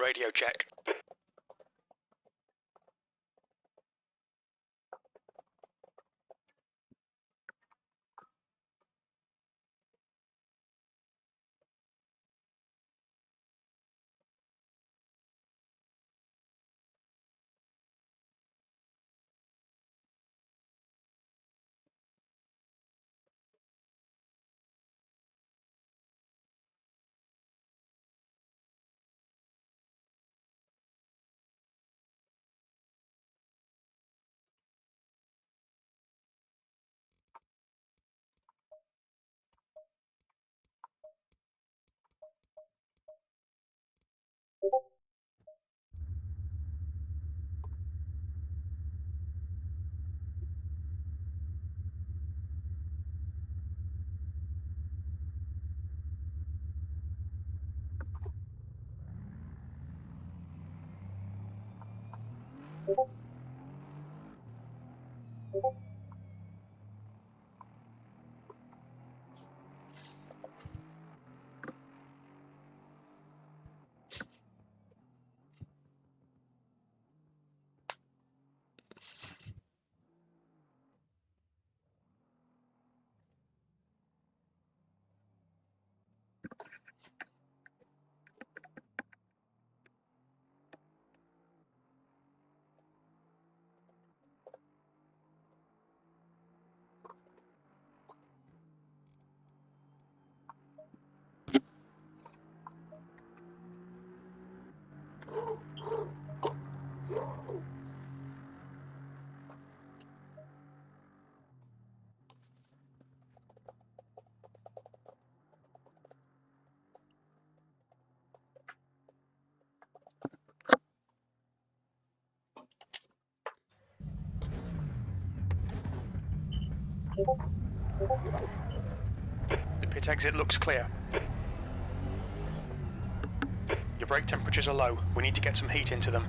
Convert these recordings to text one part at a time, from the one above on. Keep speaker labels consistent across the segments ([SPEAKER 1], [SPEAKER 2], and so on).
[SPEAKER 1] Radio check. The pit exit looks clear. Your brake temperatures are low. We need to get some heat into them.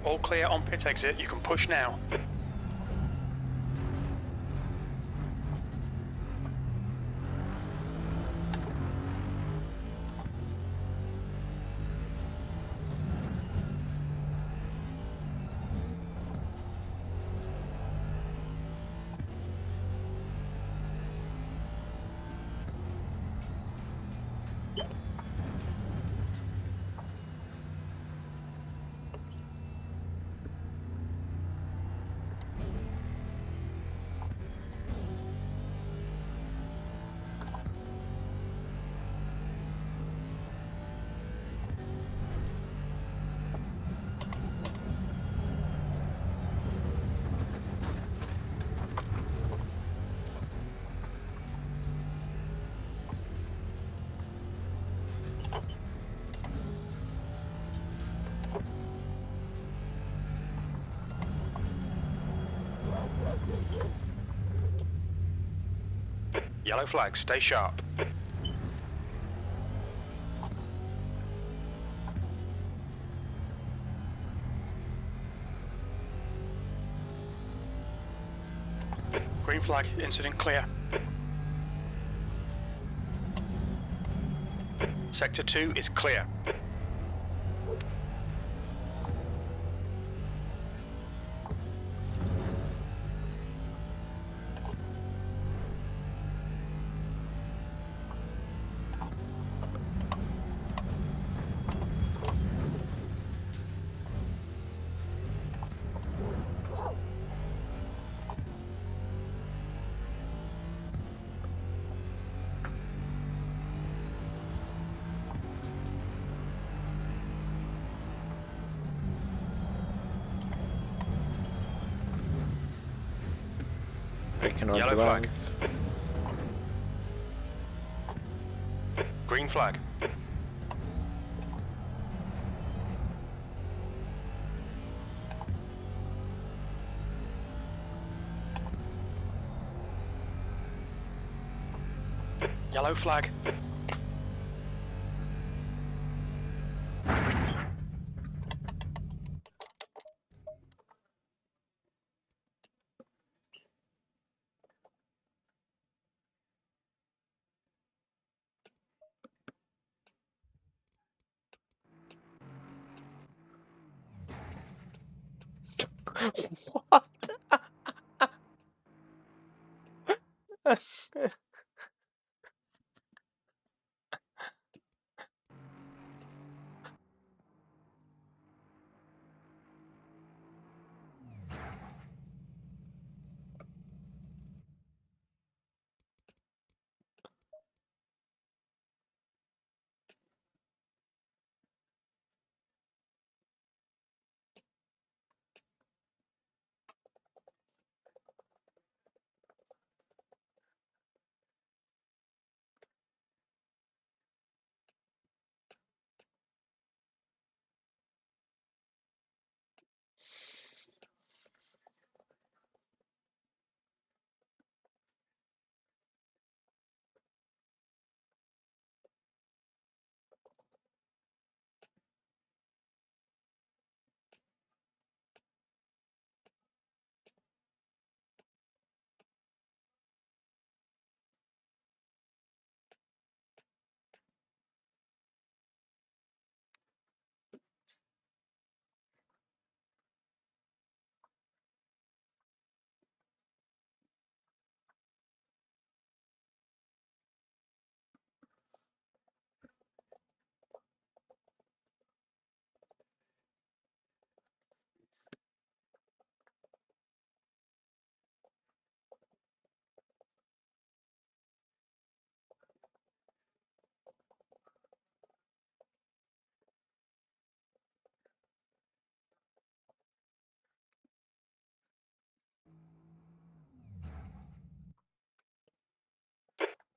[SPEAKER 1] All clear on pit exit. You can push now. Yellow flag, stay sharp. Green flag, incident clear. Sector 2 is clear. Yellow flag. Green flag. Yellow flag.
[SPEAKER 2] What?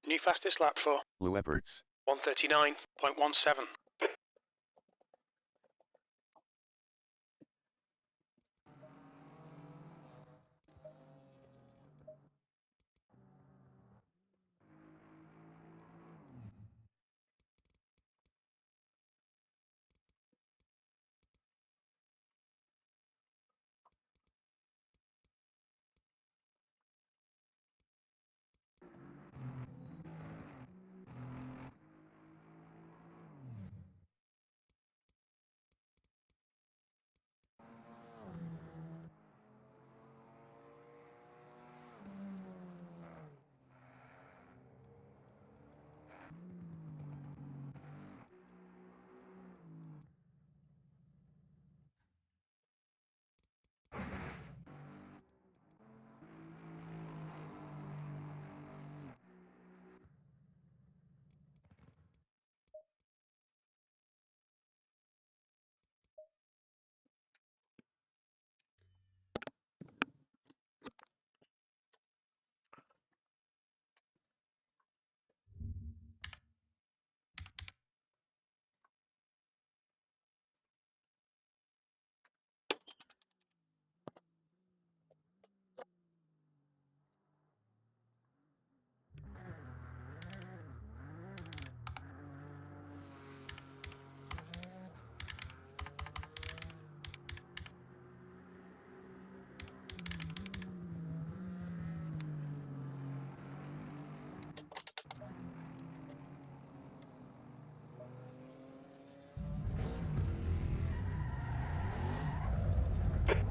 [SPEAKER 1] New fastest lap for
[SPEAKER 3] Leopards.
[SPEAKER 1] 139.17.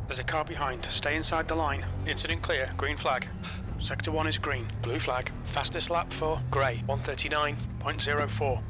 [SPEAKER 1] There's a car behind. Stay inside the line. Incident clear. Green flag. Sector 1 is green. Blue flag. Fastest lap for grey. 139.04.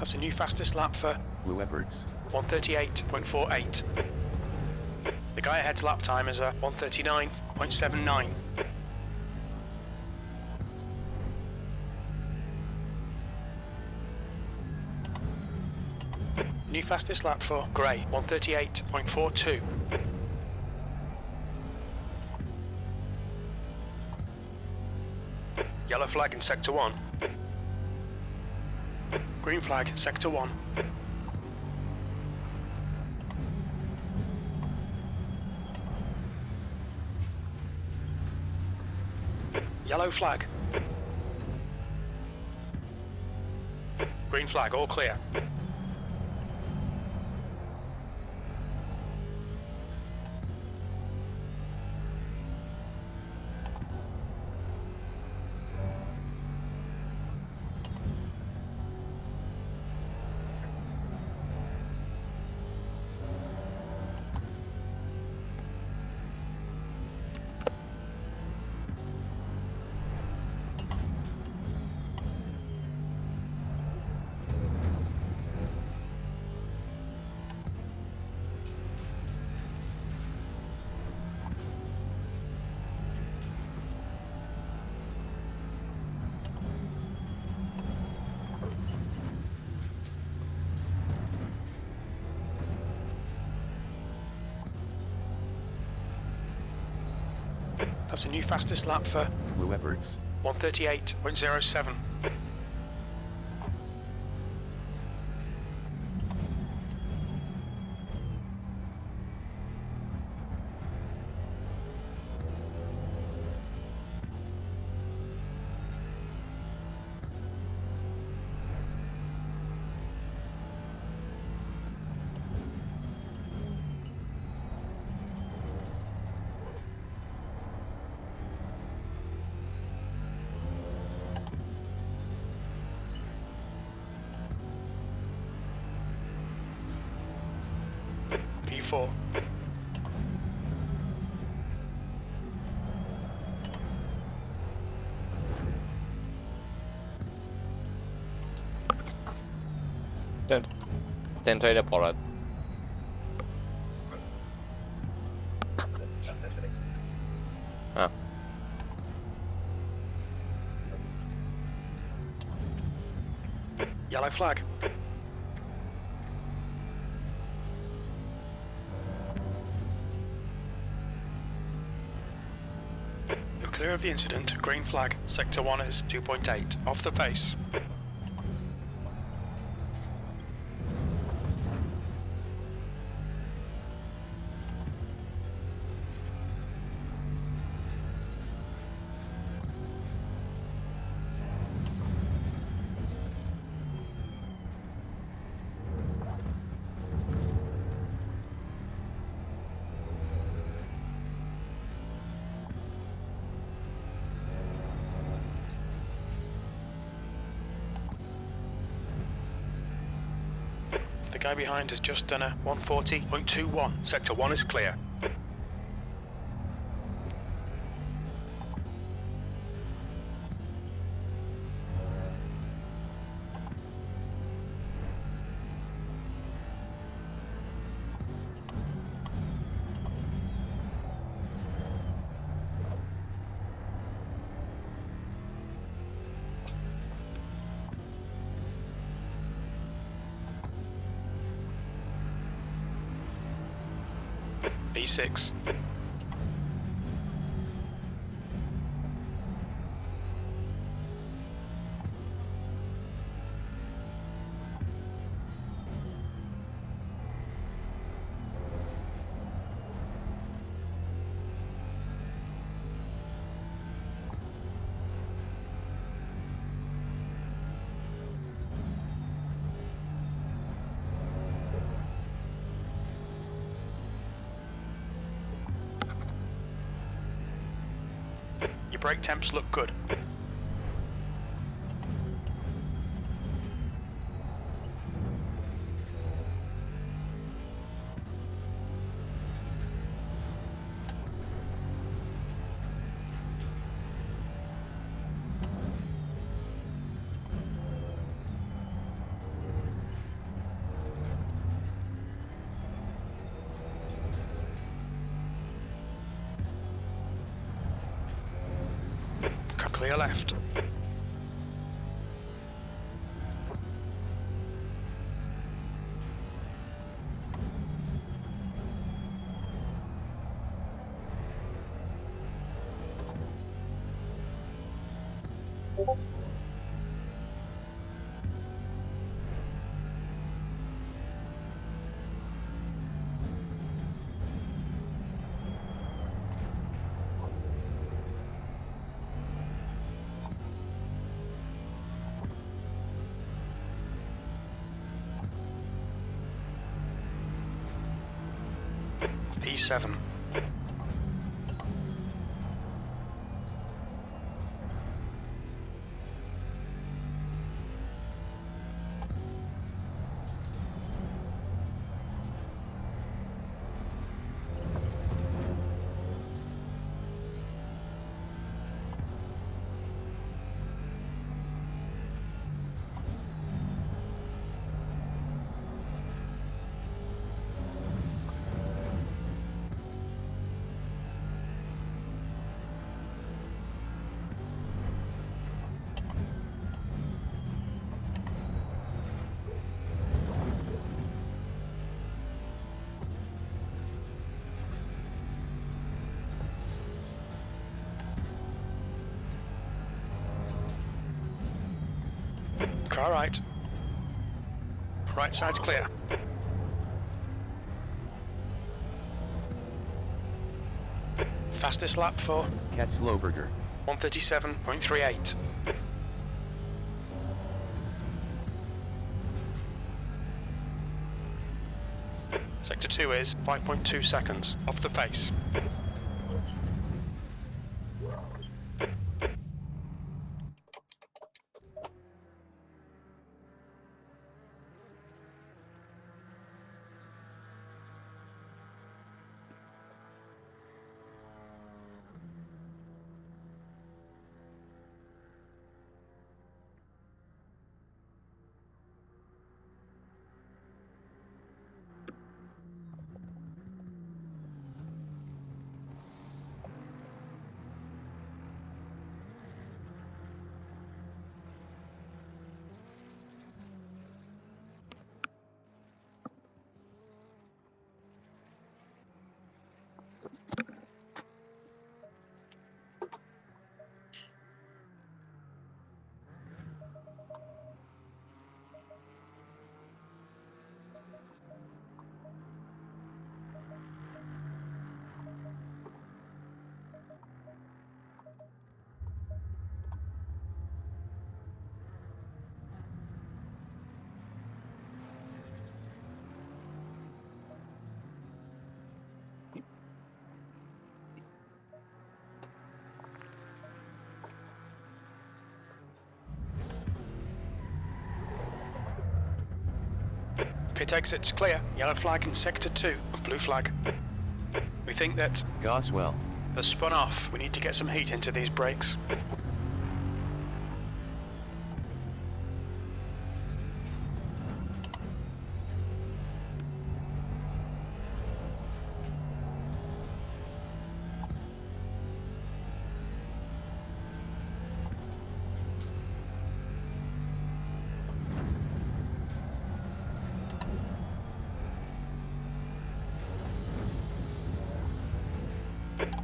[SPEAKER 1] That's a new fastest lap for
[SPEAKER 3] Leopards.
[SPEAKER 1] 138.48. The guy ahead's lap time is 139.79. New fastest lap for grey, 138.42. Yellow flag in sector 1. Green flag, sector 1. Yellow flag. Green flag, all clear. That's a new fastest lap for
[SPEAKER 3] Leopards.
[SPEAKER 1] 138.07. GT4.
[SPEAKER 2] Den推的跑了。啊。
[SPEAKER 1] Yellow flag. You're clear of the incident. Green flag. Sector 1 is 2.8. Off the pace. The guy behind has just done a 140.21. Sector 1 is clear. B6. Your brake temps look good. Clear left. P7. Car right. Right side's clear. Fastest lap for
[SPEAKER 3] Cat Slowberger.
[SPEAKER 1] 137.38. Sector 2 is 5.2 seconds off the pace. Pit exit's clear. Yellow flag in sector 2. Blue flag. We think that
[SPEAKER 3] Goswell.
[SPEAKER 1] has spun off. We need to get some heat into these brakes.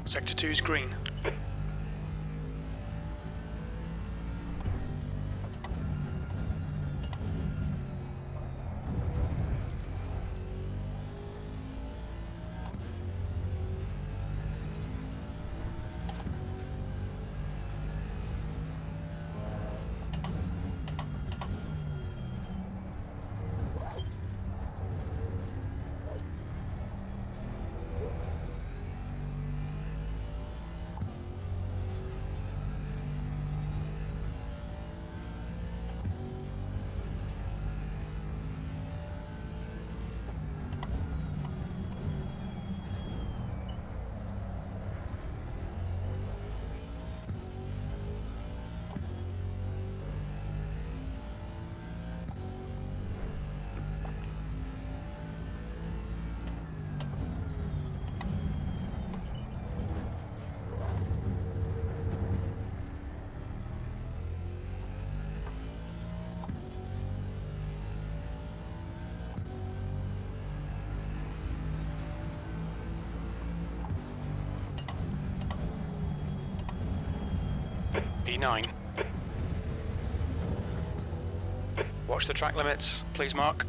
[SPEAKER 1] Sector 2 is green. E9. Watch the track limits, please, Mark.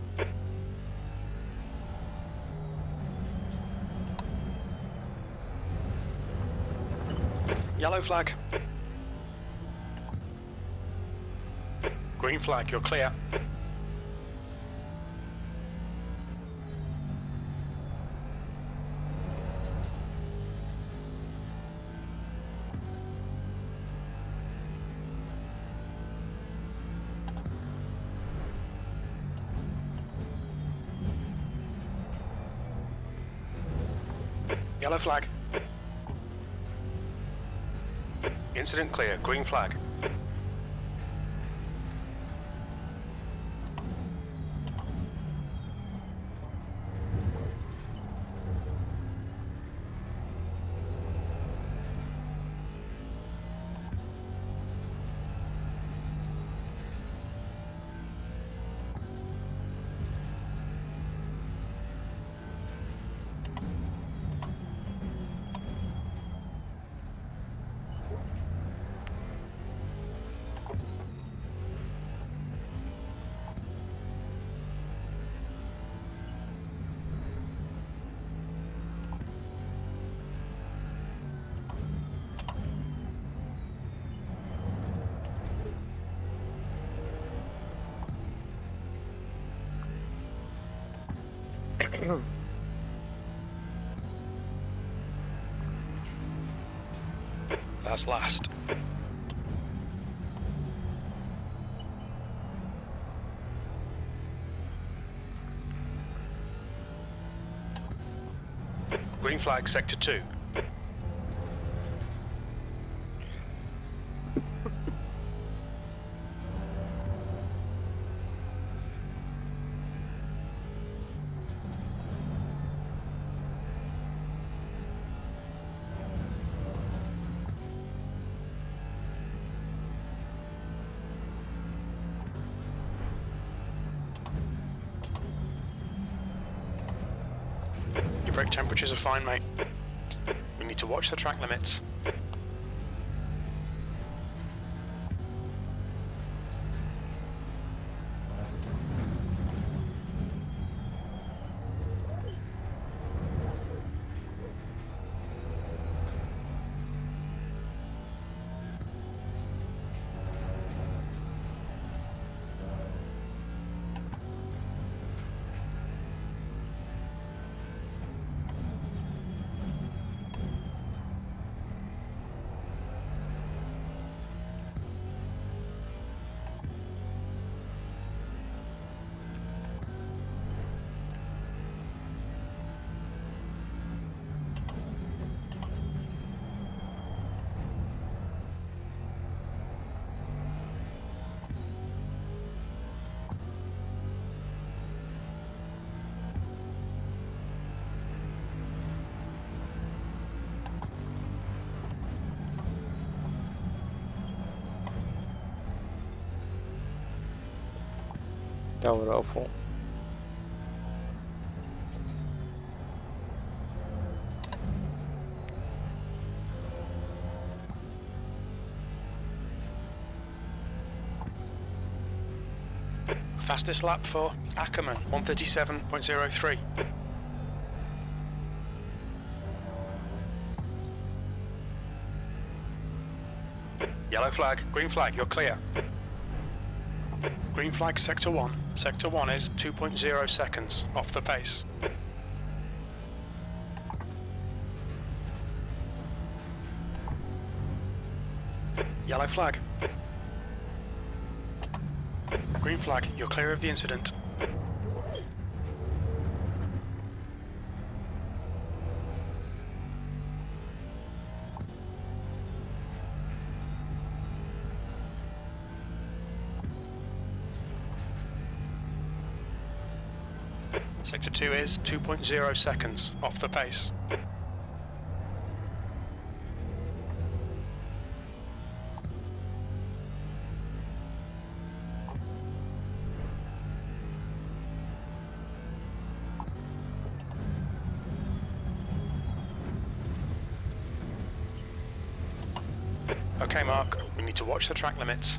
[SPEAKER 1] Yellow flag. Green flag, you're clear. Yellow flag. Incident clear. Green flag. That's last. Green flag, sector 2. Your brake temperatures are fine, mate. We need to watch the track limits.
[SPEAKER 2] That was awful.
[SPEAKER 1] Fastest lap for Ackerman, 137.03. Yellow flag, green flag, you're clear. Green flag, sector 1. Sector 1 is 2.0 seconds off the pace. Yellow flag. Green flag, you're clear of the incident. Sector 2 is 2.0 seconds off the pace. Okay, Mark, we need to watch the track limits.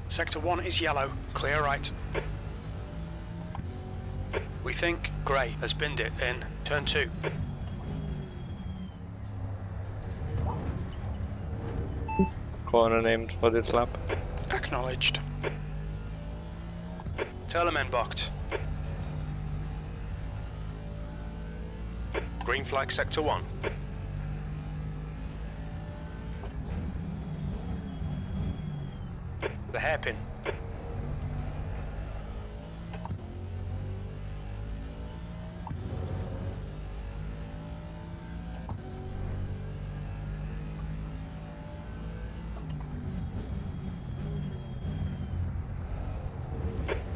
[SPEAKER 1] Sector 1 is yellow, clear right. We think grey has binned it in turn 2.
[SPEAKER 2] Corner named for this lap.
[SPEAKER 1] Acknowledged. Telemen boxed. Green flag sector 1. The hairpin.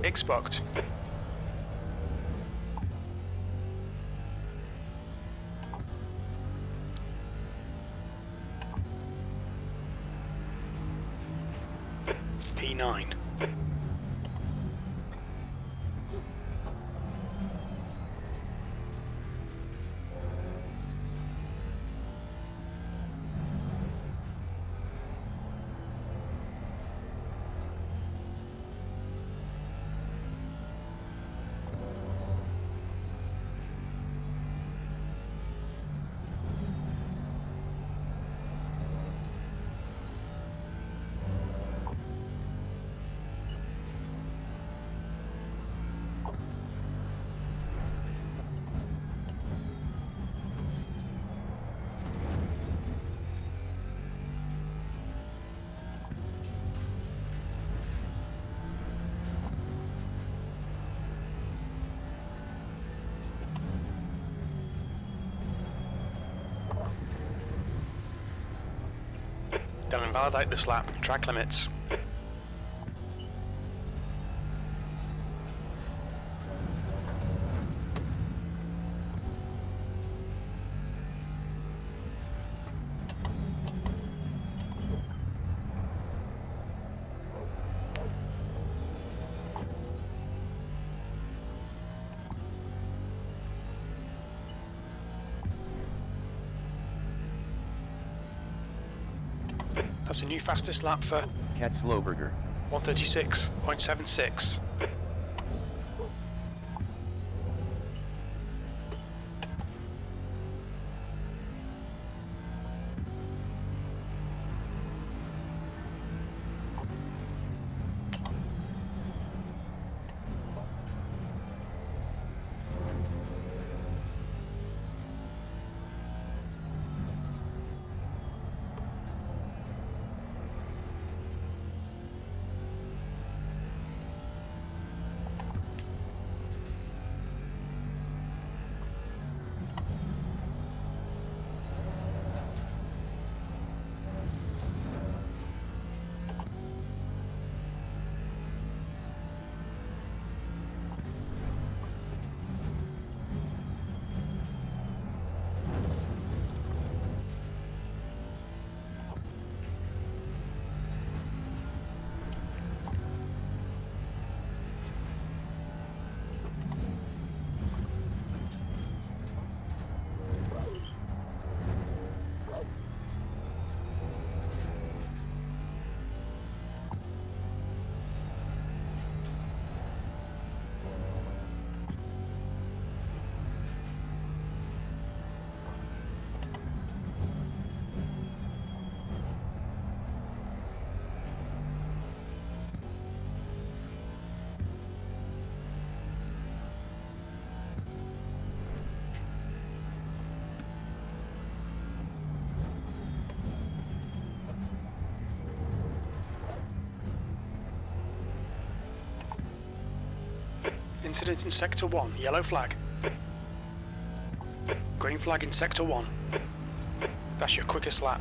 [SPEAKER 1] X-boxed. P9. Don't invalidate this lap, track limits. That's a new fastest lap for
[SPEAKER 3] Cat Slowburger.
[SPEAKER 1] 136.76. Incident in Sector 1, yellow flag. Green flag in Sector 1. That's your quickest lap.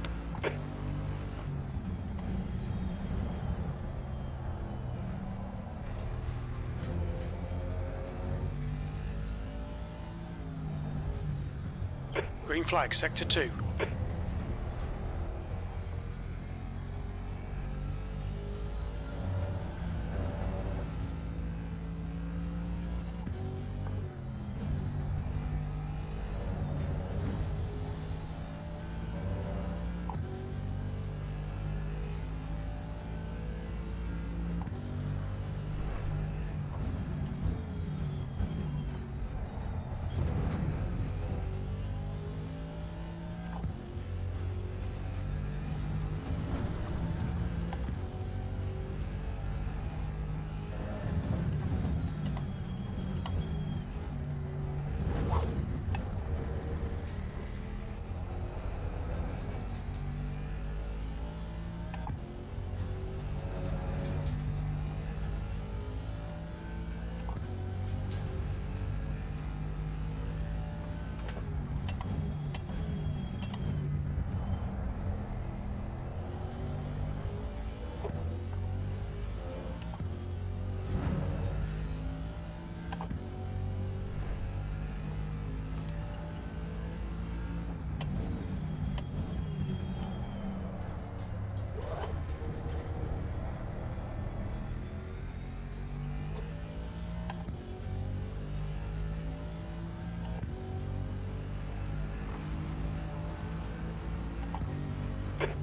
[SPEAKER 1] Green flag, Sector 2.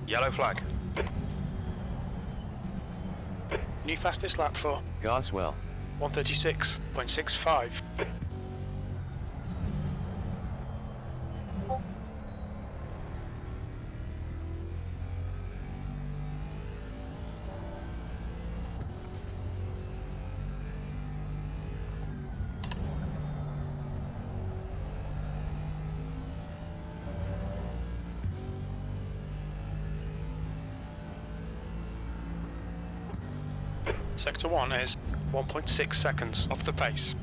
[SPEAKER 1] Yellow flag. New fastest lap for
[SPEAKER 3] Goswell.
[SPEAKER 1] 136.65. Sector 1 is 1.6 seconds off the pace.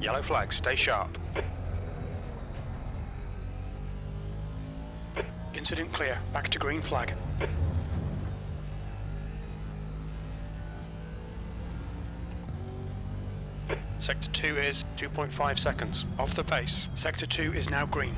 [SPEAKER 1] Yellow flag, stay sharp. Incident clear, back to green flag. Sector 2 is 2.5 seconds off the pace. Sector 2 is now green.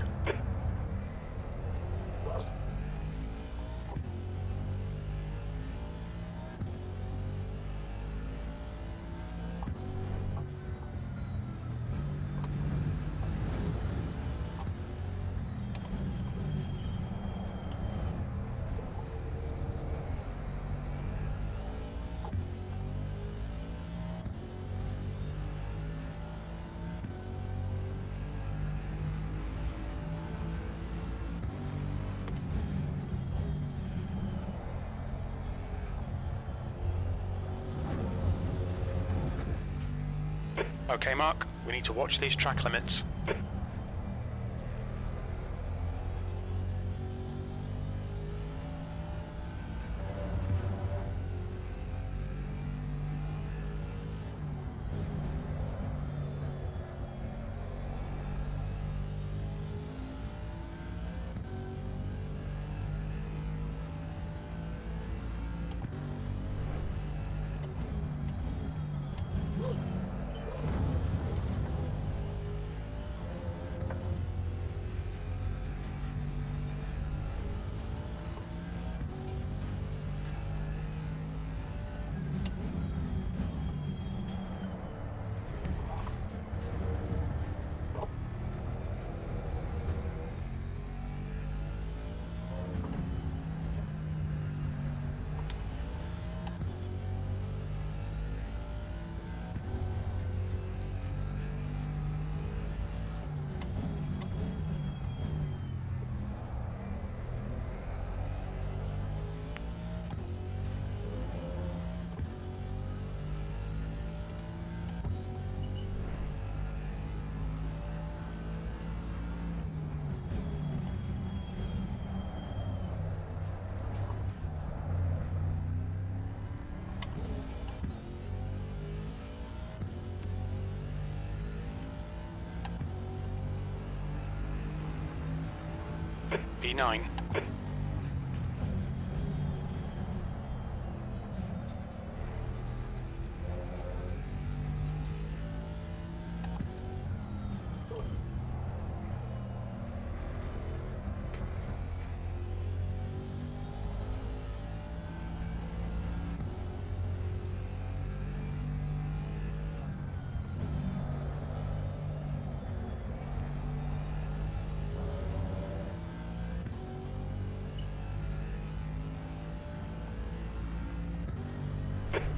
[SPEAKER 1] Okay, Mark, we need to watch these track limits. B9.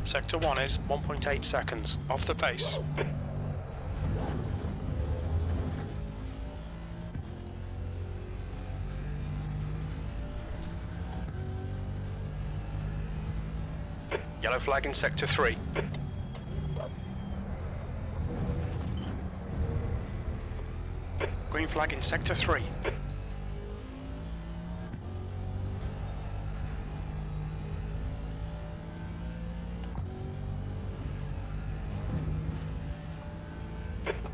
[SPEAKER 1] Sector 1 is 1.8 seconds off the pace. Yellow flag in Sector 3. Green flag in Sector 3.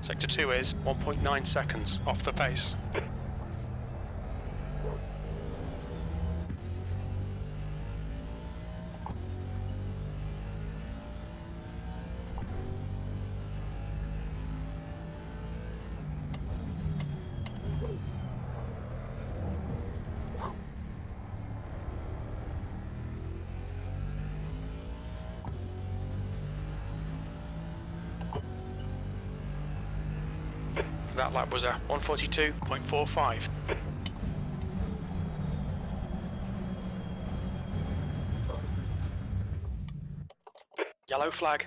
[SPEAKER 1] Sector 2 is 1.9 seconds off the pace. That lap was a 142.45. Yellow flag.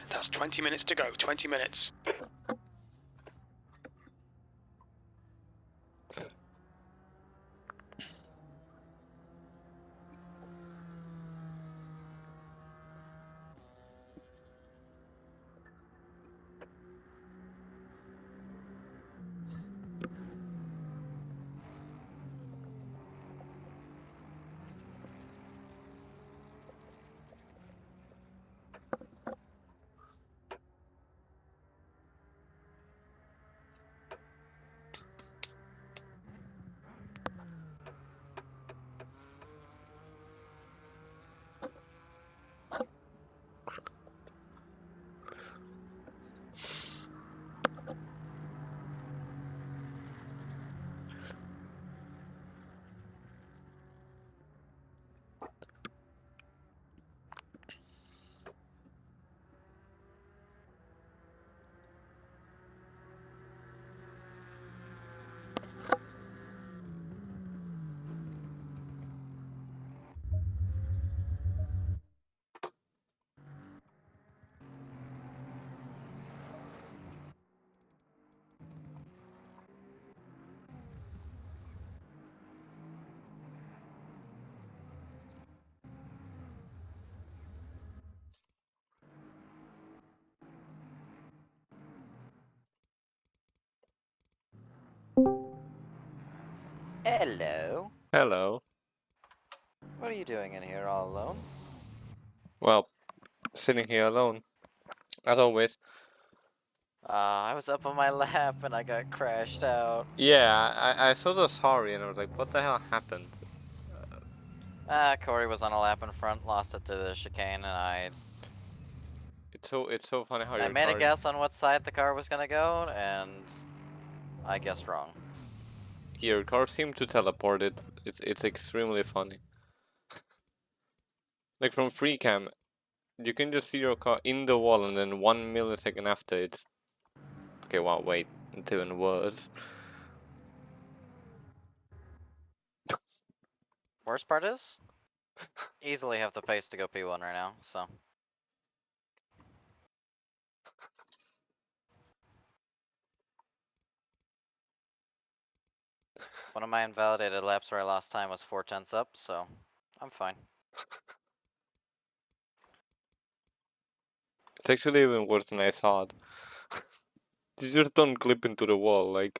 [SPEAKER 1] That's 20 minutes to go, 20 minutes.
[SPEAKER 3] Hello.
[SPEAKER 2] Hello.
[SPEAKER 3] What are you doing in here all alone?
[SPEAKER 2] Well, sitting here alone, as always.
[SPEAKER 3] I was up on my lap and I got crashed out.
[SPEAKER 2] Yeah, I saw the sorry and I was like, what the hell happened?
[SPEAKER 3] Corey was on a lap in front, lost it to the chicane, and
[SPEAKER 2] It's so funny how
[SPEAKER 3] I
[SPEAKER 2] your
[SPEAKER 3] made a
[SPEAKER 2] car.
[SPEAKER 3] guess on what side the car was gonna go, and I guessed wrong.
[SPEAKER 2] Your car seemed to teleport. It's extremely funny. Like from free cam, you can just see your car in the wall, and then 1 millisecond after it's. Okay, wow, wait, it's even worse.
[SPEAKER 3] Worst part is, easily have the pace to go P1 right now, so. One of my invalidated laps where I lost time was 4/10 up, so I'm fine.
[SPEAKER 2] It's actually even worse than I thought. You just don't clip into the wall, like.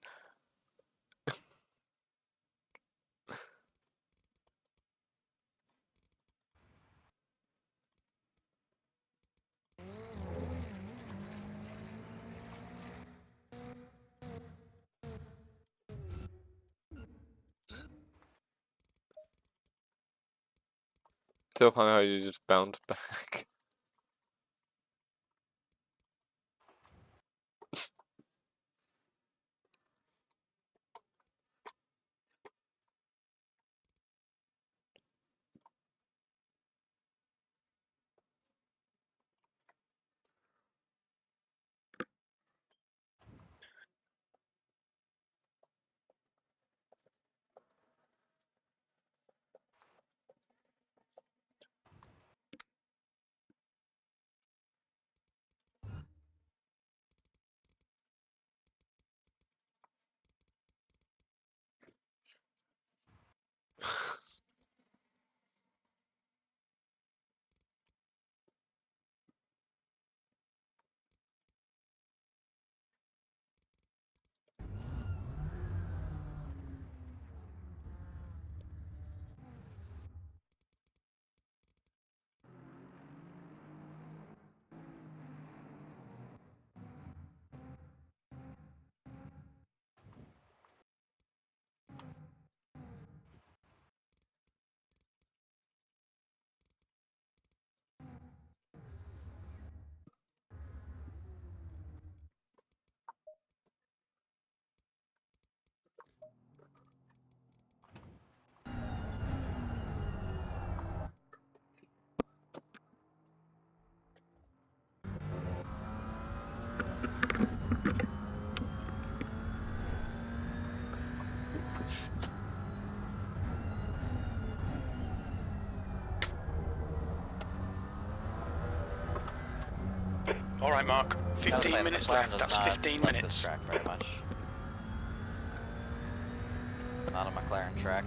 [SPEAKER 2] So funny how you just bounce back.
[SPEAKER 1] Alright, Mark.
[SPEAKER 3] Gotta
[SPEAKER 1] 15
[SPEAKER 3] say,
[SPEAKER 1] minutes
[SPEAKER 3] McLaren
[SPEAKER 1] left.
[SPEAKER 3] does
[SPEAKER 1] That's
[SPEAKER 3] not
[SPEAKER 1] 15
[SPEAKER 3] like
[SPEAKER 1] minutes.
[SPEAKER 3] this track very much. Not a McLaren track.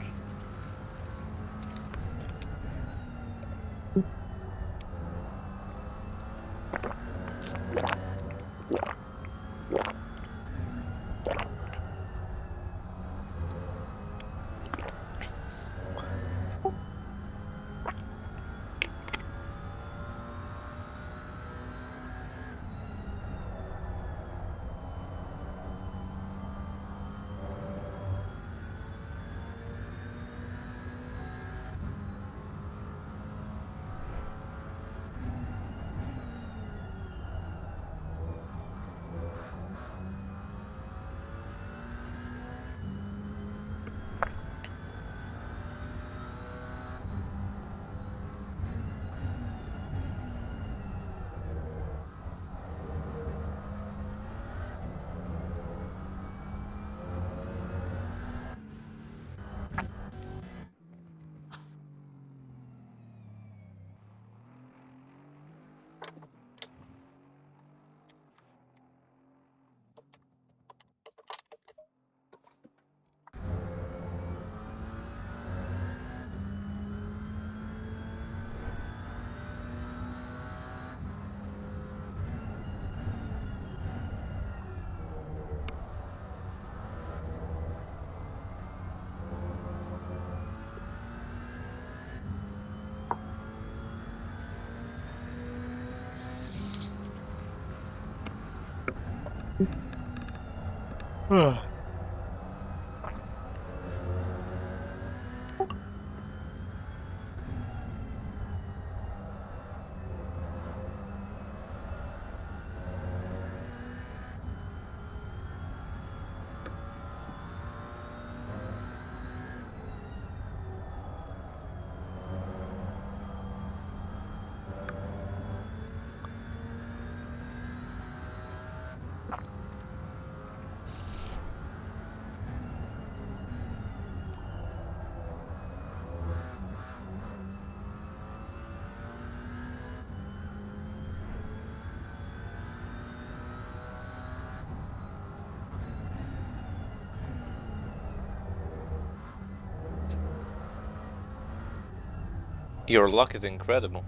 [SPEAKER 2] Your luck is incredible.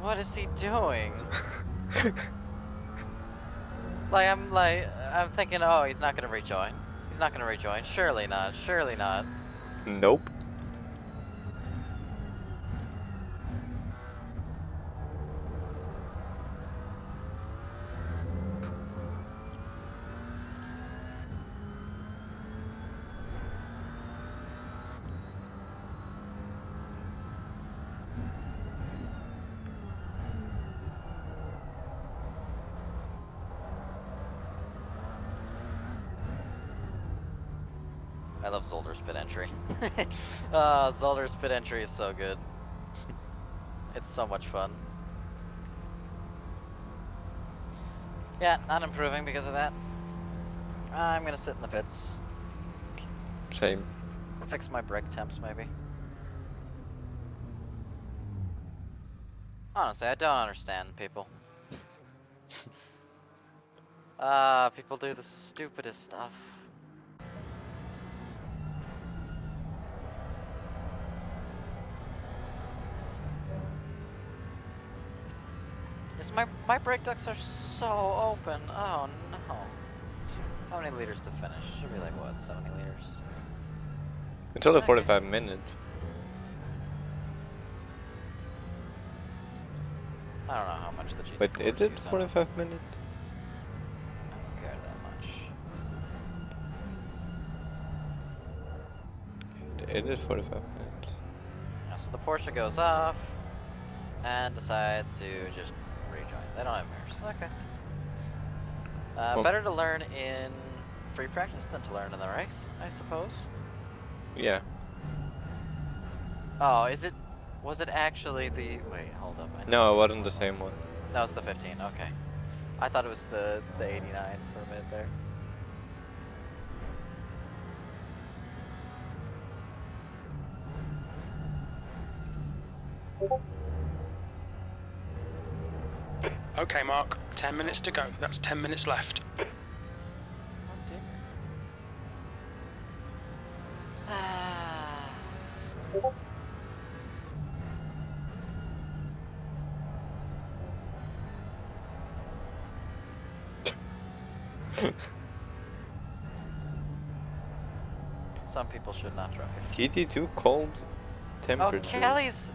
[SPEAKER 3] What is he doing? I'm thinking, oh, he's not gonna rejoin. He's not gonna rejoin. Surely not. Surely not.
[SPEAKER 2] Nope.
[SPEAKER 3] I love Zolder's pit entry. Zolder's pit entry is so good. It's so much fun. Yeah, not improving because of that. I'm gonna sit in the pits.
[SPEAKER 2] Same.
[SPEAKER 3] Fix my brake temps, maybe. Honestly, I don't understand people. People do the stupidest stuff. My brake ducts are so open. Oh no. How many liters to finish? Should be like what, 70 liters?
[SPEAKER 2] It's only
[SPEAKER 3] Okay.
[SPEAKER 2] 45 minutes.
[SPEAKER 3] I don't know how much the GT4
[SPEAKER 2] Wait, is it
[SPEAKER 3] use,
[SPEAKER 2] 45 minutes?
[SPEAKER 3] I don't care that much.
[SPEAKER 2] It is 45 minutes.
[SPEAKER 3] Yeah, so the Porsche goes off and decides to just rejoin. They don't have mirrors. Okay.
[SPEAKER 2] Well-
[SPEAKER 3] Better to learn in free practice than to learn in the race, I suppose.
[SPEAKER 2] Yeah.
[SPEAKER 3] Oh, was it actually the, wait, hold up. I know
[SPEAKER 2] No, it
[SPEAKER 3] which
[SPEAKER 2] wasn't the same one.
[SPEAKER 3] That was the 15, okay. I thought it was the 89 for a minute there.
[SPEAKER 1] Okay, Mark, 10 minutes to go. That's 10 minutes left.
[SPEAKER 3] Oh dear. Ah. Some people should not drive.
[SPEAKER 2] GT2 cold
[SPEAKER 3] Oh,
[SPEAKER 2] temperature.
[SPEAKER 3] Kelly's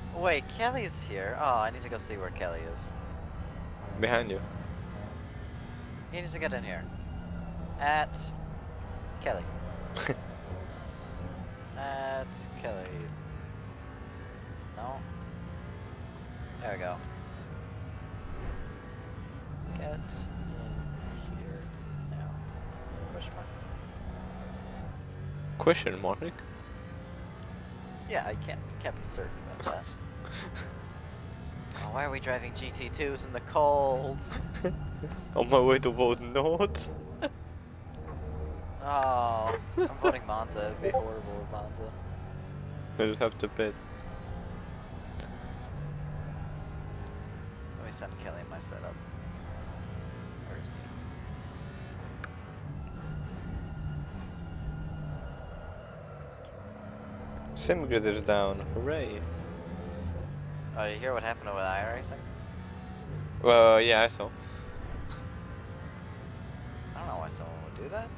[SPEAKER 3] here. Oh, I need to go see where Kelly is.
[SPEAKER 2] Behind you.
[SPEAKER 3] He needs to get in here. At Kelly. At Kelly. No? There we go. Get in here now. Question mark?
[SPEAKER 2] Question mark?
[SPEAKER 3] Yeah, I can't be certain about that. Oh, why are we driving GT2s in the cold?
[SPEAKER 2] On my way to vote North.
[SPEAKER 3] Oh, I'm voting Monza. It'd be horrible if Monza.
[SPEAKER 2] I just have to pit.
[SPEAKER 3] Let me send Kelly my setup. Where is he?
[SPEAKER 2] SimGrid is down. Hooray.
[SPEAKER 3] Oh, did you hear what happened with iRacing?
[SPEAKER 2] Well, yeah, I saw.
[SPEAKER 3] I don't know why someone would do that.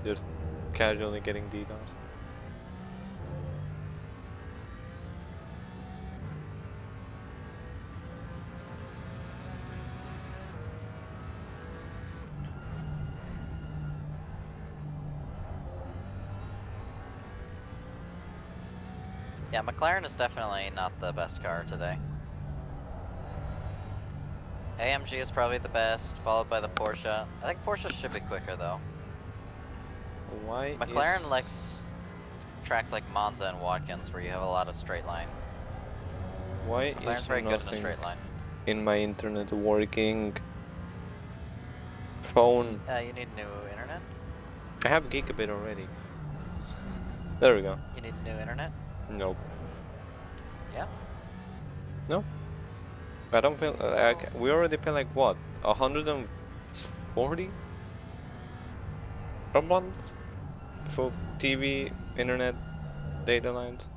[SPEAKER 2] Just casually getting DDoS.
[SPEAKER 3] Yeah, McLaren is definitely not the best car today. AMG is probably the best, followed by the Porsche. I think Porsche should be quicker though.
[SPEAKER 2] Why
[SPEAKER 3] McLaren
[SPEAKER 2] is...
[SPEAKER 3] likes tracks like Monza and Watkins where you have a lot of straight line.
[SPEAKER 2] Why
[SPEAKER 3] McLaren's
[SPEAKER 2] is
[SPEAKER 3] very good in a
[SPEAKER 2] nothing
[SPEAKER 3] straight line.
[SPEAKER 2] in my internet working? Phone.
[SPEAKER 3] You need new internet?
[SPEAKER 2] I have gigabit already. There we go.
[SPEAKER 3] You need new internet?
[SPEAKER 2] Nope.
[SPEAKER 3] Yeah.
[SPEAKER 2] No. I don't feel we already pay like what, 140 a month? full TV, internet, data lines.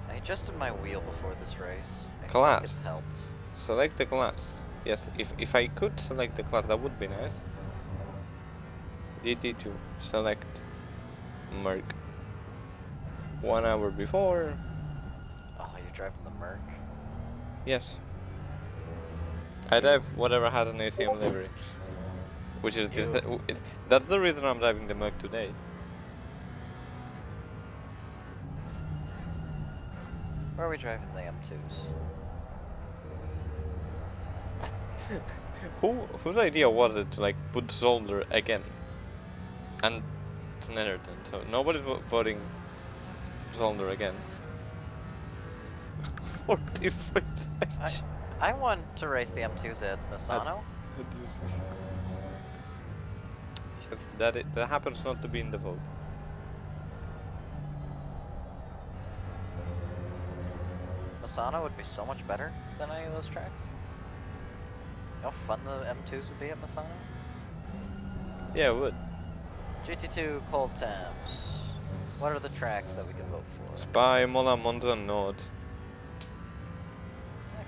[SPEAKER 3] I adjusted my wheel before this race. I
[SPEAKER 2] Class.
[SPEAKER 3] think it's helped.
[SPEAKER 2] Select the class. Yes, if I could select the class, that would be nice. GT2. Select Merc. 1 hour before.
[SPEAKER 3] Oh, you're driving the Merc?
[SPEAKER 2] Yes. I drive whatever has an ACM livery. Which is just that's the reason I'm driving the Merc today.
[SPEAKER 3] Where are we driving the M2s?
[SPEAKER 2] Whose idea was it to like put Zolder again? And it's an Enerton, so nobody's voting Zolder again. 43
[SPEAKER 3] I want to race the M2s at Misano.
[SPEAKER 2] Yes, that happens not to be in the vote.
[SPEAKER 3] Misano would be so much better than any of those tracks. You know how fun the M2s would be at Misano?
[SPEAKER 2] Yeah, it would.
[SPEAKER 3] GT2 cold temps. What are the tracks that we can vote for?
[SPEAKER 2] Spy, Mola, Monza, Nord.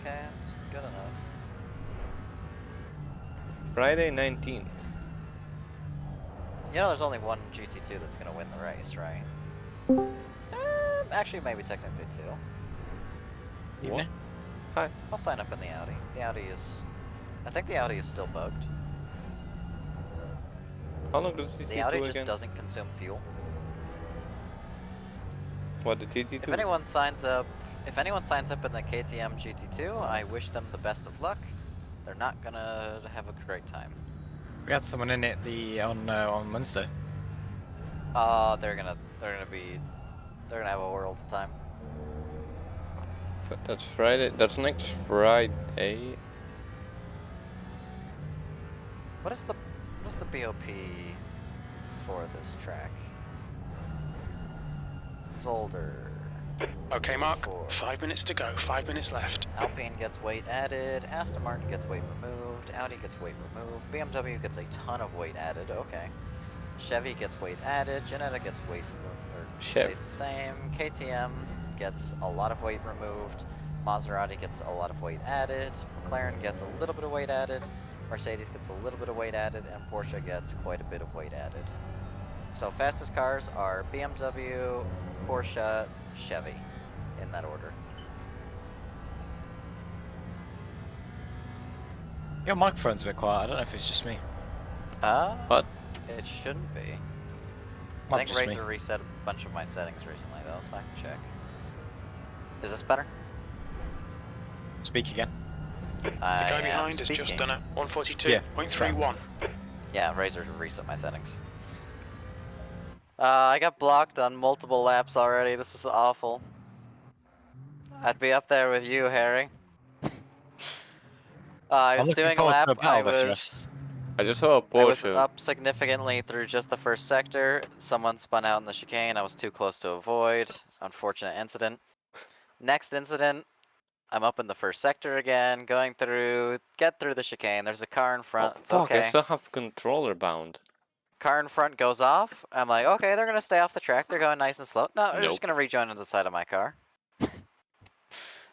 [SPEAKER 3] Okay, that's good enough.
[SPEAKER 2] Friday 19th.
[SPEAKER 3] You know there's only one GT2 that's gonna win the race, right? Actually, maybe technically two.
[SPEAKER 2] What? Hi.
[SPEAKER 3] I'll sign up in the Audi. The Audi is... I think the Audi is still bugged.
[SPEAKER 2] How long does GT2
[SPEAKER 3] The Audi
[SPEAKER 2] again?
[SPEAKER 3] just doesn't consume fuel.
[SPEAKER 2] What, the GT2?
[SPEAKER 3] If anyone signs up in the KTM GT2, I wish them the best of luck. They're not gonna have a great time.
[SPEAKER 4] We had someone in it on Wednesday.
[SPEAKER 3] They're gonna have a world of time.
[SPEAKER 2] That's Friday. That's next Friday.
[SPEAKER 3] What is the BOP for this track? Zolder.
[SPEAKER 1] Okay, Mark.
[SPEAKER 3] GT4.
[SPEAKER 1] 5 minutes to go. 5 minutes left.
[SPEAKER 3] Alpine gets weight added. Aston Martin gets weight removed. Audi gets weight removed. BMW gets a ton of weight added. Okay. Chevy gets weight added. Ginetta gets weight removed. Or stays the same. KTM gets a lot of weight removed. Maserati gets a lot of weight added. McLaren gets a little bit of weight added. Mercedes gets a little bit of weight added, and Porsche gets quite a bit of weight added. So fastest cars are BMW, Porsche, Chevy, in that order.
[SPEAKER 4] Your microphone's a bit quiet. I don't know if it's just me.
[SPEAKER 2] What?
[SPEAKER 3] It shouldn't be.
[SPEAKER 4] Might
[SPEAKER 3] I think
[SPEAKER 4] just me.
[SPEAKER 3] Razer reset a bunch of my settings recently though, so I can check. Is this better?
[SPEAKER 4] Speak again.
[SPEAKER 1] The guy behind has just done it. 142.31.
[SPEAKER 3] Yeah, Razer reset my settings. I got blocked on multiple laps already. This is awful. I'd be up there with you, Harry. I was doing a lap. I
[SPEAKER 2] just saw a Porsche.
[SPEAKER 3] I was up significantly through just the first sector. Someone spun out in the chicane. I was too close to avoid. Unfortunate incident. Next incident. I'm up in the first sector again, get through the chicane. There's a car in front.
[SPEAKER 2] Oh,
[SPEAKER 3] It's
[SPEAKER 2] fuck,
[SPEAKER 3] okay.
[SPEAKER 2] I still have controller bound.
[SPEAKER 3] Car in front goes off. I'm like, okay, they're gonna stay off the track. They're going nice and slow. No, they're just gonna rejoin on the side of my car.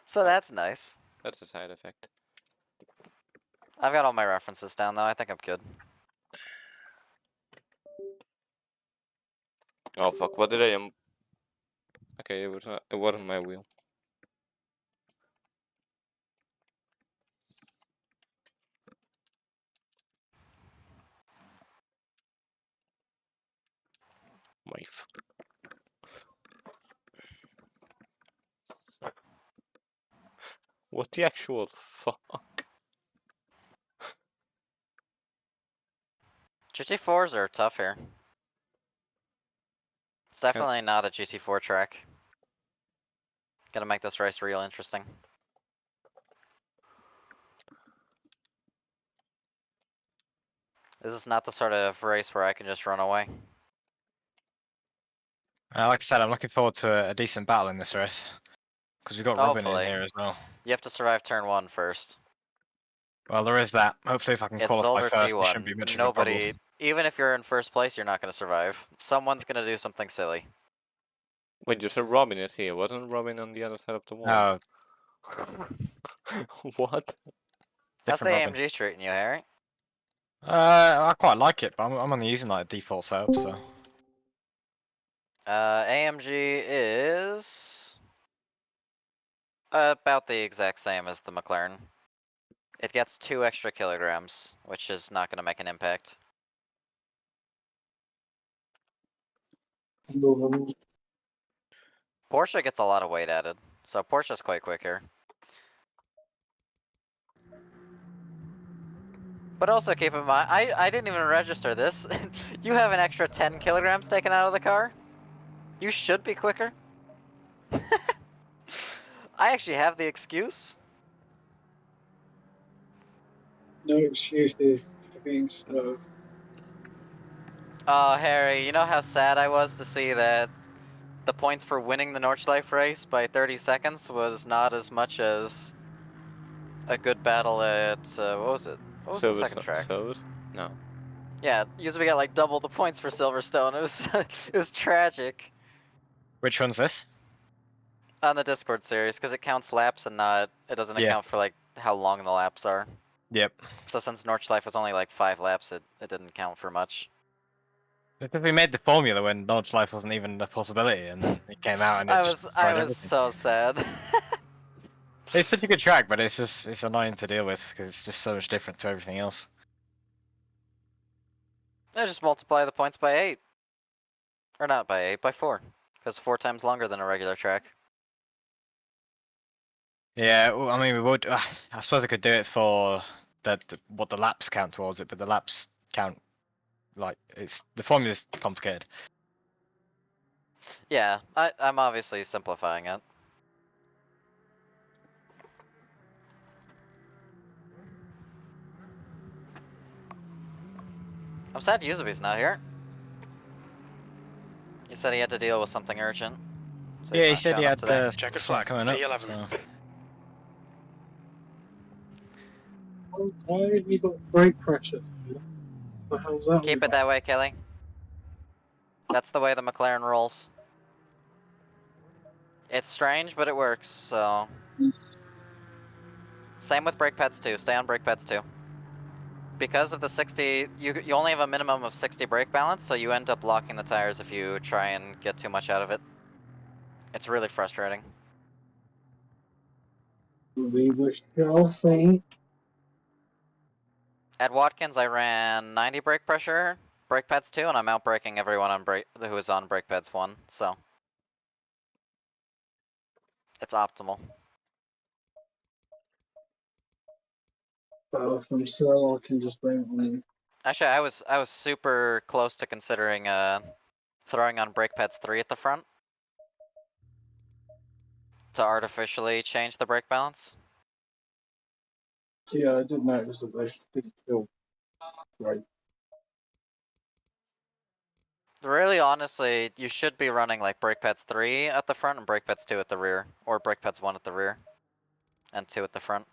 [SPEAKER 3] So that's nice.
[SPEAKER 2] That's a side effect.
[SPEAKER 3] I've got all my references down though. I think I'm good.
[SPEAKER 2] Oh fuck! What did I Okay, it wasn't my wheel. What the actual fuck?
[SPEAKER 3] GT4s are tough here. It's definitely not a GT4 track. Gonna make this race real interesting. This is not the sort of race where I can just run away.
[SPEAKER 4] Like I said, I'm looking forward to a decent battle in this race. Because we've got Robin in
[SPEAKER 3] Hopefully.
[SPEAKER 4] here as well.
[SPEAKER 3] You have to survive turn 1 first.
[SPEAKER 4] Well, there is that. Hopefully, if I can
[SPEAKER 3] It's
[SPEAKER 4] qualify
[SPEAKER 3] Zolder
[SPEAKER 4] first, it shouldn't be
[SPEAKER 3] T1.
[SPEAKER 4] much of a problem.
[SPEAKER 3] Nobody, even if you're in first place, you're not gonna survive. Someone's gonna do something silly.
[SPEAKER 2] Wait, you said Robin is here. Wasn't Robin on the other side of the wall?
[SPEAKER 4] Oh,
[SPEAKER 2] What?
[SPEAKER 3] How's the
[SPEAKER 4] different Robin.
[SPEAKER 3] AMG treating you, Harry?
[SPEAKER 4] I quite like it, but I'm only using like a default setup, so.
[SPEAKER 3] AMG is about the exact same as the McLaren. It gets 2 extra kilograms, which is not gonna make an impact. Porsche gets a lot of weight added, so Porsche's quite quick here. But also keep in mind, I didn't even register this. You have an extra 10 kilograms taken out of the car? You should be quicker. I actually have the excuse.
[SPEAKER 5] No excuses for being slow.
[SPEAKER 3] Oh, Harry, you know how sad I was to see that the points for winning the Nordschleife race by 30 seconds was not as much as a good battle at, what was it? What was the second track?
[SPEAKER 2] Silvers? No.
[SPEAKER 3] Yeah, usually we got like double the points for Silverstone. It was, it was tragic
[SPEAKER 4] Which one's this?
[SPEAKER 3] on the Discord series because it counts laps and not, it doesn't
[SPEAKER 4] Yeah.
[SPEAKER 3] account for like how long the laps are.
[SPEAKER 4] Yep.
[SPEAKER 3] So since Nordschleife was only like 5 laps, it didn't count for much.
[SPEAKER 4] Because we made the formula when Dodge Life wasn't even a possibility, and then it came out and it
[SPEAKER 3] I
[SPEAKER 4] just
[SPEAKER 3] was
[SPEAKER 4] destroyed everything.
[SPEAKER 3] so sad.
[SPEAKER 4] It's such a good track, but it's annoying to deal with because it's just so much different to everything else.
[SPEAKER 3] I just multiply the points by 8. Or not by 8, by 4. Because 4 times longer than a regular track.
[SPEAKER 4] Yeah, well, I mean, we would. I suppose I could do it for what the laps count towards it, but the laps count like it's the formula's complicated.
[SPEAKER 3] Yeah, I'm obviously simplifying it. I'm sad Yuzubi's not here. He said he had to deal with something urgent. So he's
[SPEAKER 4] Yeah, he
[SPEAKER 3] not
[SPEAKER 4] said he
[SPEAKER 3] showing up
[SPEAKER 4] had
[SPEAKER 3] today.
[SPEAKER 1] Checkered
[SPEAKER 4] something
[SPEAKER 1] flag,
[SPEAKER 4] coming up.
[SPEAKER 1] P11.
[SPEAKER 4] So.
[SPEAKER 5] Why have you got brake pressure? What the hell's that all
[SPEAKER 3] Keep it
[SPEAKER 5] about?
[SPEAKER 3] that way, Kelly. That's the way the McLaren rolls. It's strange, but it works, so... Same with brake pads too, stay on brake pads too. Because of the 60, you only have a minimum of 60 brake balance, so you end up locking the tires if you try and get too much out of it. It's really frustrating.
[SPEAKER 5] We shall see.
[SPEAKER 3] At Watkins, I ran 90 brake pressure, brake pads 2, and I'm out braking everyone on who is on brake pads 1, so. It's optimal.
[SPEAKER 5] But if I'm slow, I can just blame it on you.
[SPEAKER 3] Actually, I was super close to considering throwing on brake pads 3 at the front. To artificially change the brake balance.
[SPEAKER 5] Yeah, I did notice that they didn't feel right.
[SPEAKER 3] Really, honestly, you should be running like brake pads 3 at the front and brake pads 2 at the rear. Or brake pads 1 at the rear. And 2 at the front.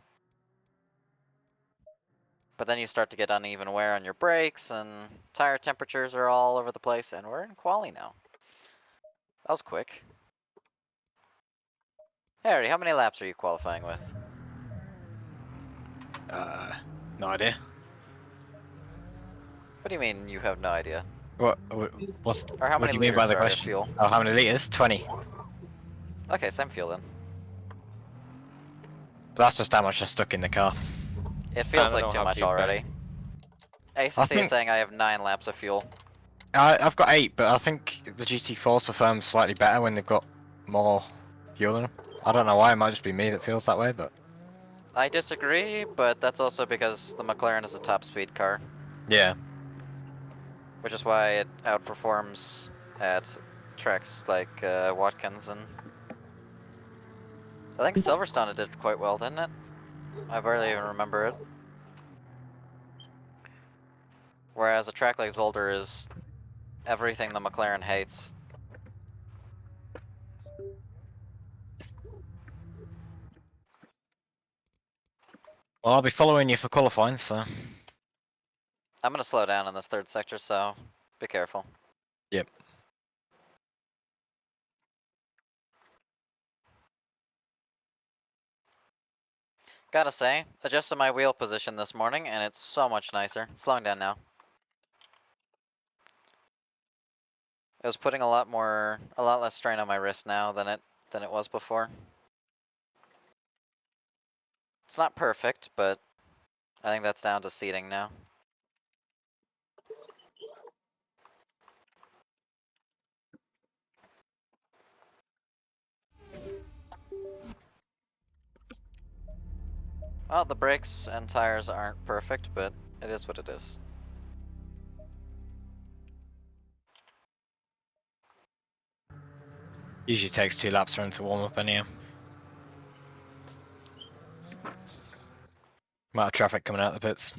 [SPEAKER 3] But then you start to get uneven wear on your brakes and tire temperatures are all over the place and we're in quali now. That was quick. Harry, how many laps are you qualifying with?
[SPEAKER 4] No idea.
[SPEAKER 3] What do you mean you have no idea?
[SPEAKER 4] What's
[SPEAKER 3] Or how
[SPEAKER 4] what
[SPEAKER 3] many
[SPEAKER 4] do you mean by
[SPEAKER 3] liters
[SPEAKER 4] the
[SPEAKER 3] are your
[SPEAKER 4] question?
[SPEAKER 3] fuel?
[SPEAKER 4] Oh, how many liters? 20.
[SPEAKER 3] Okay, same fuel then.
[SPEAKER 4] But that's just how much I stuck in the car.
[SPEAKER 3] It feels
[SPEAKER 2] don't
[SPEAKER 3] like
[SPEAKER 2] know
[SPEAKER 3] too
[SPEAKER 2] how
[SPEAKER 3] much
[SPEAKER 2] feedback.
[SPEAKER 3] already. ACC is
[SPEAKER 4] think-
[SPEAKER 3] saying I have 9 laps of fuel.
[SPEAKER 4] I've got 8, but I think the GT4s perform slightly better when they've got more fuel in them. I don't know why, it might just be me that feels that way, but...
[SPEAKER 3] I disagree, but that's also because the McLaren is a top speed car.
[SPEAKER 4] Yeah.
[SPEAKER 3] Which is why it outperforms at tracks like Watkins and... I think Silverstone it did quite well, didn't it? I barely even remember it. Whereas a track like Zolder is everything the McLaren hates.
[SPEAKER 4] Well, I'll be following you for qualifying, so.
[SPEAKER 3] I'm gonna slow down in this third sector, so be careful.
[SPEAKER 4] Yep.
[SPEAKER 3] Gotta say, adjusted my wheel position this morning and it's so much nicer. Slowing down now. It was putting a lot less strain on my wrist now than it was before. It's not perfect, but I think that's down to seating now. Well, the brakes and tires aren't perfect, but it is what it is.
[SPEAKER 4] Usually takes 2 laps for him to warm up anyhow. Amount of traffic coming out of the pits.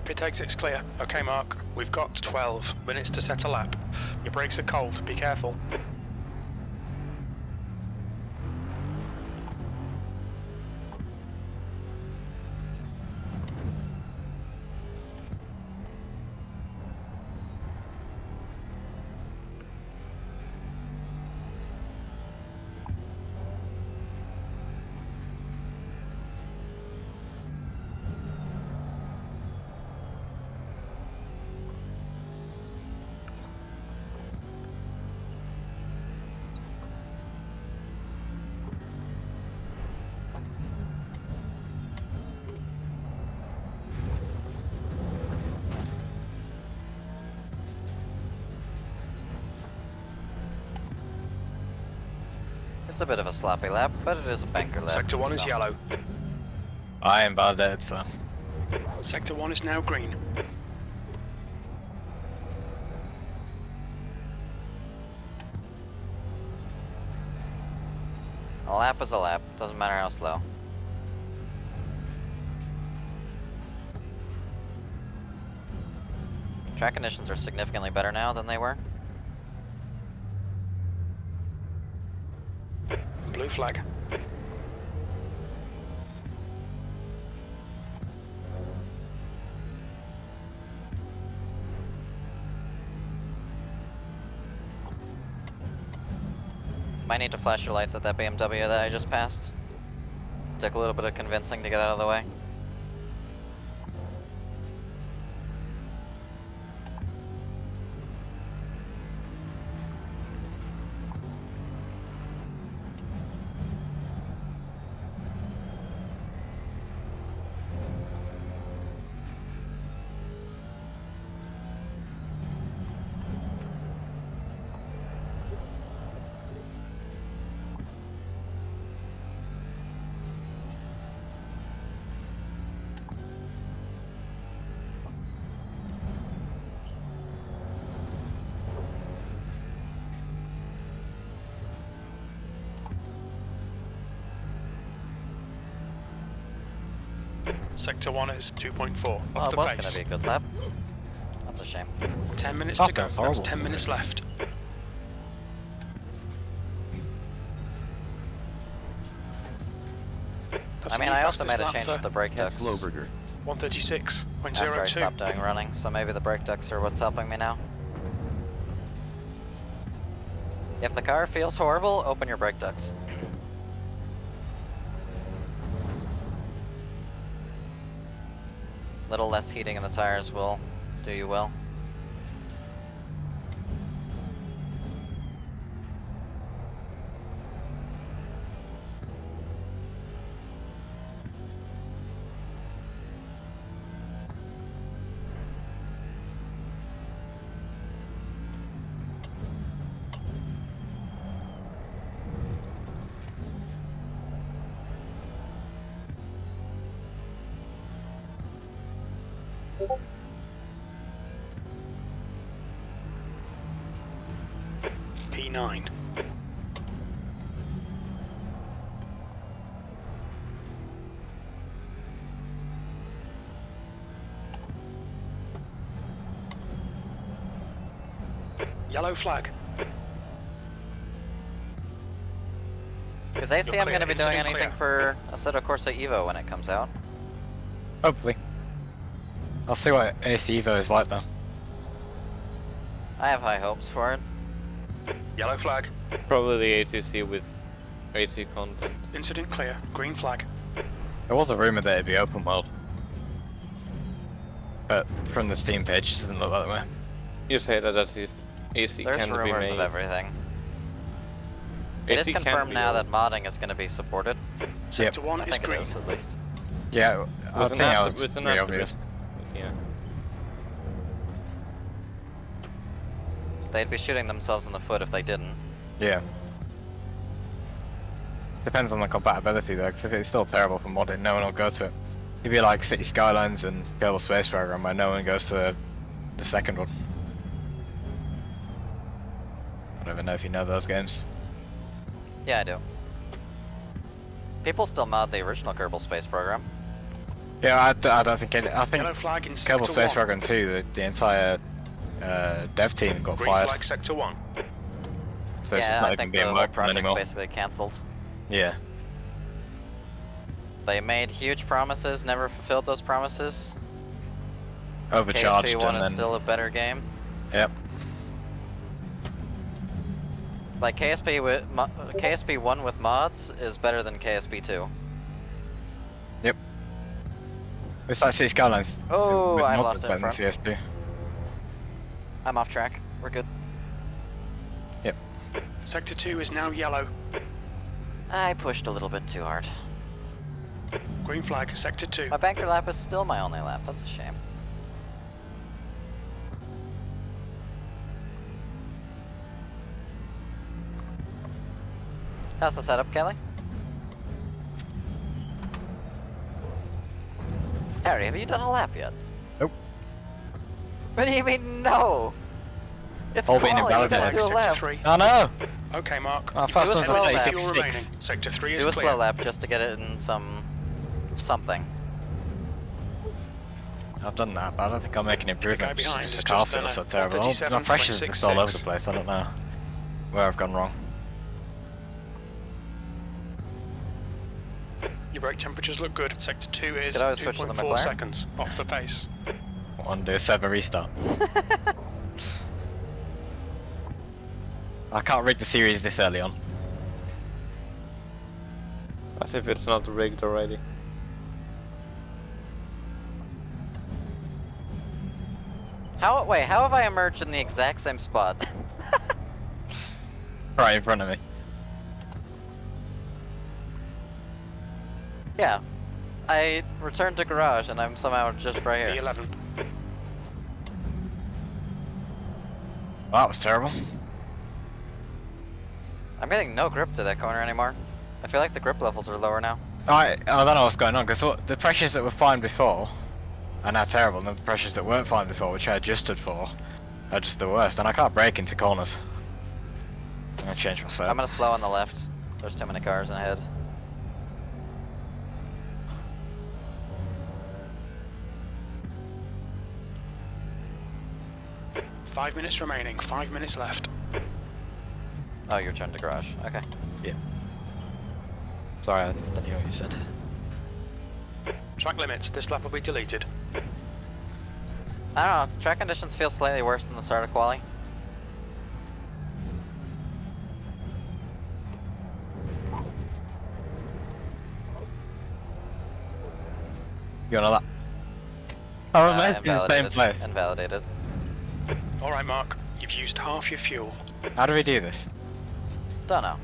[SPEAKER 1] Pit exit's clear. Okay, Mark. We've got 12 minutes to set a lap. Your brakes are cold. Be careful.
[SPEAKER 3] It's a bit of a sloppy lap, but it is a banker lap.
[SPEAKER 1] Sector 1 is
[SPEAKER 3] so.
[SPEAKER 1] yellow.
[SPEAKER 4] I am bad dead, so.
[SPEAKER 1] Sector 1 is now green.
[SPEAKER 3] A lap is a lap, doesn't matter how slow. Track conditions are significantly better now than they were.
[SPEAKER 1] Blue flag.
[SPEAKER 3] Might need to flash your lights at that BMW that I just passed. Took a little bit of convincing to get out of the way.
[SPEAKER 1] Sector 1 is 2.4.
[SPEAKER 3] Well,
[SPEAKER 1] Off
[SPEAKER 3] it
[SPEAKER 1] the
[SPEAKER 3] was
[SPEAKER 1] pace.
[SPEAKER 3] gonna be a good lap. That's a shame.
[SPEAKER 1] 10 minutes
[SPEAKER 4] Oh,
[SPEAKER 1] to go.
[SPEAKER 4] that's
[SPEAKER 1] That's
[SPEAKER 4] horrible.
[SPEAKER 1] 10 minutes left. That's
[SPEAKER 3] I mean,
[SPEAKER 1] the
[SPEAKER 3] I also made
[SPEAKER 1] fastest
[SPEAKER 3] a
[SPEAKER 1] lap
[SPEAKER 3] change
[SPEAKER 1] for
[SPEAKER 3] to the brake ducts
[SPEAKER 1] 136.02.
[SPEAKER 3] after I stopped doing running, so maybe the brake ducts are what's helping me now. If the car feels horrible, open your brake ducts. Little less heating in the tires will do you well.
[SPEAKER 1] P9. Yellow flag.
[SPEAKER 3] Is ACM
[SPEAKER 1] clear,
[SPEAKER 3] going to be doing
[SPEAKER 1] incident
[SPEAKER 3] anything
[SPEAKER 1] clear.
[SPEAKER 3] for Assetto Corsa Evo when it comes out?
[SPEAKER 4] Hopefully. I'll see what AC Evo is like though.
[SPEAKER 3] I have high hopes for it.
[SPEAKER 1] Yellow flag.
[SPEAKER 2] Probably the ATC with AT content.
[SPEAKER 1] Incident clear. Green flag.
[SPEAKER 4] There was a rumor that it'd be open world. But from the Steam page, it doesn't look that way.
[SPEAKER 2] You say that as if AC
[SPEAKER 3] There's
[SPEAKER 2] can be
[SPEAKER 3] rumors
[SPEAKER 2] made.
[SPEAKER 3] of everything. It is
[SPEAKER 2] AC can
[SPEAKER 3] confirmed
[SPEAKER 2] be
[SPEAKER 3] now
[SPEAKER 2] made.
[SPEAKER 3] that modding is going to be supported.
[SPEAKER 1] Sector 1
[SPEAKER 3] I
[SPEAKER 1] is
[SPEAKER 3] think it
[SPEAKER 1] green.
[SPEAKER 3] is, at least.
[SPEAKER 4] Yeah, I
[SPEAKER 2] With
[SPEAKER 4] think
[SPEAKER 2] an,
[SPEAKER 4] that was
[SPEAKER 2] with an
[SPEAKER 4] pretty obvious.
[SPEAKER 2] asterisk. Yeah.
[SPEAKER 3] They'd be shooting themselves in the foot if they didn't.
[SPEAKER 4] Yeah. Depends on the compatibility though, because if it's still terrible for modding, no one will go to it. It'd be like City Skylines and Kerbal Space Program where no one goes to the second one. I don't even know if you know those games.
[SPEAKER 3] Yeah, I do. People still mod the original Kerbal Space Program.
[SPEAKER 4] Yeah, I don't think any, I think
[SPEAKER 1] Yellow flag in
[SPEAKER 4] Kerbal
[SPEAKER 1] sector
[SPEAKER 4] Space
[SPEAKER 1] 1.
[SPEAKER 4] Program 2, the entire dev team got
[SPEAKER 1] Green
[SPEAKER 4] fired.
[SPEAKER 1] flag sector 1.
[SPEAKER 4] So it's
[SPEAKER 3] Yeah,
[SPEAKER 4] not
[SPEAKER 3] I
[SPEAKER 4] even
[SPEAKER 3] think the
[SPEAKER 4] being
[SPEAKER 3] whole
[SPEAKER 4] worked on
[SPEAKER 3] project's
[SPEAKER 4] anymore.
[SPEAKER 3] basically cancelled.
[SPEAKER 4] Yeah.
[SPEAKER 3] They made huge promises, never fulfilled those promises.
[SPEAKER 4] Overcharged
[SPEAKER 3] KSP 1
[SPEAKER 4] and
[SPEAKER 3] is
[SPEAKER 4] then...
[SPEAKER 3] still a better game.
[SPEAKER 4] Yep.
[SPEAKER 3] Like KSP 1 with mods is better than KSP 2.
[SPEAKER 4] It's like City Skylines.
[SPEAKER 3] Oh,
[SPEAKER 4] with
[SPEAKER 3] I've
[SPEAKER 4] mods
[SPEAKER 3] lost it in
[SPEAKER 4] better than
[SPEAKER 3] front.
[SPEAKER 4] CS2.
[SPEAKER 3] I'm off track. We're good.
[SPEAKER 4] Yep.
[SPEAKER 1] Sector 2 is now yellow.
[SPEAKER 3] I pushed a little bit too hard.
[SPEAKER 1] Green flag sector 2.
[SPEAKER 3] My banker lap is still my only lap. That's a shame. How's the setup, Kelly? Harry, have you done a lap yet?
[SPEAKER 4] Nope.
[SPEAKER 3] What do you mean, no? It's
[SPEAKER 4] All being
[SPEAKER 3] quali, you
[SPEAKER 4] invalidated.
[SPEAKER 3] gotta do a
[SPEAKER 1] sector
[SPEAKER 3] lap.
[SPEAKER 1] 3.
[SPEAKER 4] Oh no!
[SPEAKER 1] Okay, Mark.
[SPEAKER 4] Oh,
[SPEAKER 1] You've
[SPEAKER 4] first
[SPEAKER 1] got
[SPEAKER 3] one's
[SPEAKER 1] 10
[SPEAKER 3] a
[SPEAKER 1] fuel
[SPEAKER 3] 86.
[SPEAKER 1] remaining. Sector 3 is
[SPEAKER 3] Do a
[SPEAKER 1] clear.
[SPEAKER 3] slow lap just to get it in something.
[SPEAKER 4] I've done that, but I don't think I'll make an improvement.
[SPEAKER 1] behind
[SPEAKER 4] Just the
[SPEAKER 1] has
[SPEAKER 4] car
[SPEAKER 1] just
[SPEAKER 4] feels
[SPEAKER 1] done
[SPEAKER 4] so
[SPEAKER 1] a
[SPEAKER 4] terrible. Oh, my pressure's just all over the
[SPEAKER 1] 137.66.
[SPEAKER 4] place. I don't know where I've gone wrong.
[SPEAKER 1] Your brake temperatures look good. Sector 2 is
[SPEAKER 3] Could always switch to the
[SPEAKER 1] 2.4
[SPEAKER 3] McLaren.
[SPEAKER 1] seconds off the pace.
[SPEAKER 4] I want to do a 7 restart. I can't rig the series this early on.
[SPEAKER 2] As if it's not rigged already.
[SPEAKER 3] Wait, how have I emerged in the exact same spot?
[SPEAKER 4] Right in front of me.
[SPEAKER 3] Yeah. I returned to garage and I'm somehow just right here.
[SPEAKER 1] B11.
[SPEAKER 4] Well, that was terrible.
[SPEAKER 3] I'm getting no grip to that corner anymore. I feel like the grip levels are lower now.
[SPEAKER 4] I don't know what's going on, because the pressures that were fine before are now terrible, and the pressures that weren't fine before, which I adjusted for, are just the worst, and I can't brake into corners. I'm gonna change my setup.
[SPEAKER 3] I'm gonna slow on the left. There's too many cars ahead.
[SPEAKER 1] Five minutes remaining. 5 minutes left.
[SPEAKER 3] Oh, you returned to garage. Okay.
[SPEAKER 4] Sorry, I didn't hear what you said.
[SPEAKER 1] Track limits. This lap will be deleted.
[SPEAKER 3] I don't know. Track conditions feel slightly worse than the start of quali.
[SPEAKER 4] You on a lap? Oh, nice. Same
[SPEAKER 3] Invalidated.
[SPEAKER 4] play.
[SPEAKER 3] Invalidated.
[SPEAKER 1] Alright, Mark. You've used half your fuel.
[SPEAKER 4] How do we do this?
[SPEAKER 3] Don't know.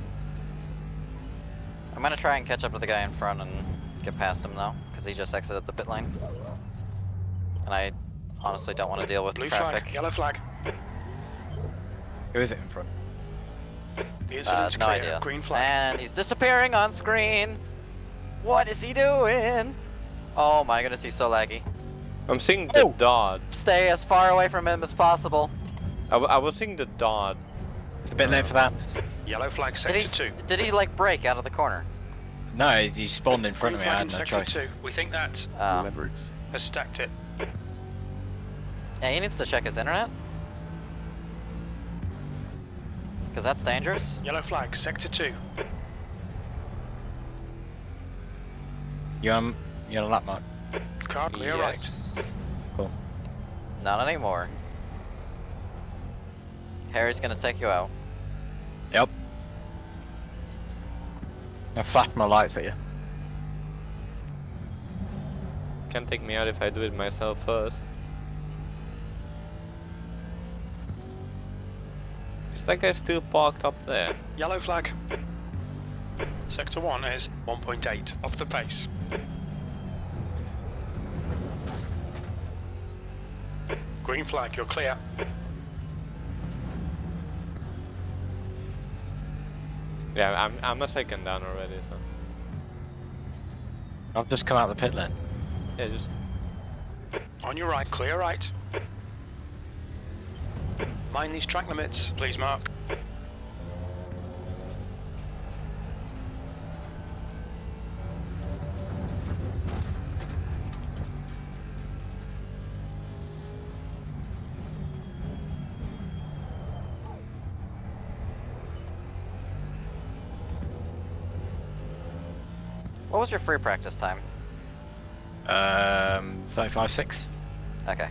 [SPEAKER 3] I'm gonna try and catch up to the guy in front and get past him now, because he just exited the pit lane. And I honestly don't want to deal with
[SPEAKER 1] Blue
[SPEAKER 3] traffic.
[SPEAKER 1] flag. Yellow flag.
[SPEAKER 4] Who is it in front?
[SPEAKER 1] The incident's
[SPEAKER 3] No
[SPEAKER 1] clear.
[SPEAKER 3] idea.
[SPEAKER 1] Green flag.
[SPEAKER 3] And he's disappearing on screen. What is he doing? Oh my goodness, he's so laggy.
[SPEAKER 2] I'm seeing the dot.
[SPEAKER 3] Stay as far away from him as possible.
[SPEAKER 2] I was seeing the dot.
[SPEAKER 4] It's a bit late for that.
[SPEAKER 1] Yellow flag sector 2.
[SPEAKER 3] Did he like break out of the corner?
[SPEAKER 4] No, he spawned in front
[SPEAKER 1] Green
[SPEAKER 4] of me. I
[SPEAKER 1] flag
[SPEAKER 4] had
[SPEAKER 1] in
[SPEAKER 4] no
[SPEAKER 1] sector
[SPEAKER 4] choice.
[SPEAKER 1] 2. We think that has stacked it.
[SPEAKER 3] Yeah, he needs to check his internet. Because that's dangerous.
[SPEAKER 1] Yellow flag, sector 2.
[SPEAKER 4] You on a lap mark?
[SPEAKER 1] Car clear right.
[SPEAKER 4] Cool.
[SPEAKER 3] Not anymore. Harry's gonna take you out.
[SPEAKER 4] Yep. I flash my lights at you.
[SPEAKER 2] Can't take me out if I do it myself first. Is that guy still parked up there?
[SPEAKER 1] Yellow flag. Sector 1 is 1.8 off the pace. Green flag, you're clear.
[SPEAKER 2] Yeah, I'm a second down already, so.
[SPEAKER 4] I've just come out the pit lane.
[SPEAKER 2] Yeah, just.
[SPEAKER 1] On your right, clear right. Mind these track limits, please, Mark.
[SPEAKER 3] What was your free practice time?
[SPEAKER 4] 35.6.
[SPEAKER 3] Okay.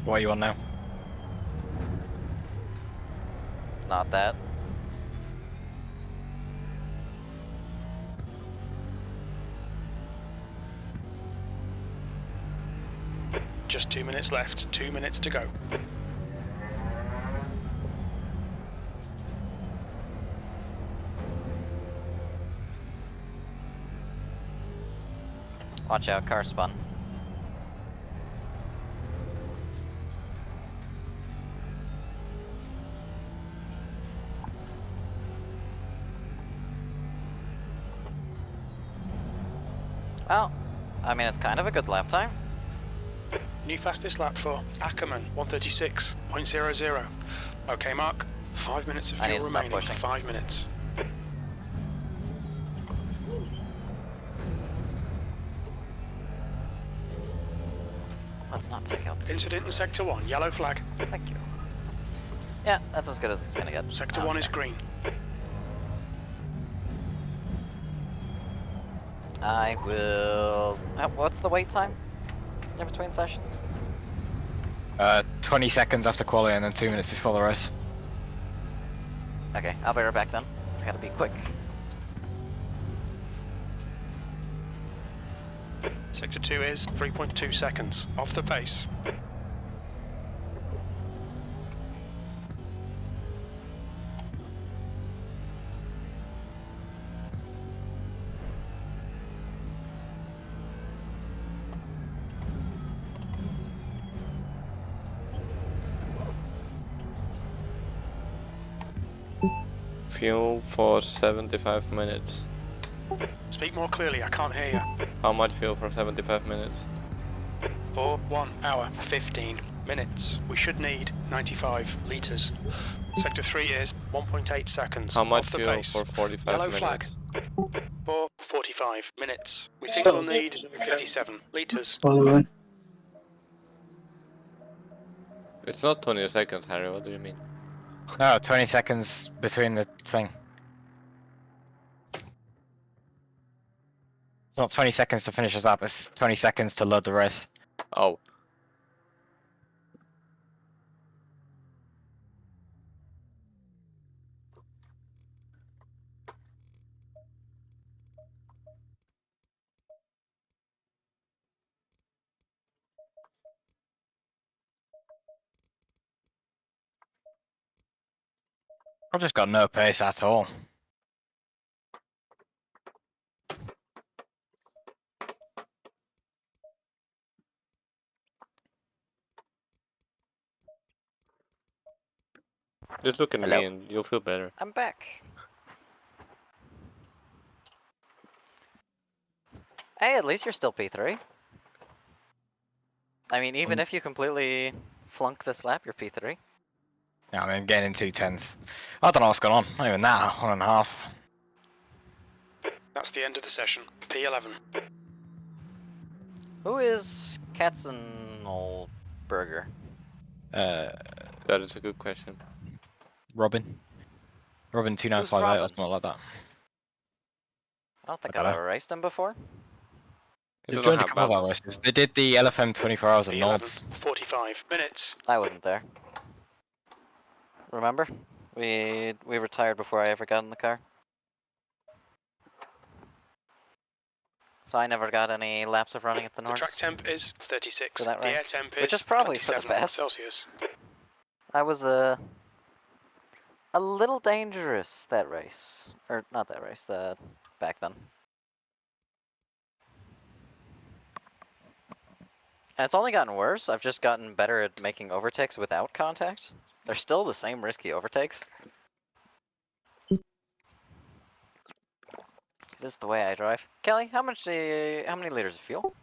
[SPEAKER 4] What are you on now?
[SPEAKER 3] Not that.
[SPEAKER 1] Just 2 minutes left, 2 minutes to go.
[SPEAKER 3] Watch out, car spun. Well, I mean, it's kind of a good lap time.
[SPEAKER 1] New fastest lap for Ackerman, 136.00. Okay, Mark, 5 minutes of
[SPEAKER 3] I need
[SPEAKER 1] fuel
[SPEAKER 3] to stop
[SPEAKER 1] remaining.
[SPEAKER 3] pushing.
[SPEAKER 1] 5 minutes.
[SPEAKER 3] Let's not take out.
[SPEAKER 1] Incident in sector 1, yellow flag.
[SPEAKER 3] Thank you. Yeah, that's as good as it's gonna get.
[SPEAKER 1] Sector 1 is green.
[SPEAKER 3] I will. What's the wait time in between sessions?
[SPEAKER 4] 20 seconds after quali and then 2 minutes before the race.
[SPEAKER 3] Okay, I'll be right back then. I gotta be quick.
[SPEAKER 1] Sector 2 is 3.2 seconds off the pace.
[SPEAKER 2] Fuel for 75 minutes.
[SPEAKER 1] Speak more clearly, I can't hear you.
[SPEAKER 2] How much fuel for 75 minutes?
[SPEAKER 1] For 1 hour, 15 minutes. We should need 95 litres. Sector 3 is 1.8 seconds
[SPEAKER 2] How much
[SPEAKER 1] off the
[SPEAKER 2] fuel
[SPEAKER 1] pace.
[SPEAKER 2] for 45
[SPEAKER 1] Yellow
[SPEAKER 2] minutes?
[SPEAKER 1] flag. For 45 minutes. We think
[SPEAKER 5] So-
[SPEAKER 1] we'll need 57 litres.
[SPEAKER 5] By the way,
[SPEAKER 2] It's not 20 seconds, Harry, what do you mean?
[SPEAKER 4] No, 20 seconds between the thing. It's not 20 seconds to finish us up, it's 20 seconds to load the race.
[SPEAKER 2] Oh.
[SPEAKER 4] I've just got no pace at all.
[SPEAKER 2] Just look at
[SPEAKER 3] Hello.
[SPEAKER 2] me and you'll feel better.
[SPEAKER 3] I'm back. Hey, at least you're still P3. I mean, even if you completely flunk this lap, you're P3.
[SPEAKER 4] Yeah, I mean, getting in 210s. I don't know what's going on, not even that, 1.5.
[SPEAKER 1] That's the end of the session. P11.
[SPEAKER 3] Who is Katzenolberger?
[SPEAKER 2] That is a good question.
[SPEAKER 4] Robin 2958 or
[SPEAKER 3] Robin?
[SPEAKER 4] something like that.
[SPEAKER 3] I don't think
[SPEAKER 4] I
[SPEAKER 3] I've
[SPEAKER 4] dunno.
[SPEAKER 3] ever raced him before.
[SPEAKER 2] It
[SPEAKER 4] They've
[SPEAKER 2] doesn't
[SPEAKER 4] joined a
[SPEAKER 2] have
[SPEAKER 4] couple of our
[SPEAKER 2] balance.
[SPEAKER 4] races. They did the LFM 24 Hours of Nords.
[SPEAKER 1] 45 minutes.
[SPEAKER 3] I wasn't there. Remember? We retired before I ever got in the car. So I never got any laps of running at the
[SPEAKER 1] The track
[SPEAKER 3] Nords
[SPEAKER 1] temp is 36.
[SPEAKER 3] for that
[SPEAKER 1] The air
[SPEAKER 3] race.
[SPEAKER 1] temp
[SPEAKER 3] Which
[SPEAKER 1] is
[SPEAKER 3] is probably for the
[SPEAKER 1] 27
[SPEAKER 3] best.
[SPEAKER 1] Celsius.
[SPEAKER 3] I was a little dangerous that race. Or not that race, back then. And it's only gotten worse. I've just gotten better at making overtakes without contact. They're still the same risky overtakes. It is the way I drive. Kelly, how many liters of fuel?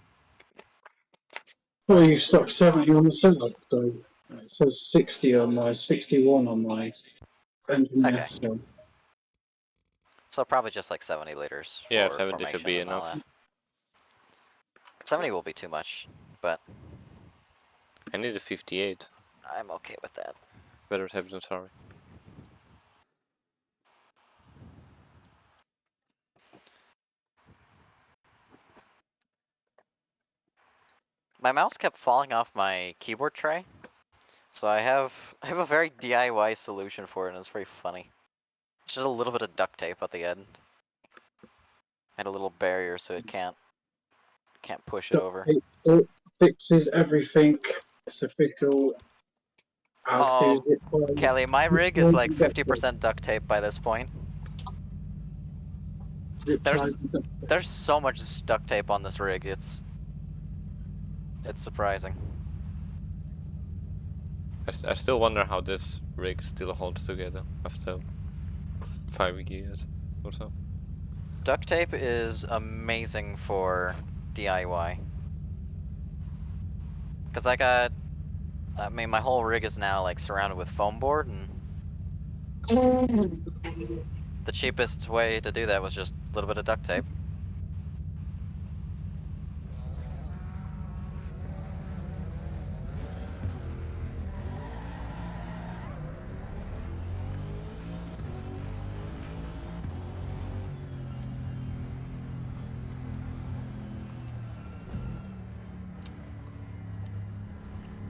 [SPEAKER 5] Well, you stuck 70 on the setup, so it says 60 on my 61 on my engine.
[SPEAKER 3] Okay.
[SPEAKER 5] So
[SPEAKER 3] So probably just like 70 liters for
[SPEAKER 2] Yeah, 70 should
[SPEAKER 3] formation
[SPEAKER 2] be
[SPEAKER 3] and all that.
[SPEAKER 2] enough.
[SPEAKER 3] 70 will be too much, but
[SPEAKER 2] I need a 58.
[SPEAKER 3] I'm okay with that.
[SPEAKER 2] Better safe than sorry.
[SPEAKER 3] My mouse kept falling off my keyboard tray, so I have a very DIY solution for it, and it's very funny. It's just a little bit of duct tape at the end, and a little barrier so it can't push it over.
[SPEAKER 5] it fixes everything. It's official. As
[SPEAKER 3] Oh,
[SPEAKER 5] do it.
[SPEAKER 3] Kelly, my rig is like 50% duct tape by this point. There's so much duct tape on this rig. It's surprising.
[SPEAKER 2] I still wonder how this rig still holds together after 5 years or so.
[SPEAKER 3] Duct tape is amazing for DIY. Cause I mean, my whole rig is now like surrounded with foam board, and the cheapest way to do that was just a little bit of duct tape.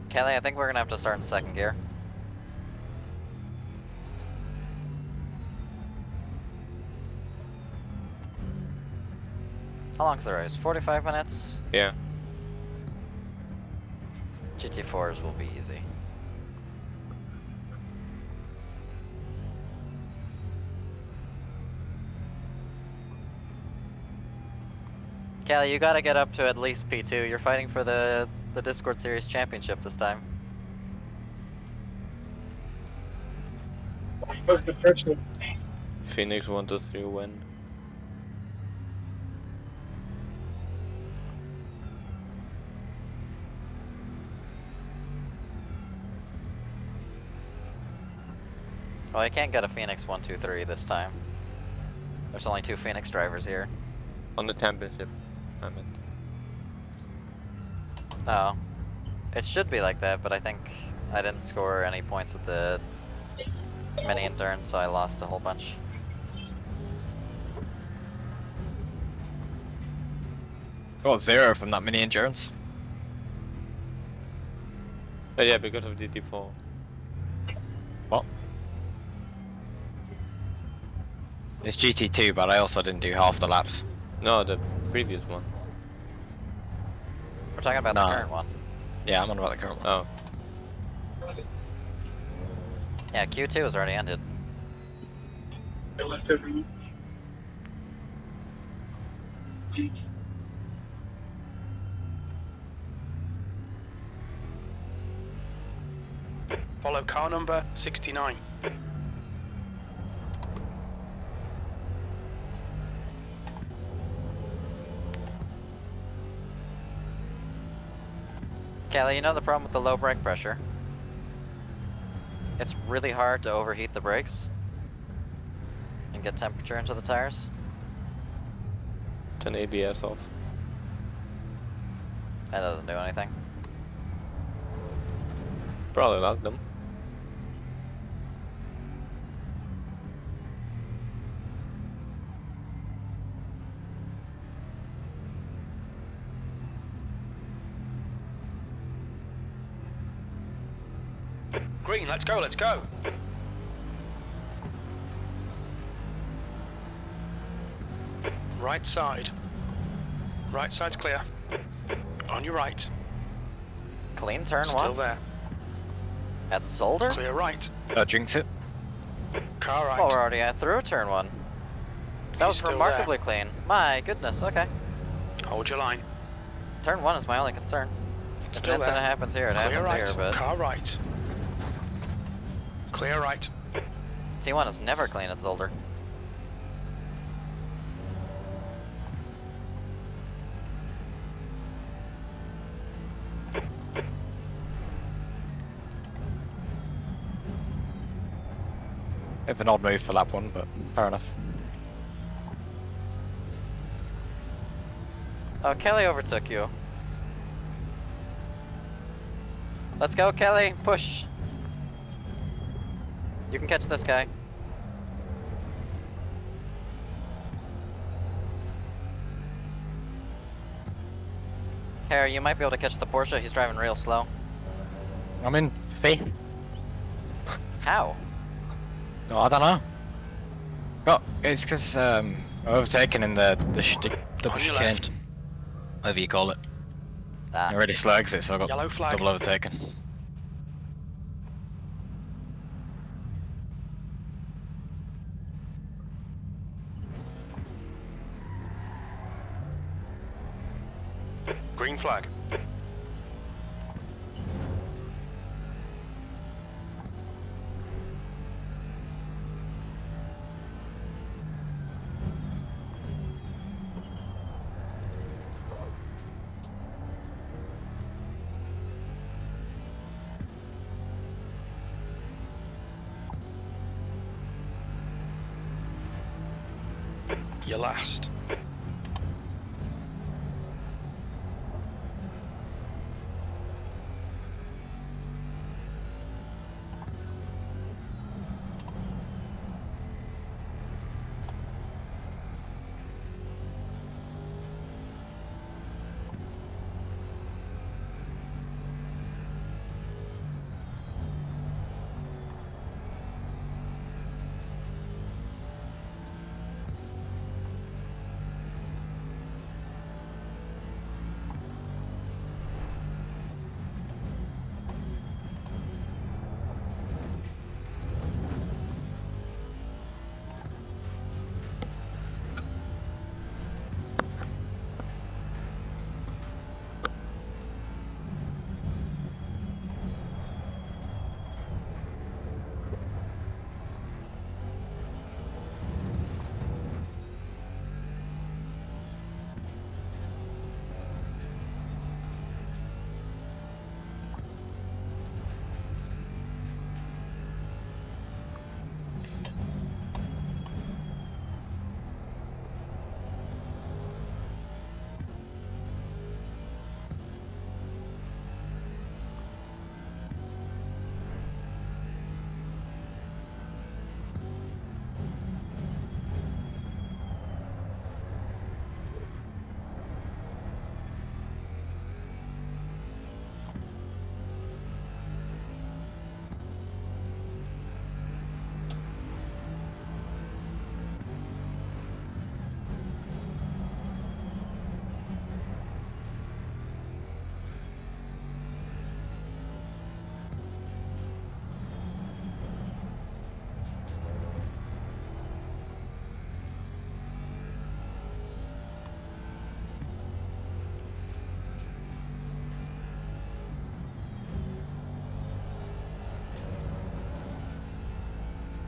[SPEAKER 3] Kelly, I think we're gonna have to start in second gear. How long's the race? 45 minutes?
[SPEAKER 2] Yeah.
[SPEAKER 3] GT4s will be easy. Kelly, you gotta get up to at least P2. You're fighting for the Discord Series Championship this time.
[SPEAKER 5] But the pressure.
[SPEAKER 2] Phoenix 1 to 3 win.
[SPEAKER 3] Well, I can't get a Phoenix 1, 2, 3 this time. There's only 2 Phoenix drivers here.
[SPEAKER 2] On the championship, I meant.
[SPEAKER 3] Oh. It should be like that, but I think I didn't score any points at the mini endurance, so I lost a whole bunch.
[SPEAKER 4] Got 0 from that mini endurance.
[SPEAKER 2] But yeah, because of GT4.
[SPEAKER 4] What? It's GT2, but I also didn't do half the laps.
[SPEAKER 2] No, the previous one.
[SPEAKER 3] We're talking about the current one.
[SPEAKER 4] Yeah, I'm on about the current one.
[SPEAKER 2] Oh.
[SPEAKER 3] Yeah, Q2 has already ended.
[SPEAKER 5] I left everyone.
[SPEAKER 1] Follow car number 69.
[SPEAKER 3] Kelly, you know the problem with the low brake pressure? It's really hard to overheat the brakes and get temperature into the tires.
[SPEAKER 2] Turn ABS off.
[SPEAKER 3] That doesn't do anything.
[SPEAKER 2] Probably lock them.
[SPEAKER 1] Green, let's go, let's go. Right side. Right side's clear. On your right.
[SPEAKER 3] Clean turn
[SPEAKER 1] Still
[SPEAKER 3] one.
[SPEAKER 1] there.
[SPEAKER 3] That's Zolder?
[SPEAKER 1] Clear right.
[SPEAKER 4] Jinx it.
[SPEAKER 1] Car right.
[SPEAKER 3] Oh, we're already through turn one. That was
[SPEAKER 1] He's still
[SPEAKER 3] remarkably clean. My goodness, okay.
[SPEAKER 1] Hold your line.
[SPEAKER 3] Turn one is my only concern. If
[SPEAKER 1] Still
[SPEAKER 3] an incident
[SPEAKER 1] there.
[SPEAKER 3] happens here, it
[SPEAKER 1] Clear
[SPEAKER 3] happens
[SPEAKER 1] right.
[SPEAKER 3] here, but
[SPEAKER 1] Car right. Clear right.
[SPEAKER 3] T1 is never clean at Zolder.
[SPEAKER 4] Bit of an odd move for lap 1, but fair enough.
[SPEAKER 3] Oh, Kelly overtook you. Let's go, Kelly. Push. You can catch this guy. Harry, you might be able to catch the Porsche. He's driving real slow.
[SPEAKER 4] I'm in 5th.
[SPEAKER 3] How?
[SPEAKER 4] No, I don't know. Oh, it's because overtaken in the double
[SPEAKER 1] On your
[SPEAKER 4] chicane.
[SPEAKER 1] left.
[SPEAKER 4] Whatever you call it.
[SPEAKER 3] Ah.
[SPEAKER 4] Already slow exit, so I got
[SPEAKER 1] Yellow flag.
[SPEAKER 4] double overtaken.
[SPEAKER 1] Green flag. You're last.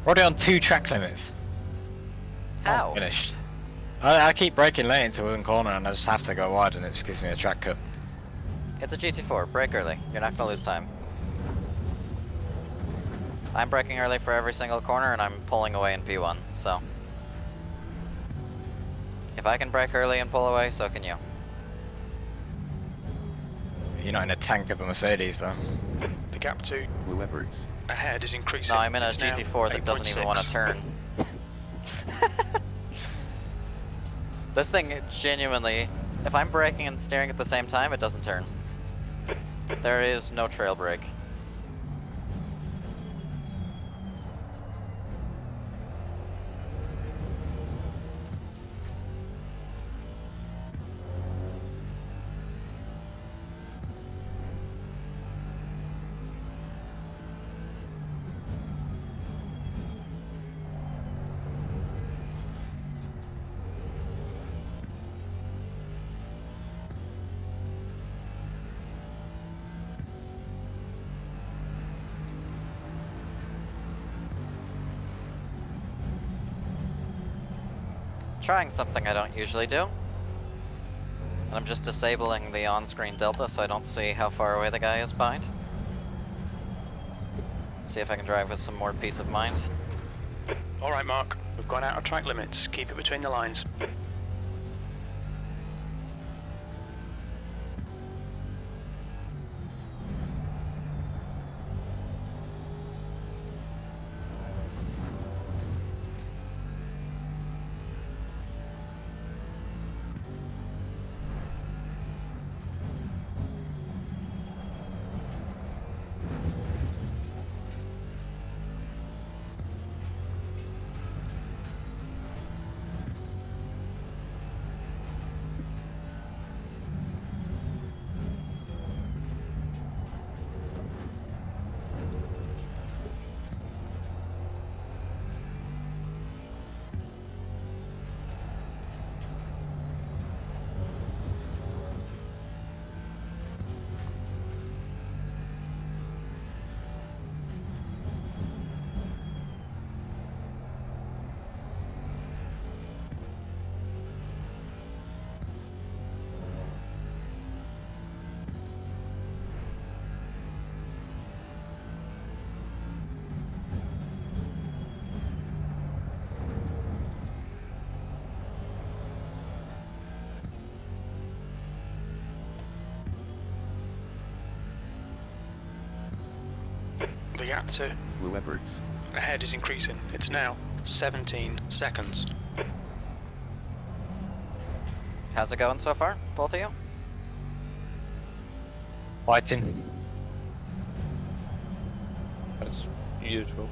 [SPEAKER 4] We're already on 2 track limits.
[SPEAKER 3] How?
[SPEAKER 4] I'm finished. I keep breaking lanes to within corner and I just have to go wide and it just gives me a track cut.
[SPEAKER 3] It's a GT4. Brake early. You're not gonna lose time. I'm braking early for every single corner and I'm pulling away in P1, so. If I can brake early and pull away, so can you.
[SPEAKER 4] You're not in a tank of a Mercedes though.
[SPEAKER 1] The gap to
[SPEAKER 6] Blue Leopards.
[SPEAKER 1] ahead is increasing.
[SPEAKER 3] No, I'm in a
[SPEAKER 1] It's now
[SPEAKER 3] GT4 that doesn't even
[SPEAKER 1] 8.6.
[SPEAKER 3] want to turn. This thing genuinely, if I'm braking and steering at the same time, it doesn't turn. There is no trail brake. trying something I don't usually do. And I'm just disabling the on-screen delta so I don't see how far away the guy is behind. See if I can drive with some more peace of mind.
[SPEAKER 1] Alright, Mark. We've gone out of track limits. Keep it between the lines. The gap to
[SPEAKER 6] Blue Edwards.
[SPEAKER 1] ahead is increasing. It's now 17 seconds.
[SPEAKER 3] How's it going so far, both of you?
[SPEAKER 4] Fighting.
[SPEAKER 2] As usual.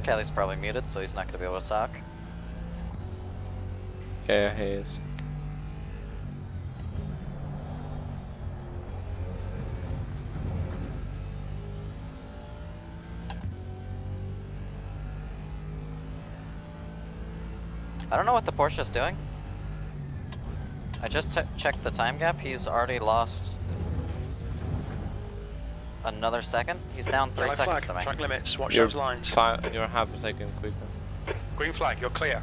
[SPEAKER 3] Kelly's probably muted, so he's not going to be able to talk.
[SPEAKER 2] Yeah, he is.
[SPEAKER 3] I don't know what the Porsche is doing. I just checked the time gap. He's already lost another second. He's down 3
[SPEAKER 1] Yellow
[SPEAKER 3] seconds
[SPEAKER 1] flag.
[SPEAKER 3] to me.
[SPEAKER 1] Track limits. Watch
[SPEAKER 2] You're
[SPEAKER 1] those lines.
[SPEAKER 2] You're half a second quicker.
[SPEAKER 1] Green flag. You're clear.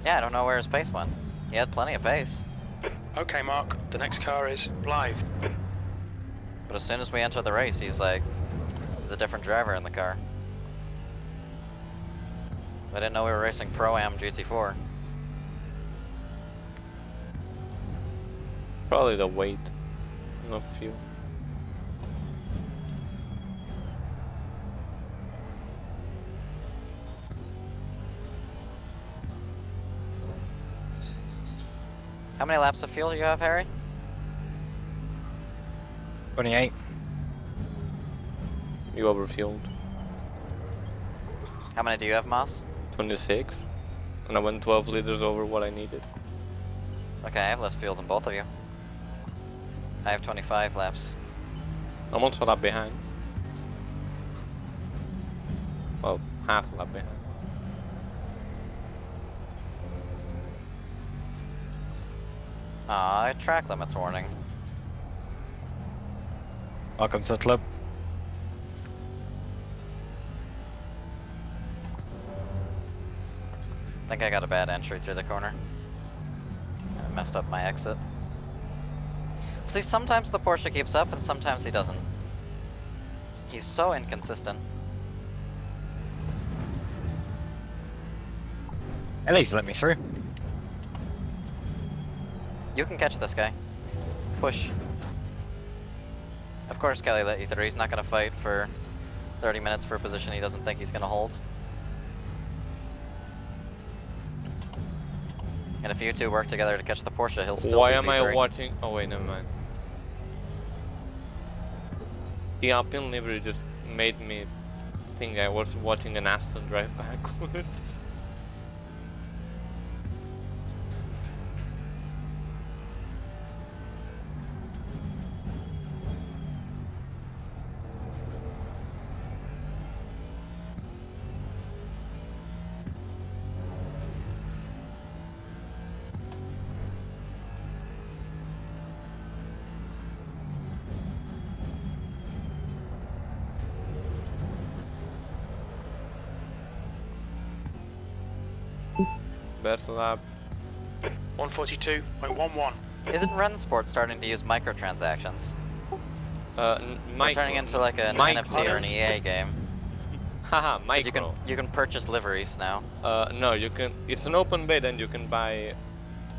[SPEAKER 3] Yeah, I don't know where his pace went. He had plenty of pace.
[SPEAKER 1] Okay, Mark. The next car is live.
[SPEAKER 3] But as soon as we enter the race, he's a different driver in the car. I didn't know we were racing Pro-Am GT4.
[SPEAKER 2] Probably the weight, not fuel.
[SPEAKER 3] How many laps of fuel do you have, Harry?
[SPEAKER 4] 28.
[SPEAKER 2] You overfueled.
[SPEAKER 3] How many do you have, Moss?
[SPEAKER 2] 26. And I went 12 liters over what I needed.
[SPEAKER 3] Okay, I have less fuel than both of you. I have 25 laps.
[SPEAKER 2] I'm also a lap behind. Well, half a lap behind.
[SPEAKER 3] Aw, track limits warning.
[SPEAKER 4] Welcome to the club.
[SPEAKER 3] I think I got a bad entry through the corner. I messed up my exit. See, sometimes the Porsche keeps up and sometimes he doesn't. He's so inconsistent.
[SPEAKER 4] At least let me through.
[SPEAKER 3] You can catch this guy. Push. Of course Kelly let you through. He's not going to fight for 30 minutes for a position he doesn't think he's going to hold. And if you two work together to catch the Porsche, he'll still
[SPEAKER 2] Why
[SPEAKER 3] be
[SPEAKER 2] am I
[SPEAKER 3] V3.
[SPEAKER 2] watching? Oh wait, never mind. The Alpine livery just made me think I was watching an Aston drive backwards. Best lap.
[SPEAKER 1] 142.11.
[SPEAKER 3] Isn't Rensport starting to use microtransactions? They're
[SPEAKER 2] Micro.
[SPEAKER 3] turning into like an
[SPEAKER 2] Micro.
[SPEAKER 3] NFT or an EA game.
[SPEAKER 2] Haha,
[SPEAKER 3] 'Cause
[SPEAKER 2] micro.
[SPEAKER 3] you can purchase liveries now.
[SPEAKER 2] No, you can. It's an open beta, and you can buy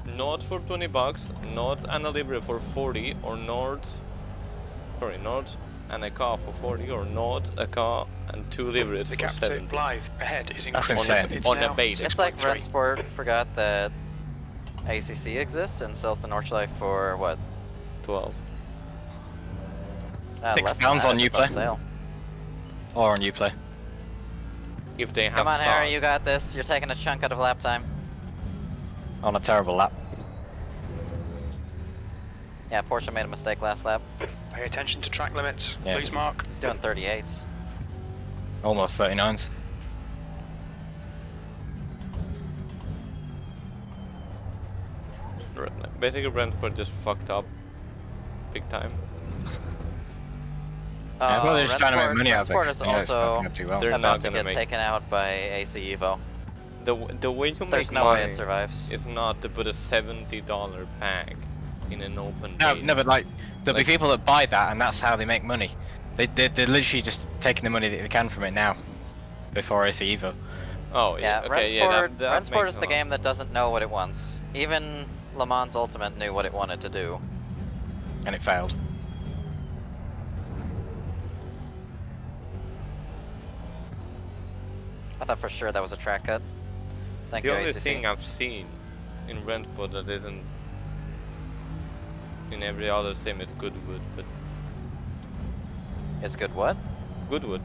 [SPEAKER 2] Nords for $20, Nords and a livery for 40, or Nords and a car for 40, or Nords, a car and 2 liveries
[SPEAKER 1] The
[SPEAKER 2] for
[SPEAKER 1] gap to
[SPEAKER 2] 70.
[SPEAKER 1] live ahead is
[SPEAKER 4] That's
[SPEAKER 1] increasing.
[SPEAKER 4] insane.
[SPEAKER 1] It's
[SPEAKER 2] On a
[SPEAKER 1] now
[SPEAKER 2] beta.
[SPEAKER 3] It's like
[SPEAKER 1] 6.3.
[SPEAKER 3] Rensport forgot that ACC exists and sells the Nordschleife for what?
[SPEAKER 2] 12.
[SPEAKER 4] £6
[SPEAKER 3] Less than that
[SPEAKER 4] on
[SPEAKER 3] if it's
[SPEAKER 4] Uplay.
[SPEAKER 3] on sale.
[SPEAKER 4] Or on Uplay.
[SPEAKER 2] If they have
[SPEAKER 3] Come on,
[SPEAKER 2] stock.
[SPEAKER 3] Harry, you got this. You're taking a chunk out of lap time.
[SPEAKER 4] On a terrible lap.
[SPEAKER 3] Yeah, Porsche made a mistake last lap.
[SPEAKER 1] Pay attention to track limits.
[SPEAKER 4] Yeah.
[SPEAKER 1] Please, Mark.
[SPEAKER 3] He's doing 38s.
[SPEAKER 4] Almost 39s.
[SPEAKER 2] Basically, Brentford just fucked up big time.
[SPEAKER 4] Yeah, well, they're just trying to make money out of it.
[SPEAKER 3] Rensport
[SPEAKER 4] 'cause
[SPEAKER 3] is
[SPEAKER 4] they know it's not
[SPEAKER 3] also
[SPEAKER 4] gonna do well.
[SPEAKER 2] They're
[SPEAKER 3] about
[SPEAKER 2] not
[SPEAKER 3] to
[SPEAKER 2] gonna
[SPEAKER 3] get
[SPEAKER 2] make-
[SPEAKER 3] taken out by AC Evo.
[SPEAKER 2] The way you
[SPEAKER 3] There's
[SPEAKER 2] make
[SPEAKER 3] no way
[SPEAKER 2] money
[SPEAKER 3] it survives.
[SPEAKER 2] is not to put a $70 bag in an open
[SPEAKER 4] No,
[SPEAKER 2] beta.
[SPEAKER 4] no, but like, there'll
[SPEAKER 2] Like-
[SPEAKER 4] be people that buy that, and that's how they make money. They're literally just taking the money that they can from it now, before AC Evo.
[SPEAKER 2] Oh
[SPEAKER 3] Yeah,
[SPEAKER 2] yeah, okay,
[SPEAKER 3] Rensport,
[SPEAKER 2] that
[SPEAKER 3] Rensport
[SPEAKER 2] makes
[SPEAKER 3] is
[SPEAKER 2] a
[SPEAKER 3] the
[SPEAKER 2] lot
[SPEAKER 3] game
[SPEAKER 2] of
[SPEAKER 3] that doesn't know what it wants. Even Le Mans Ultimate knew what it wanted to do.
[SPEAKER 4] And it failed.
[SPEAKER 3] I thought for sure that was a track cut. Thank
[SPEAKER 2] The
[SPEAKER 3] you,
[SPEAKER 2] only
[SPEAKER 3] ACC.
[SPEAKER 2] thing I've seen in Brentford that isn't in every other sim is Goodwood, but
[SPEAKER 3] It's good what?
[SPEAKER 2] Goodwood,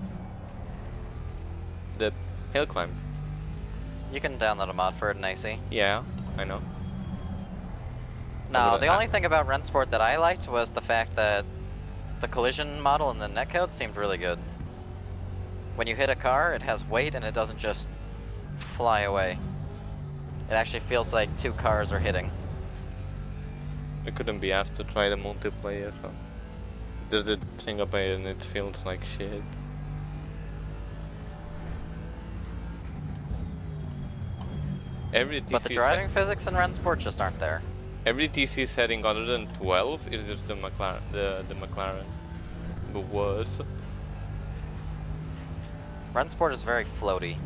[SPEAKER 2] the hill climb.
[SPEAKER 3] You can download a mod for it in AC.
[SPEAKER 2] Yeah, I know.
[SPEAKER 3] No,
[SPEAKER 2] but
[SPEAKER 3] the
[SPEAKER 2] I-
[SPEAKER 3] only thing about Rensport that I liked was the fact that the collision model in the netcode seemed really good. When you hit a car, it has weight and it doesn't just fly away. It actually feels like 2 cars are hitting.
[SPEAKER 2] I couldn't be asked to try the multiplayer, so there's the single player and it feels like shit. Every
[SPEAKER 3] But the
[SPEAKER 2] TC
[SPEAKER 3] driving physics in Rensport just aren't there.
[SPEAKER 2] every TC setting other than 12 is just the McLaren, the McLaren, but worse.
[SPEAKER 3] Rensport is very floaty.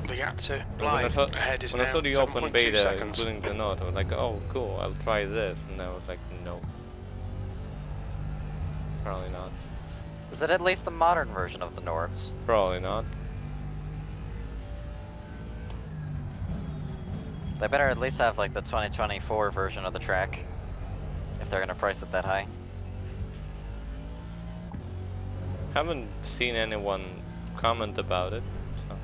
[SPEAKER 1] The gap to
[SPEAKER 2] When I
[SPEAKER 1] live
[SPEAKER 2] saw,
[SPEAKER 1] ahead is
[SPEAKER 2] when I
[SPEAKER 1] now
[SPEAKER 2] saw the open
[SPEAKER 1] 7.2
[SPEAKER 2] beta,
[SPEAKER 1] seconds.
[SPEAKER 2] including the node, I was like, oh cool, I'll try this, and I was like, no. Probably not.
[SPEAKER 3] Is it at least a modern version of the Nords?
[SPEAKER 2] Probably not.
[SPEAKER 3] They better at least have like the 2024 version of the track, if they're gonna price it that high.
[SPEAKER 2] Haven't seen anyone comment about it, so.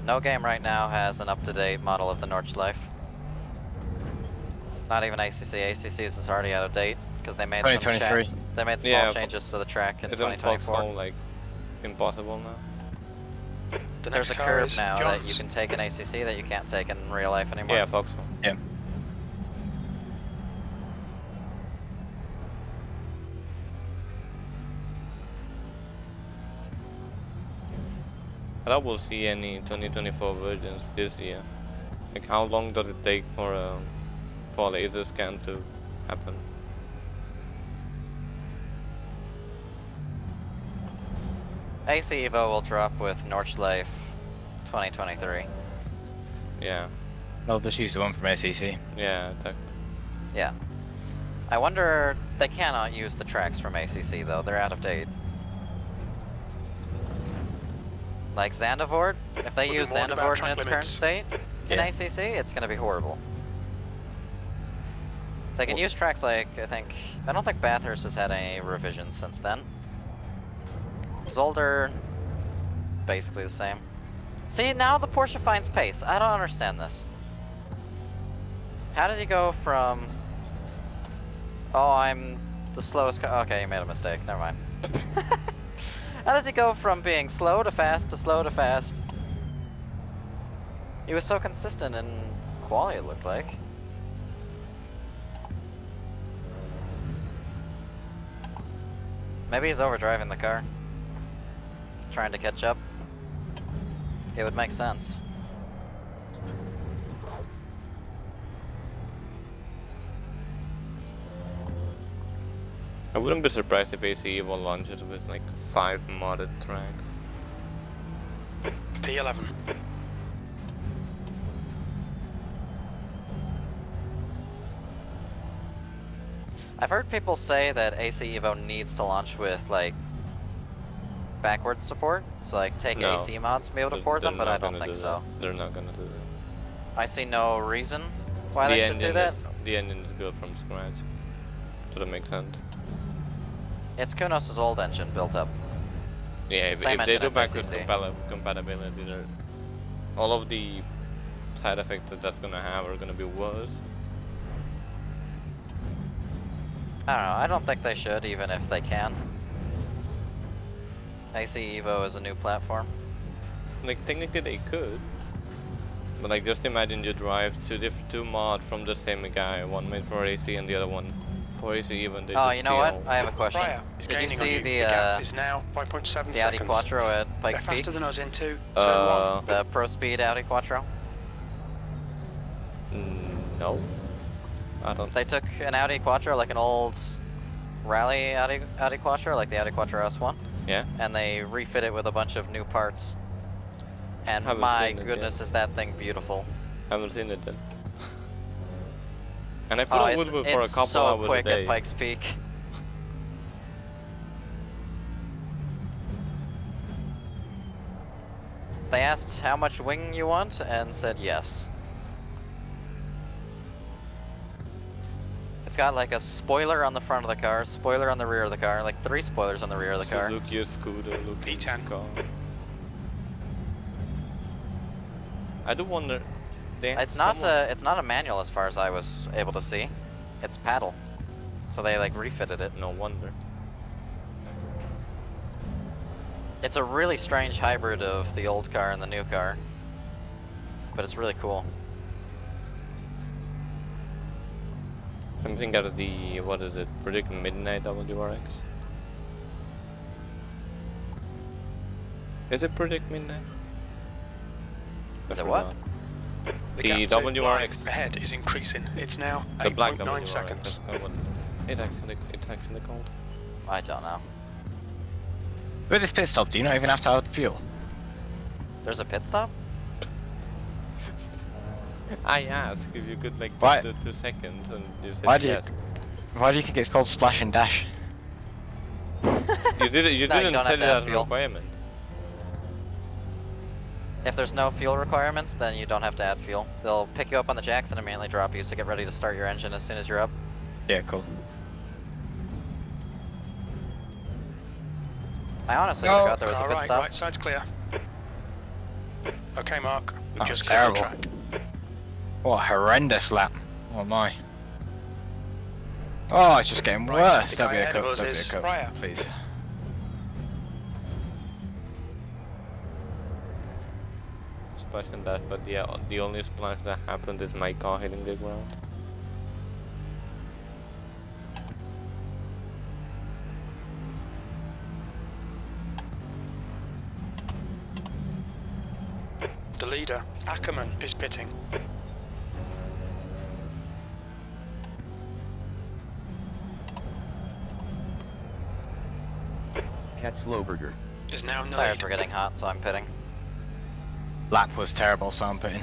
[SPEAKER 3] No game right now has an up-to-date model of the Nordschleife. Not even ACC. ACC's is already out of date because they made some
[SPEAKER 4] 2023.
[SPEAKER 3] they made small
[SPEAKER 2] Yeah,
[SPEAKER 3] changes to the track in
[SPEAKER 2] Isn't
[SPEAKER 3] 2024.
[SPEAKER 2] Foxhole like impossible now?
[SPEAKER 1] The
[SPEAKER 3] There's
[SPEAKER 1] next
[SPEAKER 3] a
[SPEAKER 1] car
[SPEAKER 3] curve
[SPEAKER 1] is
[SPEAKER 3] now that
[SPEAKER 1] John's.
[SPEAKER 3] you can take in ACC that you can't take in real life anymore.
[SPEAKER 2] Yeah, Foxhole.
[SPEAKER 4] Yeah.
[SPEAKER 2] I doubt we'll see any 2024 versions this year. Like, how long does it take for a laser scan to happen?
[SPEAKER 3] AC Evo will drop with Nordschleife 2023.
[SPEAKER 2] Yeah,
[SPEAKER 4] I'll just use the one from ACC.
[SPEAKER 2] yeah, exactly.
[SPEAKER 3] Yeah. I wonder, they cannot use the tracks from ACC though, they're out of date. Like Zandvoort, if they
[SPEAKER 1] We'll be
[SPEAKER 3] use
[SPEAKER 1] warned about
[SPEAKER 3] Zandvoort in
[SPEAKER 1] track
[SPEAKER 3] its current
[SPEAKER 1] limits.
[SPEAKER 3] state in
[SPEAKER 2] Yeah.
[SPEAKER 3] ACC, it's gonna be horrible. They can use tracks like, I don't think Bathurst has had any revisions since then. Zolder, basically the same. See, now the Porsche finds pace. I don't understand this. How does he go from, oh, I'm the slowest car, okay, you made a mistake, never mind. How does he go from being slow to fast to slow to fast? He was so consistent in quali, it looked like. Maybe he's overdriving the car. trying to catch up. It would make sense.
[SPEAKER 2] I wouldn't be surprised if AC will launch it with like 5 modded tracks.
[SPEAKER 1] P11.
[SPEAKER 3] I've heard people say that AC Evo needs to launch with like backwards support, so like take
[SPEAKER 2] No.
[SPEAKER 3] AC mods to be able to port them, but I don't think so.
[SPEAKER 2] They're not gonna do that.
[SPEAKER 3] I see no reason why they should do that.
[SPEAKER 2] The engine is built from scratch, so that makes sense.
[SPEAKER 3] It's Kunos' old engine built up.
[SPEAKER 2] Yeah, if
[SPEAKER 3] Same
[SPEAKER 2] they
[SPEAKER 3] engine
[SPEAKER 2] do
[SPEAKER 3] as
[SPEAKER 2] backwards
[SPEAKER 3] ACC.
[SPEAKER 2] compatibility, all of the side effects that that's gonna have are gonna be worse.
[SPEAKER 3] I don't know, I don't think they should, even if they can. AC Evo is a new platform.
[SPEAKER 2] Like technically they could, but like just imagine you drive two mods from the same guy, one made for AC and the other one for AC even.
[SPEAKER 3] Oh, you know what? I have a question.
[SPEAKER 1] Fryer is
[SPEAKER 3] Did you
[SPEAKER 1] gaining on
[SPEAKER 3] see
[SPEAKER 1] you.
[SPEAKER 3] the
[SPEAKER 1] gap is now 5.7 seconds.
[SPEAKER 3] Audi Quattro at
[SPEAKER 1] They're
[SPEAKER 3] Pikes Peak?
[SPEAKER 1] faster than us into turn 1.
[SPEAKER 3] The Pro Speed Audi Quattro?
[SPEAKER 2] No, I don't.
[SPEAKER 3] They took an Audi Quattro, like an old rally Audi Quattro, like the Audi Quattro S1.
[SPEAKER 2] Yeah.
[SPEAKER 3] And they refit it with a bunch of new parts. And
[SPEAKER 2] Haven't
[SPEAKER 3] my
[SPEAKER 2] seen it
[SPEAKER 3] goodness, is that thing beautiful.
[SPEAKER 2] Haven't seen it then. And I put on Woodwood for a couple
[SPEAKER 3] so
[SPEAKER 2] hours
[SPEAKER 3] quick
[SPEAKER 2] a day.
[SPEAKER 3] at Pikes Peak. They asked how much wing you want and said yes. It's got like a spoiler on the front of the car, spoiler on the rear of the car, like 3 spoilers on the rear of the car.
[SPEAKER 2] Suzuki scooter looking
[SPEAKER 1] P10.
[SPEAKER 2] car. I do wonder.
[SPEAKER 3] It's not a manual as far as I was able to see. It's paddle. So they like refitted it.
[SPEAKER 2] No wonder.
[SPEAKER 3] It's a really strange hybrid of the old car and the new car. But it's really cool.
[SPEAKER 2] Something out of the, what is it, Predict Midnight WRX? Is it Predict Midnight?
[SPEAKER 3] Is it what?
[SPEAKER 1] The
[SPEAKER 2] The
[SPEAKER 1] gap to
[SPEAKER 2] WRX.
[SPEAKER 1] ahead is increasing. It's now
[SPEAKER 2] The black
[SPEAKER 1] 8.9
[SPEAKER 2] WRX.
[SPEAKER 1] seconds.
[SPEAKER 2] That's what it's actually called.
[SPEAKER 3] I don't know.
[SPEAKER 4] With this pit stop, do you not even have to have fuel?
[SPEAKER 3] There's a pit stop?
[SPEAKER 2] I asked if you could like
[SPEAKER 4] Why-
[SPEAKER 2] just do 2 seconds and you said
[SPEAKER 4] Why do you-
[SPEAKER 2] yes.
[SPEAKER 4] Why do you think it's called Splash and Dash?
[SPEAKER 2] You didn't
[SPEAKER 3] No, you don't
[SPEAKER 2] set
[SPEAKER 3] have
[SPEAKER 2] it
[SPEAKER 3] to have
[SPEAKER 2] as a
[SPEAKER 3] fuel.
[SPEAKER 2] requirement.
[SPEAKER 3] If there's no fuel requirements, then you don't have to add fuel. They'll pick you up on the jacks and immediately drop you, so get ready to start your engine as soon as you're up.
[SPEAKER 4] Yeah, cool.
[SPEAKER 3] I honestly
[SPEAKER 4] No.
[SPEAKER 3] forgot there was a pit
[SPEAKER 1] Alright,
[SPEAKER 3] stop.
[SPEAKER 1] right side's clear. Okay, Mark. We've
[SPEAKER 4] That
[SPEAKER 1] just
[SPEAKER 4] was
[SPEAKER 1] cleared the
[SPEAKER 4] terrible.
[SPEAKER 1] track.
[SPEAKER 4] What a horrendous lap. Oh my. Oh, it's just getting
[SPEAKER 1] Right,
[SPEAKER 4] worse.
[SPEAKER 1] the
[SPEAKER 4] There'll
[SPEAKER 1] guy
[SPEAKER 4] be a
[SPEAKER 1] ahead of
[SPEAKER 4] cup,
[SPEAKER 1] us
[SPEAKER 4] there'll be a
[SPEAKER 1] is
[SPEAKER 4] cup,
[SPEAKER 1] Fryer.
[SPEAKER 4] please.
[SPEAKER 2] Splash and dash, but yeah, the only splash that happened is my car hitting the ground.
[SPEAKER 1] The leader, Ackerman, is pitting.
[SPEAKER 6] Cat Slowburger.
[SPEAKER 1] Is now in the
[SPEAKER 3] Tires
[SPEAKER 1] lead.
[SPEAKER 3] were getting hot, so I'm pitting.
[SPEAKER 4] Lap was terrible, so I'm putting.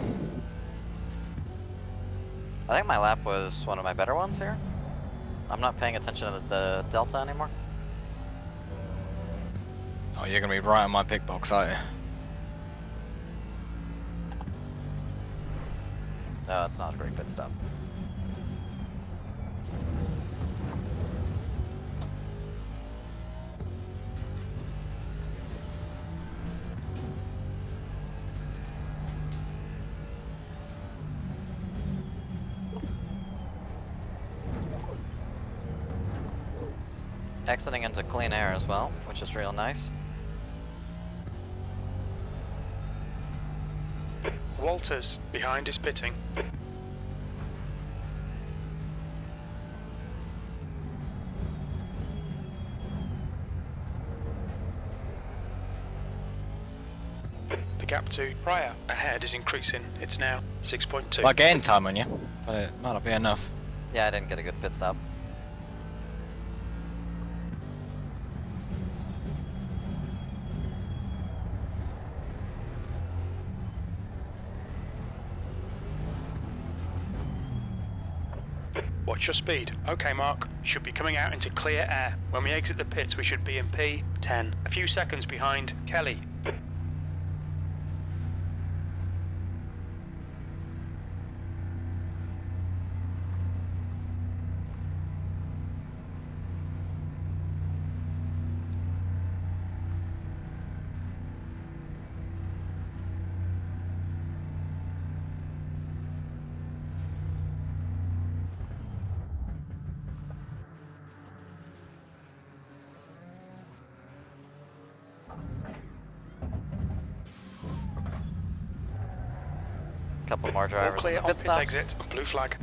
[SPEAKER 3] I think my lap was one of my better ones here. I'm not paying attention to the delta anymore.
[SPEAKER 4] Oh, you're gonna be right on my pick box, aren't you?
[SPEAKER 3] No, it's not a great pit stop. Exiting into clean air as well, which is real nice.
[SPEAKER 1] Walters, behind, is pitting. The gap to prior ahead is increasing. It's now 6.2.
[SPEAKER 4] Well, I gained time on you, but it might not be enough.
[SPEAKER 3] Yeah, I didn't get a good pit stop.
[SPEAKER 1] Watch your speed. Okay, Mark. Should be coming out into clear air. When we exit the pits, we should be in P10. A few seconds behind Kelly.
[SPEAKER 3] Couple more
[SPEAKER 1] All
[SPEAKER 3] drivers
[SPEAKER 1] clear
[SPEAKER 3] on
[SPEAKER 1] on
[SPEAKER 3] the
[SPEAKER 1] pit
[SPEAKER 3] pit stops.
[SPEAKER 1] exit. Blue flag.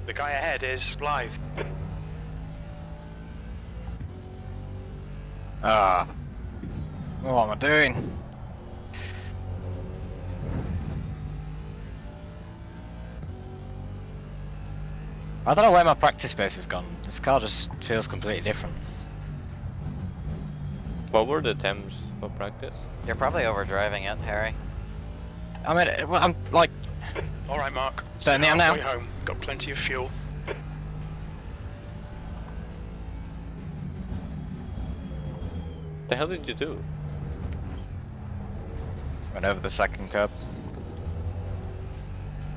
[SPEAKER 1] The guy ahead is live.
[SPEAKER 4] Ah. What am I doing? I don't know where my practice base has gone. This car just feels completely different.
[SPEAKER 2] What were the temps for practice?
[SPEAKER 3] You're probably overdriving it, Harry.
[SPEAKER 4] I mean, well, I'm like,
[SPEAKER 1] All right, Mark.
[SPEAKER 4] Certainly am now.
[SPEAKER 1] Halfway home. Got plenty of fuel.
[SPEAKER 2] The hell did you do?
[SPEAKER 4] went over the second curb.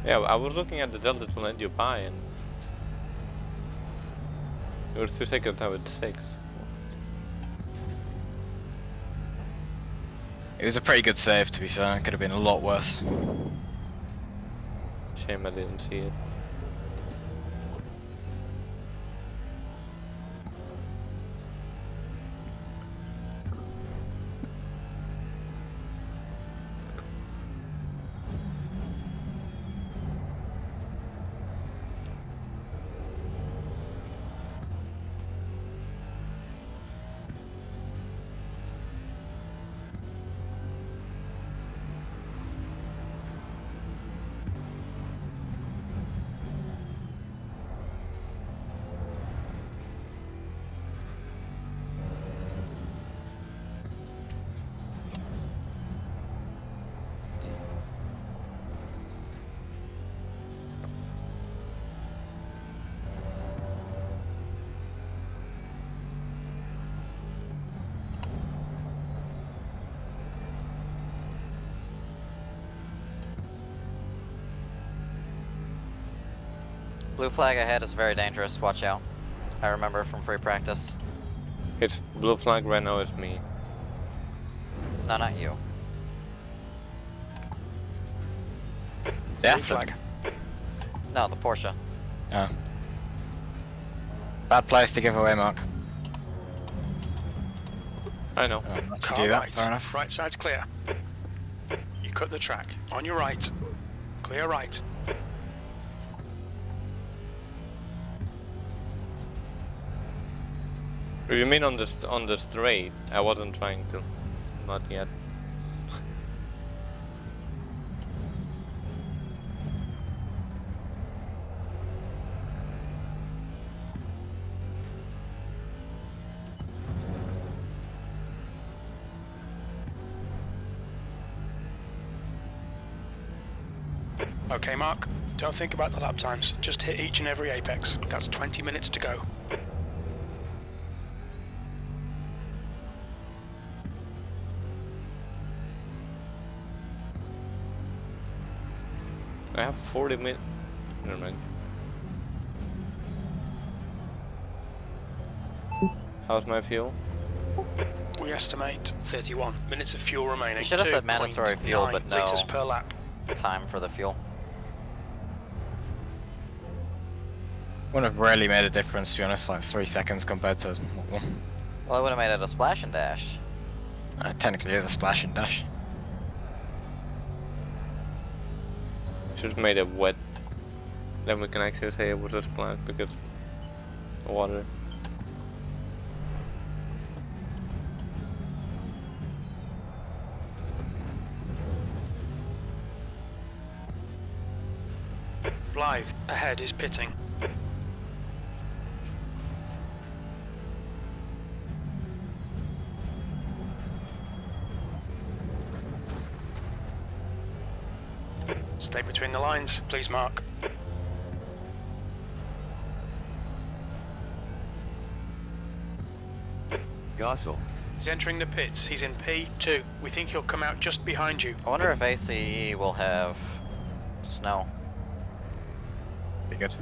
[SPEAKER 2] Yeah, I was looking at the delta to let you by, and it was 2 seconds now at 6.
[SPEAKER 4] It was a pretty good save, to be fair. It could have been a lot worse.
[SPEAKER 2] Shame I didn't see it.
[SPEAKER 3] Blue flag ahead is very dangerous, watch out. I remember from free practice.
[SPEAKER 2] It's blue flag right now, it's me.
[SPEAKER 3] No, not you.
[SPEAKER 4] Yeah.
[SPEAKER 1] Blue flag.
[SPEAKER 3] No, the Porsche.
[SPEAKER 4] Oh. Bad place to give away, Mark.
[SPEAKER 2] I know.
[SPEAKER 4] Not to
[SPEAKER 1] Car
[SPEAKER 4] do that,
[SPEAKER 1] right.
[SPEAKER 4] fair enough.
[SPEAKER 1] Right side's clear. You cut the track. On your right. Clear right.
[SPEAKER 2] If you mean on the straight, I wasn't trying to. Not yet.
[SPEAKER 1] Okay, Mark. Don't think about the lap times. Just hit each and every apex. That's 20 minutes to go.
[SPEAKER 2] I have 40 minutes. Never mind. How's my fuel?
[SPEAKER 1] We estimate 31 minutes of fuel remaining.
[SPEAKER 3] You should have said mandatory fuel, but
[SPEAKER 1] 2.9
[SPEAKER 3] no.
[SPEAKER 1] liters per lap.
[SPEAKER 3] Time for the fuel.
[SPEAKER 4] Would have really made a difference, to be honest, like 3 seconds compared to 1.
[SPEAKER 3] Well, I would have made it a splash and dash.
[SPEAKER 4] Technically, it's a splash and dash.
[SPEAKER 2] Should have made it wet. Then we can actually say it was a splash because water.
[SPEAKER 1] Blythe, ahead is pitting. Stay between the lines, please, Mark.
[SPEAKER 6] Gossel.
[SPEAKER 1] He's entering the pits. He's in P2. We think he'll come out just behind you.
[SPEAKER 3] I wonder if ACE will have snow.
[SPEAKER 4] Be good.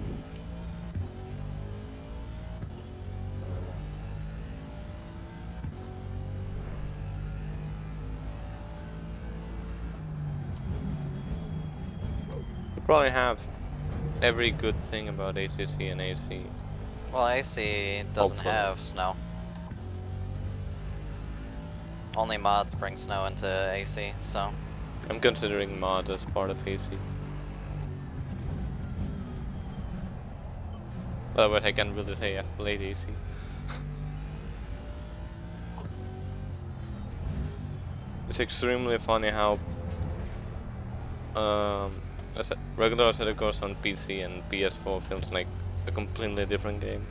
[SPEAKER 2] We probably have every good thing about ACC and AC.
[SPEAKER 3] Well, AC doesn't
[SPEAKER 2] Hopefully.
[SPEAKER 3] have snow. Only mods bring snow into AC, so.
[SPEAKER 2] I'm considering mod as part of AC. But I can't really say I've played AC. It's extremely funny how regular Assetto Corsa on PC and PS4 feels like a completely different game.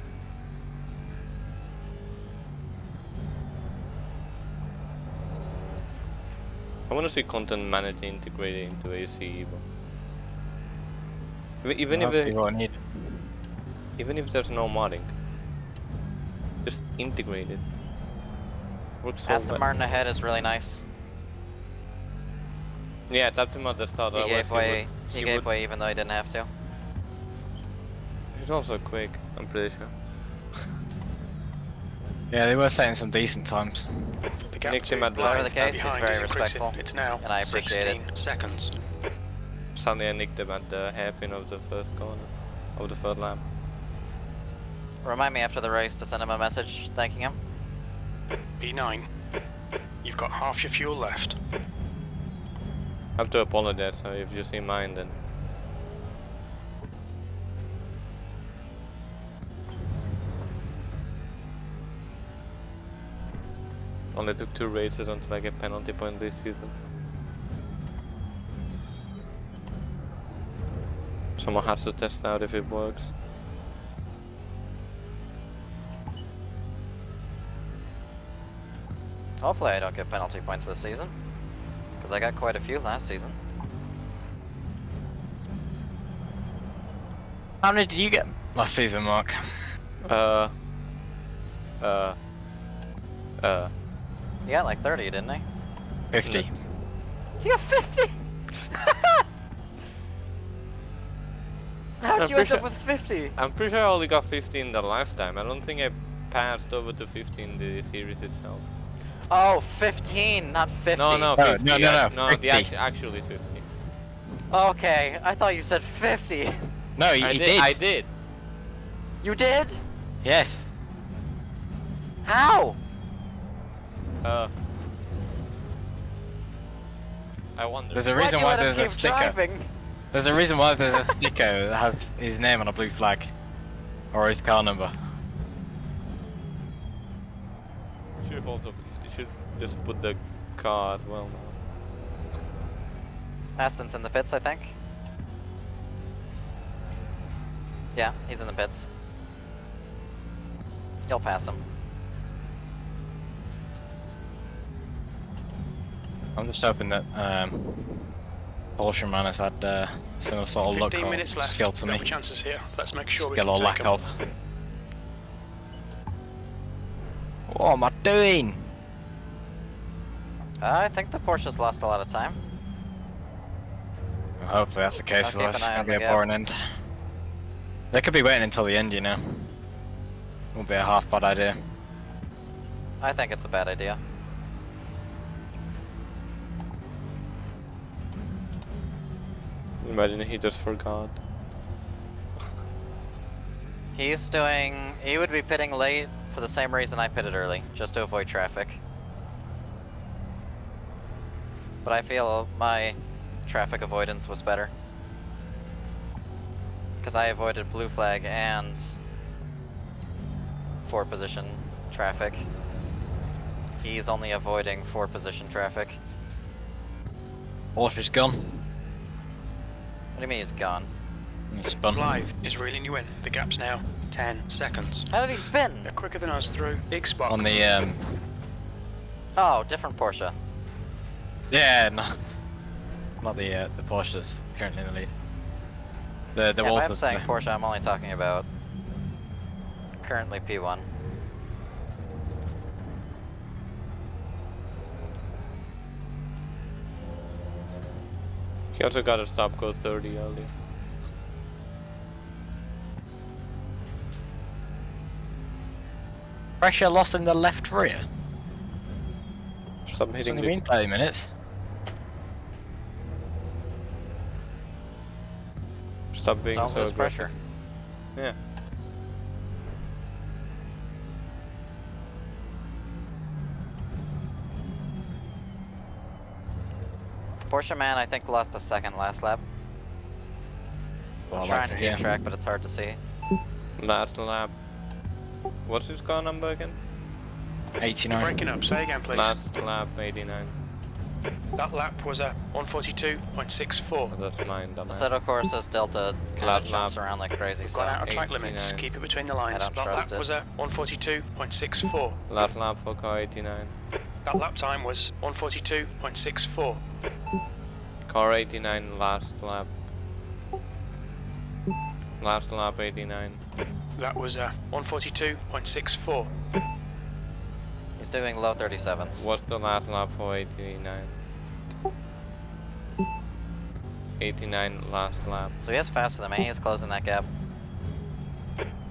[SPEAKER 2] I want to see content manager integrated into AC. Even if there's no modding, just integrate it. Works so
[SPEAKER 3] Aston
[SPEAKER 2] well.
[SPEAKER 3] Martin ahead is really nice.
[SPEAKER 2] Yeah, tapped him at the start.
[SPEAKER 3] He gave way. He
[SPEAKER 2] he
[SPEAKER 3] gave
[SPEAKER 2] would-
[SPEAKER 3] way even though he didn't have to.
[SPEAKER 2] He's also quick, I'm pretty sure.
[SPEAKER 4] Yeah, they were setting some decent times.
[SPEAKER 1] The gap
[SPEAKER 2] Nicked
[SPEAKER 1] to
[SPEAKER 2] him at the-
[SPEAKER 1] Blythe
[SPEAKER 3] Whatever the case, he's
[SPEAKER 1] behind
[SPEAKER 3] very
[SPEAKER 1] is increasing.
[SPEAKER 3] respectful,
[SPEAKER 1] It's now
[SPEAKER 3] and I appreciate it.
[SPEAKER 1] 16 seconds.
[SPEAKER 2] Suddenly I nicked him at the hairpin of the first corner, of the third lap.
[SPEAKER 3] Remind me after the race to send him a message thanking him.
[SPEAKER 1] B9. You've got half your fuel left.
[SPEAKER 2] I have to apologize, so if you see mine then. Only took 2 races until I get penalty point this season. Someone has to test out if it works.
[SPEAKER 3] Hopefully I don't get penalty points this season. Because I got quite a few last season.
[SPEAKER 4] How many did you get last season, Mark?
[SPEAKER 3] He got like 30, didn't he?
[SPEAKER 4] 50.
[SPEAKER 3] He got 50! How'd
[SPEAKER 2] I'm
[SPEAKER 3] you
[SPEAKER 2] pretty
[SPEAKER 3] end
[SPEAKER 2] sure-
[SPEAKER 3] up with 50?
[SPEAKER 2] I'm pretty sure I only got 50 in the lifetime. I don't think I passed over to 50 in the series itself.
[SPEAKER 3] Oh, 15, not 50.
[SPEAKER 2] No, no,
[SPEAKER 4] No,
[SPEAKER 2] 50.
[SPEAKER 4] no,
[SPEAKER 2] No,
[SPEAKER 4] 50.
[SPEAKER 2] actually 50.
[SPEAKER 3] Okay, I thought you said 50.
[SPEAKER 4] No, he did.
[SPEAKER 2] I did.
[SPEAKER 3] You did?
[SPEAKER 4] Yes.
[SPEAKER 3] How?
[SPEAKER 2] I wonder.
[SPEAKER 4] There's a
[SPEAKER 3] Why'd
[SPEAKER 4] reason
[SPEAKER 3] you
[SPEAKER 4] why
[SPEAKER 3] let him
[SPEAKER 4] there's a
[SPEAKER 3] keep
[SPEAKER 4] sticker.
[SPEAKER 3] driving?
[SPEAKER 4] There's a reason why there's a sticker that has his name on a blue flag. Or his car number.
[SPEAKER 2] You should just put the car as well now.
[SPEAKER 3] Aston's in the pits, I think. Yeah, he's in the pits. You'll pass him.
[SPEAKER 4] I'm just hoping that Porsche man has had similar sort of luck
[SPEAKER 1] 15
[SPEAKER 4] or
[SPEAKER 1] minutes left.
[SPEAKER 4] skill to
[SPEAKER 1] No
[SPEAKER 4] me.
[SPEAKER 1] chances here. Let's make sure we
[SPEAKER 4] Skill
[SPEAKER 1] can
[SPEAKER 4] or
[SPEAKER 1] take
[SPEAKER 4] lack
[SPEAKER 1] 'em.
[SPEAKER 4] of. What am I doing?
[SPEAKER 3] I think the Porsche's lost a lot of time.
[SPEAKER 4] Well, hopefully that's the case,
[SPEAKER 3] I'll keep
[SPEAKER 4] otherwise it's
[SPEAKER 3] an eye
[SPEAKER 4] going
[SPEAKER 3] on
[SPEAKER 4] to be
[SPEAKER 3] the
[SPEAKER 4] a boring end. They could be waiting until the end, you know. Won't be a half bad idea.
[SPEAKER 3] I think it's a bad idea.
[SPEAKER 2] Imagine he just forgot.
[SPEAKER 3] He would be pitting late for the same reason I pitted early, just to avoid traffic. But I feel my traffic avoidance was better. Because I avoided blue flag and 4 position traffic. He's only avoiding 4 position traffic.
[SPEAKER 4] Orpheus gone.
[SPEAKER 3] What do you mean he's gone?
[SPEAKER 4] He spun.
[SPEAKER 1] Live is reeling you in. The gap's now 10 seconds.
[SPEAKER 3] How did he spin?
[SPEAKER 1] They're quicker than us through. Big spot.
[SPEAKER 4] On the
[SPEAKER 3] Oh, different Porsche.
[SPEAKER 4] yeah, no, not the Porsche that's currently in the lead. The
[SPEAKER 3] Yeah,
[SPEAKER 4] Wolf
[SPEAKER 3] I'm
[SPEAKER 4] was
[SPEAKER 3] saying
[SPEAKER 4] the-
[SPEAKER 3] Porsche, I'm only talking about currently P1.
[SPEAKER 2] He also got a stop go 30 early.
[SPEAKER 4] Pressure lost in the left rear.
[SPEAKER 2] Stop
[SPEAKER 4] It's
[SPEAKER 2] hitting
[SPEAKER 4] only
[SPEAKER 2] the...
[SPEAKER 4] been 30 minutes.
[SPEAKER 2] Stop being
[SPEAKER 3] Don't
[SPEAKER 2] so
[SPEAKER 3] lose
[SPEAKER 2] aggressive.
[SPEAKER 3] pressure.
[SPEAKER 2] Yeah.
[SPEAKER 3] Porsche man, I think lost a second last lap.
[SPEAKER 4] Well,
[SPEAKER 3] I'm
[SPEAKER 4] I'd
[SPEAKER 3] trying
[SPEAKER 4] like
[SPEAKER 3] to
[SPEAKER 4] to
[SPEAKER 3] keep
[SPEAKER 4] hear.
[SPEAKER 3] track, but it's hard to see.
[SPEAKER 2] Last lap. What's his car number again?
[SPEAKER 4] 89.
[SPEAKER 1] Breaking up. Say again, please.
[SPEAKER 2] Last lap 89.
[SPEAKER 1] That lap was a 142.64.
[SPEAKER 2] Oh, that's mine, dumbass.
[SPEAKER 3] Assetto Corsa's Delta kind
[SPEAKER 2] Last
[SPEAKER 3] of jumps
[SPEAKER 2] lap.
[SPEAKER 3] around like crazy,
[SPEAKER 1] We've
[SPEAKER 3] so
[SPEAKER 1] gone out of track
[SPEAKER 2] 89.
[SPEAKER 1] limits. Keep it between the lines.
[SPEAKER 3] I don't
[SPEAKER 1] That lap
[SPEAKER 3] trust it.
[SPEAKER 1] was a 142.64.
[SPEAKER 2] Last lap for car 89.
[SPEAKER 1] That lap time was 142.64.
[SPEAKER 2] Car 89 last lap. Last lap 89.
[SPEAKER 1] That was a 142.64.
[SPEAKER 3] he's doing low 37s.
[SPEAKER 2] What's the last lap for 89? 89 last lap.
[SPEAKER 3] So he is faster than me, he's closing that gap.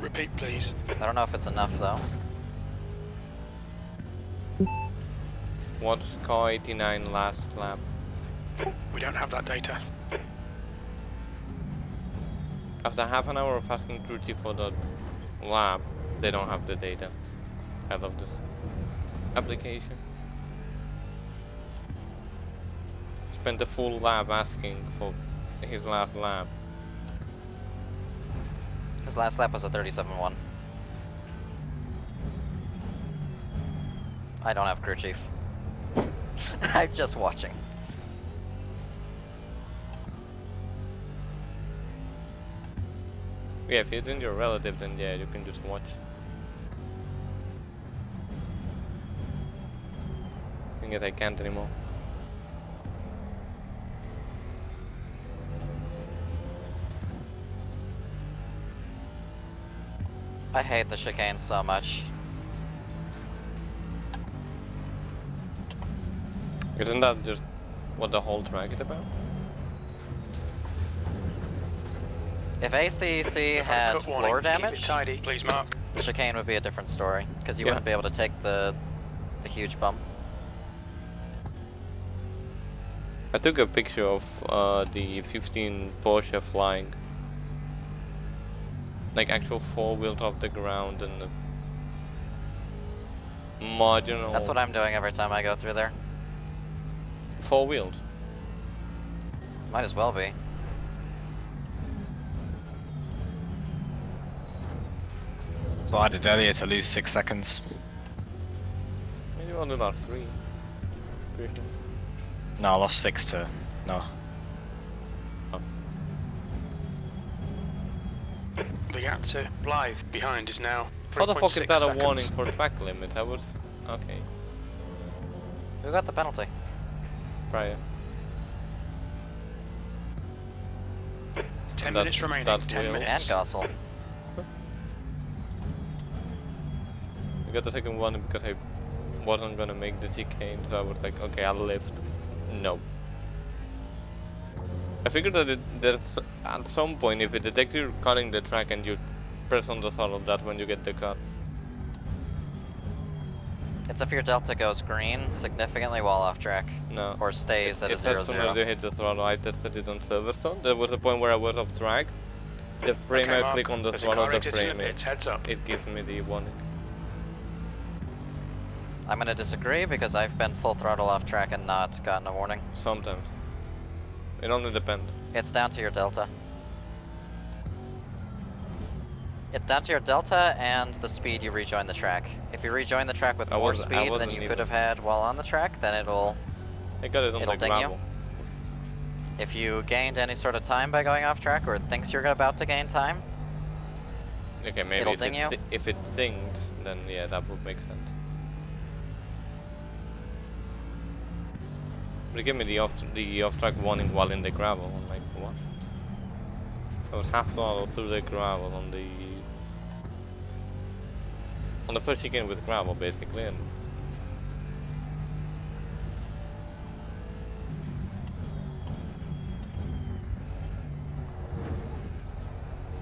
[SPEAKER 1] Repeat, please.
[SPEAKER 3] I don't know if it's enough though.
[SPEAKER 2] What's car 89 last lap?
[SPEAKER 1] We don't have that data.
[SPEAKER 2] After half an hour of asking crew chief for the lap, they don't have the data. I love this application. Spent the full lap asking for his last lap.
[SPEAKER 3] His last lap was a 37-1. I don't have crew chief. I'm just watching.
[SPEAKER 2] Yeah, if it's in your relative, then yeah, you can just watch. I guess I can't anymore.
[SPEAKER 3] I hate the chicane so much.
[SPEAKER 2] Isn't that just what the whole track is about?
[SPEAKER 3] If ACC had
[SPEAKER 1] Cut warning.
[SPEAKER 3] floor
[SPEAKER 1] Keep it
[SPEAKER 3] damage,
[SPEAKER 1] tidy, please, Mark.
[SPEAKER 3] the chicane would be a different story, because you
[SPEAKER 2] Yeah.
[SPEAKER 3] wouldn't be able to take the huge bump.
[SPEAKER 2] I took a picture of the 15 Porsche flying. Like actual 4 wheels off the ground and the marginal...
[SPEAKER 3] That's what I'm doing every time I go through there.
[SPEAKER 2] 4 wheels.
[SPEAKER 3] Might as well be.
[SPEAKER 4] So I did earlier to lose 6 seconds.
[SPEAKER 2] Maybe only about 3. Pretty sure.
[SPEAKER 4] No, I lost 6 to... no.
[SPEAKER 1] The gap to live behind is now
[SPEAKER 2] How the fuck is
[SPEAKER 1] 3.6
[SPEAKER 2] that a
[SPEAKER 1] seconds.
[SPEAKER 2] warning for track limit? I was... okay.
[SPEAKER 3] Who got the penalty?
[SPEAKER 2] Prior.
[SPEAKER 1] 10
[SPEAKER 2] That's-
[SPEAKER 1] minutes remaining.
[SPEAKER 2] that's
[SPEAKER 1] 10
[SPEAKER 2] Will.
[SPEAKER 3] And
[SPEAKER 1] minutes.
[SPEAKER 3] Gossel.
[SPEAKER 2] I got the second one because I wasn't gonna make the chicane, so I was like, okay, I'll lift. No. I figured that there's at some point, if it detects you cutting the track and you press on the throttle, that's when you get the cut.
[SPEAKER 3] It's if your delta goes green significantly while off track,
[SPEAKER 2] No.
[SPEAKER 3] or stays at a
[SPEAKER 2] It's as soon as
[SPEAKER 3] 0-0.
[SPEAKER 2] you hit the throttle. I tested it on Silverstone. There was a point where I was off track. The frame
[SPEAKER 1] Okay,
[SPEAKER 2] I
[SPEAKER 1] Mark,
[SPEAKER 2] click on the
[SPEAKER 1] there's a
[SPEAKER 2] throttle,
[SPEAKER 1] car
[SPEAKER 2] the
[SPEAKER 1] exiting
[SPEAKER 2] frame
[SPEAKER 1] the pits, heads up.
[SPEAKER 2] it gives me the warning.
[SPEAKER 3] I'm gonna disagree because I've been full throttle off track and not gotten a warning.
[SPEAKER 2] Sometimes. It only depends.
[SPEAKER 3] It's down to your delta. It's down to your delta and the speed you rejoin the track. If you rejoin the track with more speed than you could have had while on the track, then it'll
[SPEAKER 2] I got it on the
[SPEAKER 3] ding
[SPEAKER 2] gravel.
[SPEAKER 3] you. If you gained any sort of time by going off track or thinks you're about to gain time,
[SPEAKER 2] Okay, maybe
[SPEAKER 3] it'll ding you.
[SPEAKER 2] if it things, then yeah, that would make sense. But it gave me the off track warning while in the gravel. I'm like, what? I was half throttle through the gravel on the first chicane with gravel basically, and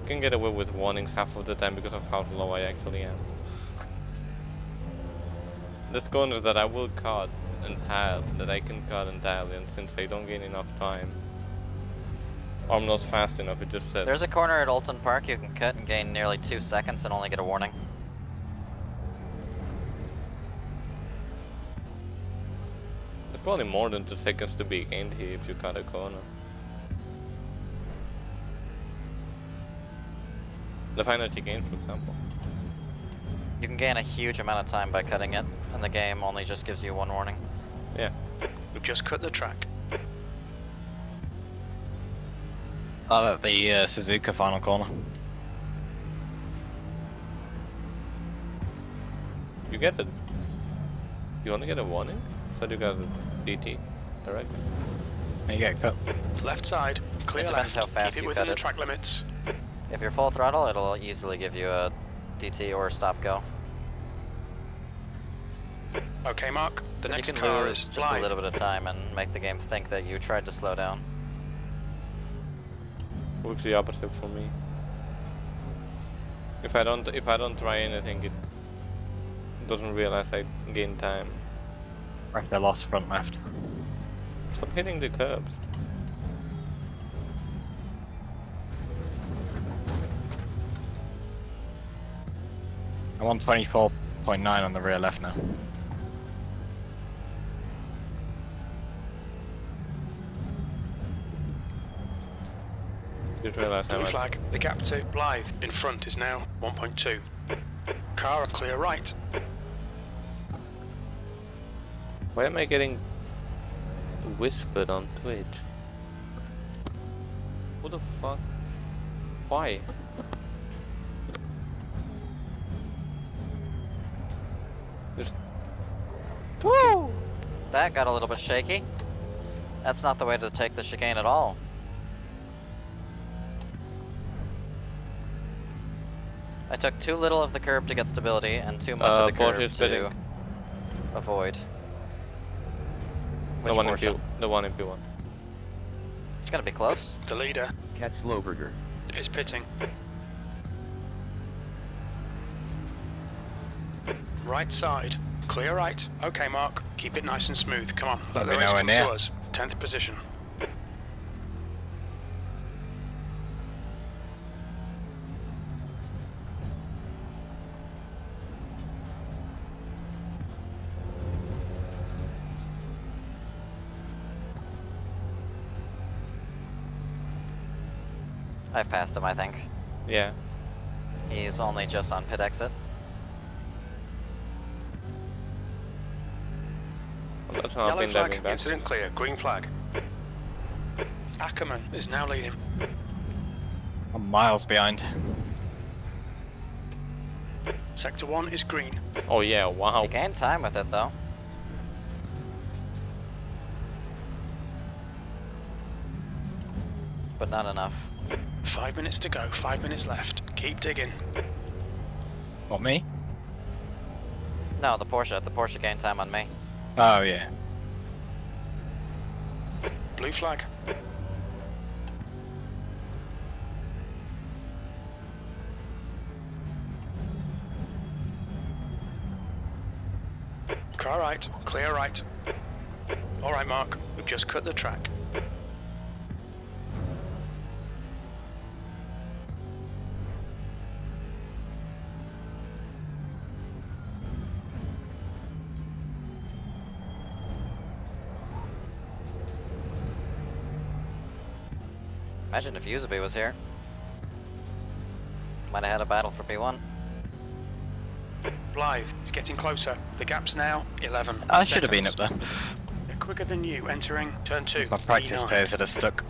[SPEAKER 2] I can get away with warnings half of the time because of how low I actually am. There's corners that I will cut entirely, that I can cut entirely, and since I don't gain enough time, or I'm not fast enough, it just says.
[SPEAKER 3] There's a corner at Olton Park you can cut and gain nearly 2 seconds and only get a warning.
[SPEAKER 2] There's probably more than 2 seconds to be gained here if you cut a corner. The final chicane, for example.
[SPEAKER 3] You can gain a huge amount of time by cutting it, and the game only just gives you 1 warning.
[SPEAKER 2] Yeah.
[SPEAKER 1] We've just cut the track.
[SPEAKER 4] Oh, at the Suzuka final corner.
[SPEAKER 2] You get it. You only get a warning? So you got a DT directly.
[SPEAKER 4] There you go, cut.
[SPEAKER 1] Left side, clear
[SPEAKER 3] It depends
[SPEAKER 1] left.
[SPEAKER 3] how fast
[SPEAKER 1] Keep it
[SPEAKER 3] you
[SPEAKER 1] within
[SPEAKER 3] cut
[SPEAKER 1] the
[SPEAKER 3] it.
[SPEAKER 1] track limits.
[SPEAKER 3] If you're full throttle, it'll easily give you a DT or stop go.
[SPEAKER 1] Okay, Mark. The
[SPEAKER 3] But
[SPEAKER 1] next
[SPEAKER 3] you can
[SPEAKER 1] car
[SPEAKER 3] lose
[SPEAKER 1] is
[SPEAKER 3] just a
[SPEAKER 1] live.
[SPEAKER 3] little bit of time and make the game think that you tried to slow down.
[SPEAKER 2] Works the opposite for me. If I don't try anything, it doesn't realize I gain time.
[SPEAKER 4] Right, they lost front left.
[SPEAKER 2] Stop hitting the curbs.
[SPEAKER 4] I'm on 24.9 on the rear left now.
[SPEAKER 2] Did realize how
[SPEAKER 1] Blue
[SPEAKER 2] much.
[SPEAKER 1] flag. The gap to live in front is now 1.2. Car clear right.
[SPEAKER 2] Why am I getting whispered on Twitch? What the fuck? Why? Just
[SPEAKER 3] Woo! That got a little bit shaky. That's not the way to take the chicane at all. I took too little of the curb to get stability and too much of the curb
[SPEAKER 2] Porsche is
[SPEAKER 3] to
[SPEAKER 2] spinning.
[SPEAKER 3] avoid.
[SPEAKER 2] The
[SPEAKER 3] Which
[SPEAKER 2] one in
[SPEAKER 3] portion?
[SPEAKER 2] P, the one in P1.
[SPEAKER 3] It's gonna be close.
[SPEAKER 1] The leader
[SPEAKER 6] Cat Slowburger.
[SPEAKER 1] is pitting. Right side. Clear right. Okay, Mark. Keep it nice and smooth. Come on. Let the
[SPEAKER 4] We're
[SPEAKER 1] race
[SPEAKER 4] nowhere
[SPEAKER 1] come
[SPEAKER 4] near.
[SPEAKER 1] to us. 10th position.
[SPEAKER 3] I've passed him, I think.
[SPEAKER 2] Yeah.
[SPEAKER 3] He's only just on pit exit.
[SPEAKER 2] Well, that's not
[SPEAKER 1] Yellow
[SPEAKER 2] been
[SPEAKER 1] flag.
[SPEAKER 2] diving back.
[SPEAKER 1] Incident clear. Green flag. Ackerman is now leading.
[SPEAKER 4] I'm miles behind.
[SPEAKER 1] Sector 1 is green.
[SPEAKER 2] Oh yeah, wow.
[SPEAKER 3] You gained time with it though. But not enough.
[SPEAKER 1] 5 minutes to go. 5 minutes left. Keep digging.
[SPEAKER 4] What, me?
[SPEAKER 3] No, the Porsche. The Porsche gained time on me.
[SPEAKER 4] Oh, yeah.
[SPEAKER 1] Blue flag. Car right. Clear right. Alright, Mark. We've just cut the track.
[SPEAKER 3] Imagine if Yuzubi was here. Might have had a battle for P1.
[SPEAKER 1] Blythe is getting closer. The gap's now 11
[SPEAKER 4] I should have been up
[SPEAKER 1] seconds.
[SPEAKER 4] there.
[SPEAKER 1] They're quicker than you entering turn 2.
[SPEAKER 4] My practice
[SPEAKER 1] E9.
[SPEAKER 4] pairs that are stuck.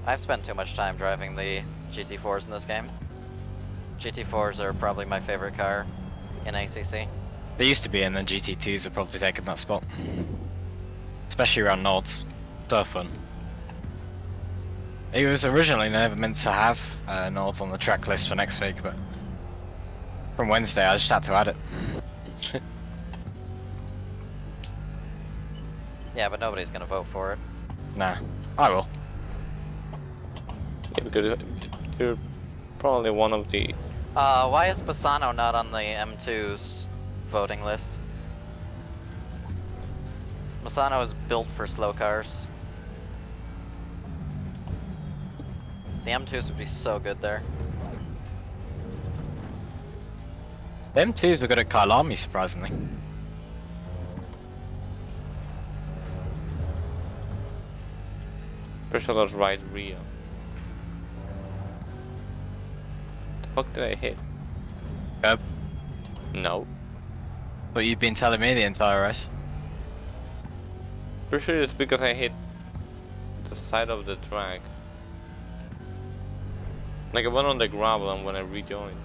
[SPEAKER 3] I've spent too much time driving the GT4s in this game. GT4s are probably my favorite car in ACC.
[SPEAKER 4] They used to be, and then GT2s have probably taken that spot. Especially around Nords. So fun. It was originally never meant to have Nords on the track list for next week, but from Wednesday I just had to add it.
[SPEAKER 3] Yeah, but nobody's gonna vote for it.
[SPEAKER 4] Nah, I will.
[SPEAKER 2] Yeah, because you're probably one of the...
[SPEAKER 3] Why is Bassano not on the M2's voting list? Bassano is built for slow cars. The M2s would be so good there.
[SPEAKER 4] The M2s were good at Kailami, surprisingly.
[SPEAKER 2] Priscilla's right rear. The fuck did I hit?
[SPEAKER 4] Curb.
[SPEAKER 2] No.
[SPEAKER 4] But you've been telling me the entire race.
[SPEAKER 2] Pretty sure it's because I hit the side of the track. Like I went on the gravel and when I rejoined.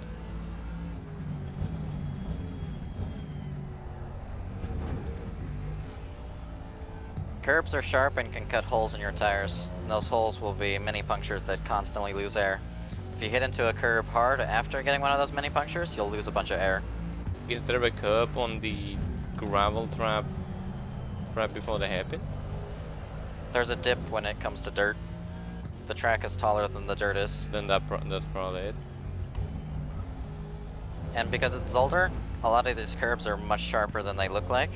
[SPEAKER 3] Curbs are sharp and can cut holes in your tires. And those holes will be mini punctures that constantly lose air. If you hit into a curb hard after getting one of those mini punctures, you'll lose a bunch of air.
[SPEAKER 2] Is there a curb on the gravel trap right before the hairpin?
[SPEAKER 3] There's a dip when it comes to dirt. The track is taller than the dirt is.
[SPEAKER 2] Then that's probably it.
[SPEAKER 3] And because it's Zolder, a lot of these curbs are much sharper than they look like.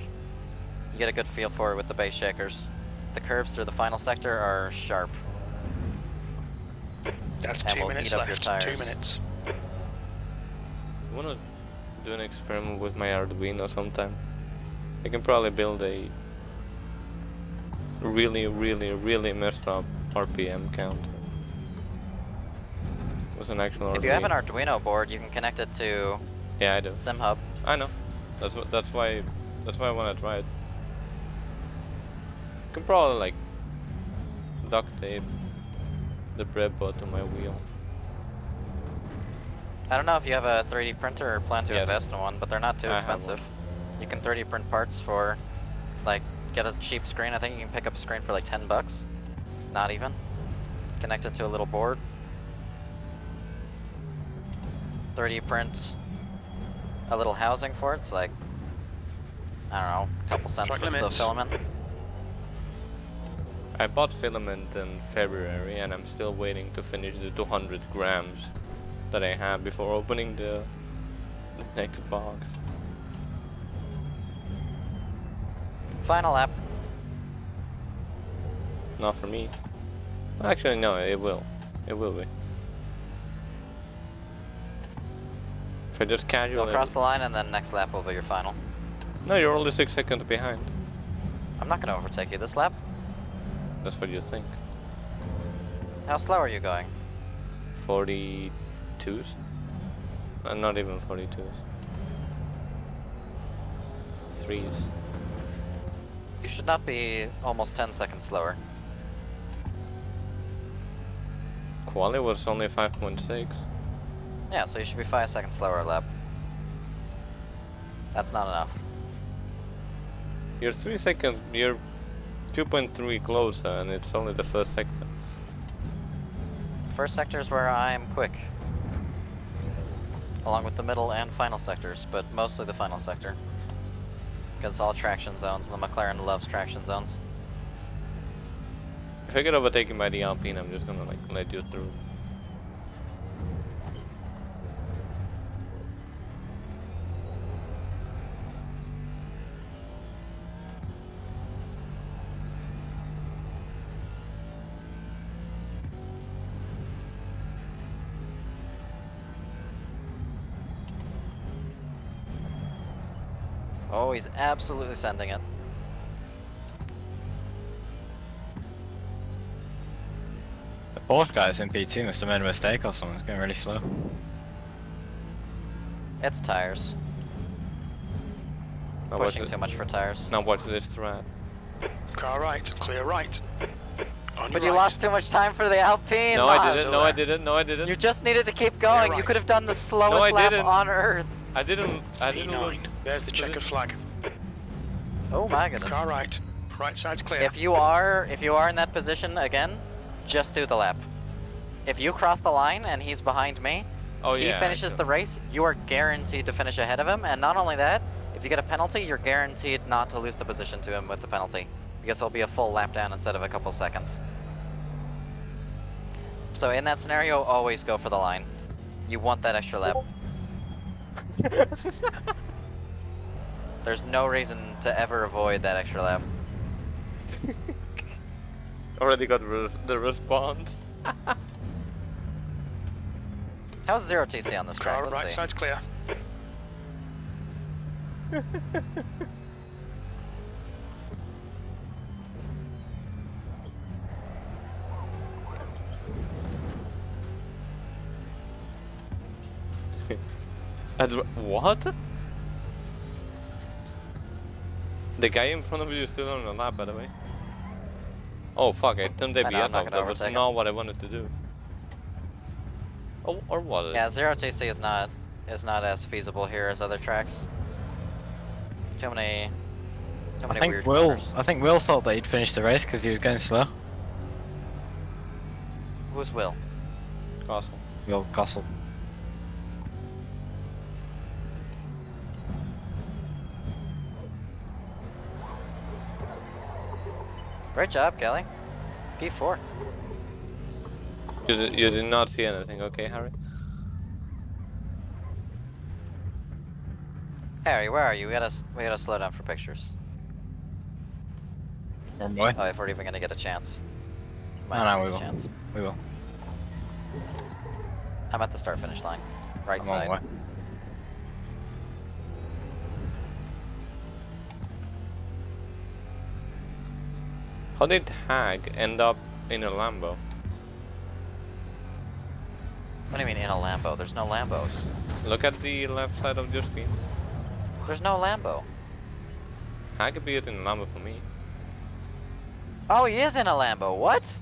[SPEAKER 3] You get a good feel for it with the base shakers. The curves through the final sector are sharp.
[SPEAKER 1] That's
[SPEAKER 3] And
[SPEAKER 1] 2
[SPEAKER 3] will
[SPEAKER 1] minutes
[SPEAKER 3] eat up your
[SPEAKER 1] left.
[SPEAKER 3] tires.
[SPEAKER 1] 2 minutes.
[SPEAKER 2] I wanna do an experiment with my Arduino sometime. I can probably build a really messed up RPM counter. With an actual Arduino.
[SPEAKER 3] If you have an Arduino board, you can connect it to
[SPEAKER 2] Yeah, I do.
[SPEAKER 3] SimHub.
[SPEAKER 2] I know. That's why I wanna try it. I can probably like duct tape the breadboard to my wheel.
[SPEAKER 3] I don't know if you have a 3D printer or plan to
[SPEAKER 2] Yes.
[SPEAKER 3] invest in one, but they're not too
[SPEAKER 2] I have
[SPEAKER 3] expensive. You can 3D print parts for, like, get a cheap screen. I think you can pick up a screen for like 10 bucks. Not even. Connect it to a little board. 3D print a little housing for it. It's like, I don't know, a couple cents
[SPEAKER 1] Track
[SPEAKER 3] for the
[SPEAKER 1] limits.
[SPEAKER 3] filament.
[SPEAKER 2] I bought filament in February and I'm still waiting to finish the 200 grams that I have before opening the next box.
[SPEAKER 3] Final lap.
[SPEAKER 2] Not for me. Actually, no, it will. It will be. If I just
[SPEAKER 3] Go
[SPEAKER 2] casually...
[SPEAKER 3] across the line and then next lap will be your final.
[SPEAKER 2] No, you're only 6 seconds behind.
[SPEAKER 3] I'm not gonna overtake you this lap.
[SPEAKER 2] That's what you think.
[SPEAKER 3] How slow are you going?
[SPEAKER 2] 42s? Not even 42s. 3s.
[SPEAKER 3] You should not be almost 10 seconds slower.
[SPEAKER 2] Quali was only 5.6.
[SPEAKER 3] Yeah, so you should be 5 seconds slower a lap. That's not enough.
[SPEAKER 2] You're 3 seconds, you're 2.3 closer and it's only the first sector.
[SPEAKER 3] First sector is where I'm quick. Along with the middle and final sectors, but mostly the final sector. Because it's all traction zones and the McLaren loves traction zones.
[SPEAKER 2] If I get overtaken by the Alpine, I'm just gonna like let you through.
[SPEAKER 3] Oh, he's absolutely sending it.
[SPEAKER 4] fourth guy that's in P2 must have made a mistake or something. It's going really slow.
[SPEAKER 3] It's tires.
[SPEAKER 2] Now
[SPEAKER 3] Pushing too much for tires.
[SPEAKER 2] Now watch this thread.
[SPEAKER 1] Car right, clear right. On
[SPEAKER 3] But
[SPEAKER 1] your
[SPEAKER 3] you
[SPEAKER 1] right.
[SPEAKER 3] lost too much time for the Alpine.
[SPEAKER 2] No,
[SPEAKER 3] Lars.
[SPEAKER 2] I didn't. No, I didn't. No, I didn't.
[SPEAKER 3] You just needed to keep going.
[SPEAKER 1] right.
[SPEAKER 3] You could have done the slowest
[SPEAKER 2] I
[SPEAKER 3] lap
[SPEAKER 2] didn't.
[SPEAKER 3] on Earth.
[SPEAKER 2] I didn't
[SPEAKER 1] P9.
[SPEAKER 2] lose.
[SPEAKER 1] There's the checkered flag.
[SPEAKER 3] Oh my goodness.
[SPEAKER 1] Car right. Right side's clear.
[SPEAKER 3] If you are in that position again, just do the lap. If you cross the line and he's behind me,
[SPEAKER 2] Oh
[SPEAKER 3] he
[SPEAKER 2] yeah.
[SPEAKER 3] finishes the race, you are guaranteed to finish ahead of him. And not only that, if you get a penalty, you're guaranteed not to lose the position to him with the penalty, because it'll be a full lap down instead of a couple seconds. So in that scenario, always go for the line. You want that extra lap. There's no reason to ever avoid that extra lap.
[SPEAKER 2] Already got the response.
[SPEAKER 3] How's 0 TC on this track?
[SPEAKER 1] Car
[SPEAKER 3] Let's
[SPEAKER 1] right
[SPEAKER 3] see.
[SPEAKER 1] side's clear.
[SPEAKER 2] What? The guy in front of you is still on the lap, by the way. Oh fuck! I turned the
[SPEAKER 3] I know, I'm
[SPEAKER 2] ABS
[SPEAKER 3] not
[SPEAKER 2] off.
[SPEAKER 3] gonna
[SPEAKER 2] That was
[SPEAKER 3] overtake
[SPEAKER 2] not what I wanted to do. Oh, or was it?
[SPEAKER 3] Yeah, 0 TC is not as feasible here as other tracks. Too many weird corners.
[SPEAKER 4] I think Will thought that he'd finished the race because he was going slow.
[SPEAKER 3] Who's Will?
[SPEAKER 2] Castle.
[SPEAKER 4] Will Castle.
[SPEAKER 3] Great job, Kelly. P4.
[SPEAKER 2] You did not see anything, okay, Harry?
[SPEAKER 3] Harry, where are you? We gotta slow down for pictures.
[SPEAKER 4] Wrong way.
[SPEAKER 3] Oh, if we're even gonna get a chance. Might
[SPEAKER 4] No,
[SPEAKER 3] not
[SPEAKER 4] no,
[SPEAKER 3] get
[SPEAKER 4] we
[SPEAKER 3] a
[SPEAKER 4] will.
[SPEAKER 3] chance.
[SPEAKER 4] We will.
[SPEAKER 3] I'm at the start finish line. Right
[SPEAKER 4] I'm
[SPEAKER 3] side.
[SPEAKER 4] on way.
[SPEAKER 2] How did Hag end up in a Lambo?
[SPEAKER 3] What do you mean in a Lambo? There's no Lambos.
[SPEAKER 2] Look at the left side of your screen.
[SPEAKER 3] There's no Lambo.
[SPEAKER 2] Hag appeared in a Lambo for me.
[SPEAKER 3] Oh, he is in a Lambo. What?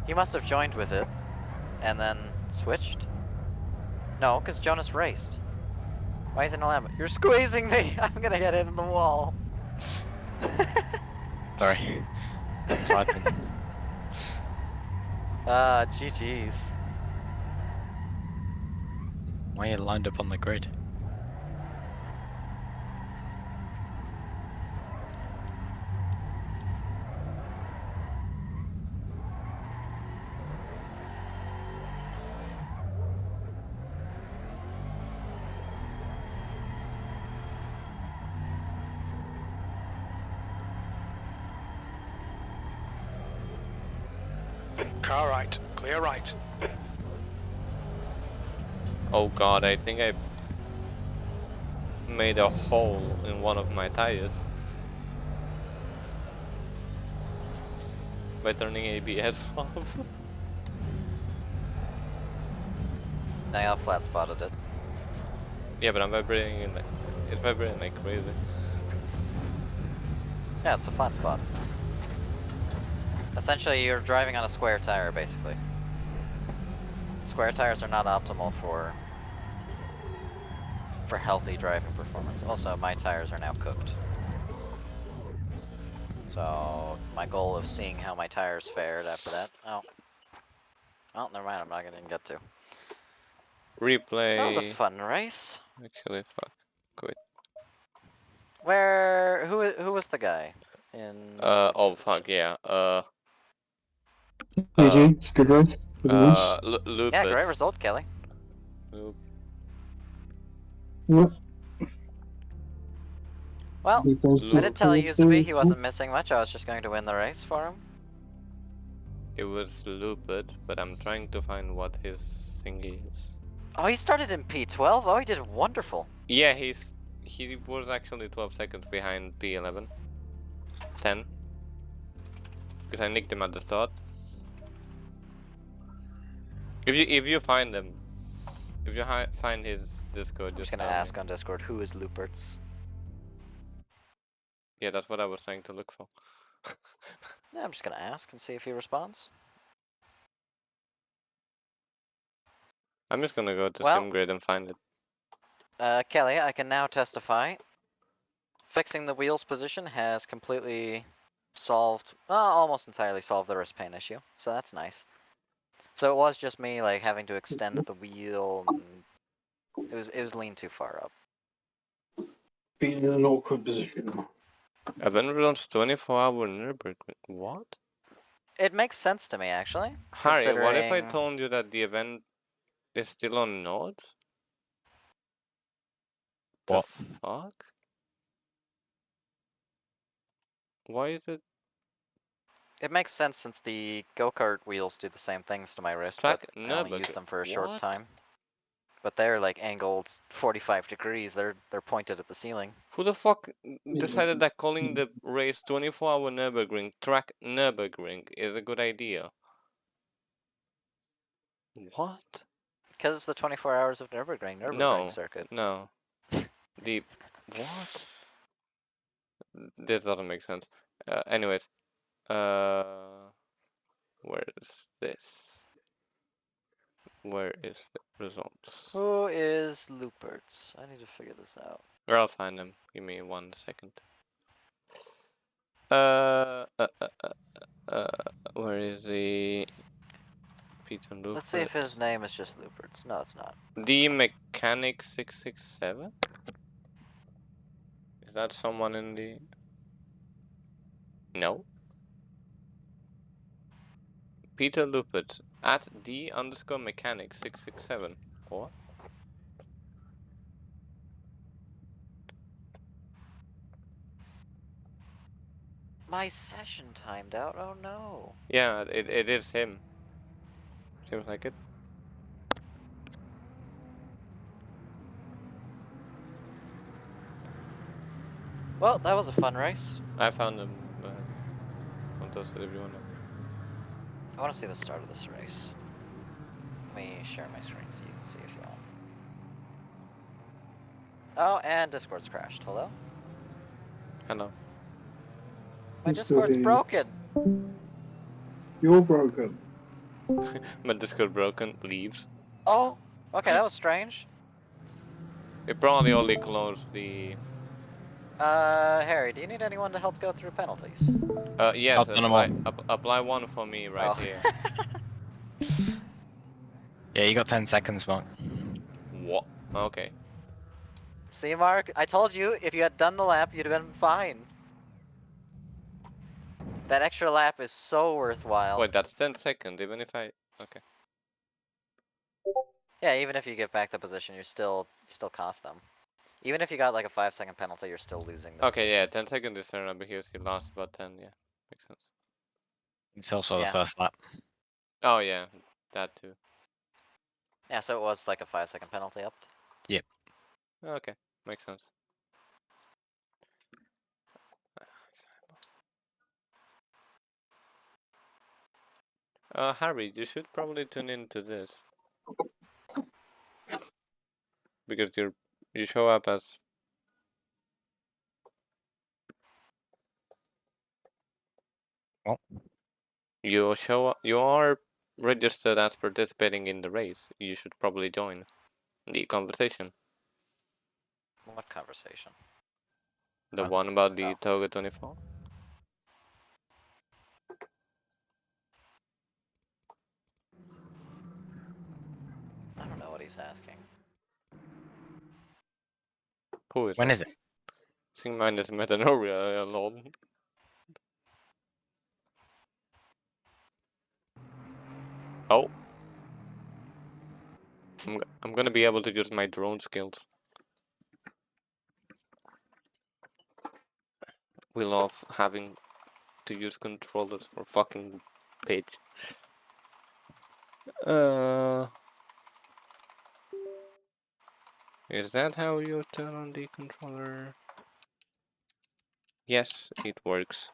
[SPEAKER 3] He must have joined with it and then switched. No, because Jonas raced. Why is it in a Lambo? You're squeezing me! I'm gonna get it in the wall.
[SPEAKER 4] Sorry. Typing.
[SPEAKER 3] GG's.
[SPEAKER 4] Why are you lined up on the grid?
[SPEAKER 1] Car right, clear right.
[SPEAKER 2] Oh god, I think I made a hole in one of my tires by turning ABS off.
[SPEAKER 3] Now I flat spotted it.
[SPEAKER 2] Yeah, but I'm vibrating in it's vibrating like crazy.
[SPEAKER 3] Yeah, it's a flat spot. Essentially, you're driving on a square tire, basically. Square tires are not optimal for healthy driving performance. Also, my tires are now cooked. So, my goal of seeing how my tires fared after that. Oh, never mind. I'm not gonna even get to.
[SPEAKER 2] Replay.
[SPEAKER 3] That was a fun race.
[SPEAKER 2] Actually, fuck. Quit.
[SPEAKER 3] Who was the guy?
[SPEAKER 2] Oh fuck, yeah.
[SPEAKER 5] GG, it's a good race. Good race.
[SPEAKER 2] Loop
[SPEAKER 3] Yeah,
[SPEAKER 2] it.
[SPEAKER 3] great result, Kelly.
[SPEAKER 2] Loop.
[SPEAKER 5] Yep.
[SPEAKER 3] Well, I did tell Yuzubi he wasn't missing much. I was just going to win the race for him.
[SPEAKER 2] It was loop it, but I'm trying to find what his thingy is.
[SPEAKER 3] Oh, he started in P12? Oh, he did wonderful.
[SPEAKER 2] Yeah, he was actually 12 seconds behind P11. 10. Because I nicked him at the start. If you find them, if you find his Discord,
[SPEAKER 3] I'm
[SPEAKER 2] just
[SPEAKER 3] just gonna
[SPEAKER 2] tell
[SPEAKER 3] ask
[SPEAKER 2] me.
[SPEAKER 3] on Discord, who is Lupert's?
[SPEAKER 2] Yeah, that's what I was trying to look for.
[SPEAKER 3] Yeah, I'm just gonna ask and see if he responds.
[SPEAKER 2] I'm just gonna go to
[SPEAKER 3] Well-
[SPEAKER 2] SimGrid and find it.
[SPEAKER 3] Kelly, I can now testify. Fixing the wheels position has completely solved, almost entirely solved the wrist pain issue. So that's nice. So it was just me like having to extend the wheel. And it was leaned too far up.
[SPEAKER 5] Being in an awkward position.
[SPEAKER 2] Event runs 24-hour Nürburgring. What?
[SPEAKER 3] It makes sense to me actually.
[SPEAKER 2] Harry, what if I
[SPEAKER 3] Considering-
[SPEAKER 2] told you that the event is still on Node? The
[SPEAKER 4] What?
[SPEAKER 2] fuck? Why is it?
[SPEAKER 3] It makes sense since the go-kart wheels do the same things to my wrist,
[SPEAKER 2] Track
[SPEAKER 3] but I only used
[SPEAKER 2] Nürburgring.
[SPEAKER 3] them for a short
[SPEAKER 2] What?
[SPEAKER 3] time. But they're like angled 45 degrees. They're pointed at the ceiling.
[SPEAKER 2] Who the fuck decided that calling the race 24-hour Nürburgring Track Nürburgring is a good idea? What?
[SPEAKER 3] Because the 24 hours of Nürburgring
[SPEAKER 2] No.
[SPEAKER 3] circuit.
[SPEAKER 2] No. The what? This doesn't make sense. Anyways, where is this? Where is the results?
[SPEAKER 3] Who is Lupert's? I need to figure this out.
[SPEAKER 2] Or I'll find them. Give me 1 second. Where is the Peter Lupert?
[SPEAKER 3] Let's see if his name is just Lupert's. No, it's not.
[SPEAKER 2] The Mechanic 667? Is that someone in the... No. Peter Lupert at the _ mechanic 667. What?
[SPEAKER 3] My session timed out. Oh no.
[SPEAKER 2] Yeah, it is him. Seems like it.
[SPEAKER 3] Well, that was a fun race.
[SPEAKER 2] I found him on those if you wanna.
[SPEAKER 3] I want to see the start of this race. Let me share my screen so you can see if you want. Oh, and Discord's crashed. Hello?
[SPEAKER 2] Hello.
[SPEAKER 3] My
[SPEAKER 5] It's still
[SPEAKER 3] Discord's
[SPEAKER 5] here.
[SPEAKER 3] broken.
[SPEAKER 5] You're broken.
[SPEAKER 2] My Discord broken. Leaves.
[SPEAKER 3] Oh, okay, that was strange.
[SPEAKER 2] It probably only closed the.
[SPEAKER 3] Harry, do you need anyone to help go through penalties?
[SPEAKER 2] Yes.
[SPEAKER 4] I've done 'em all.
[SPEAKER 2] Apply one for me right
[SPEAKER 3] Oh.
[SPEAKER 2] here.
[SPEAKER 4] Yeah, you got 10 seconds, Mark.
[SPEAKER 2] What? Okay.
[SPEAKER 3] See, Mark, I told you if you had done the lap, you'd have been fine. That extra lap is so worthwhile.
[SPEAKER 2] Wait, that's 10 seconds. Even if I. Okay.
[SPEAKER 3] Yeah, even if you get back the position, you still cost them. Even if you got like a 5-second penalty, you're still losing the
[SPEAKER 2] Okay. Yeah.
[SPEAKER 3] position.
[SPEAKER 2] 10 seconds is fair enough because he lost about 10. Yeah. Makes sense.
[SPEAKER 4] It's also
[SPEAKER 3] Yeah.
[SPEAKER 4] the first lap.
[SPEAKER 2] Oh yeah. That too.
[SPEAKER 3] Yeah, so it was like a 5-second penalty up.
[SPEAKER 2] Okay. Makes sense. Harry, you should probably tune into this. Because you show up as...
[SPEAKER 4] What?
[SPEAKER 2] You are registered as participating in the race. You should probably join the conversation.
[SPEAKER 3] What conversation?
[SPEAKER 2] The
[SPEAKER 4] Huh?
[SPEAKER 2] one about the
[SPEAKER 3] Oh.
[SPEAKER 2] Toga 24?
[SPEAKER 3] I don't know what he's asking.
[SPEAKER 2] Who is
[SPEAKER 4] When
[SPEAKER 2] that?
[SPEAKER 4] is it?
[SPEAKER 2] Sing minus metanoria alone. Oh. I'm gonna be able to use my drone skills. We love having to use controllers for fucking pitch. Is that how you turn on the controller? Yes, it works.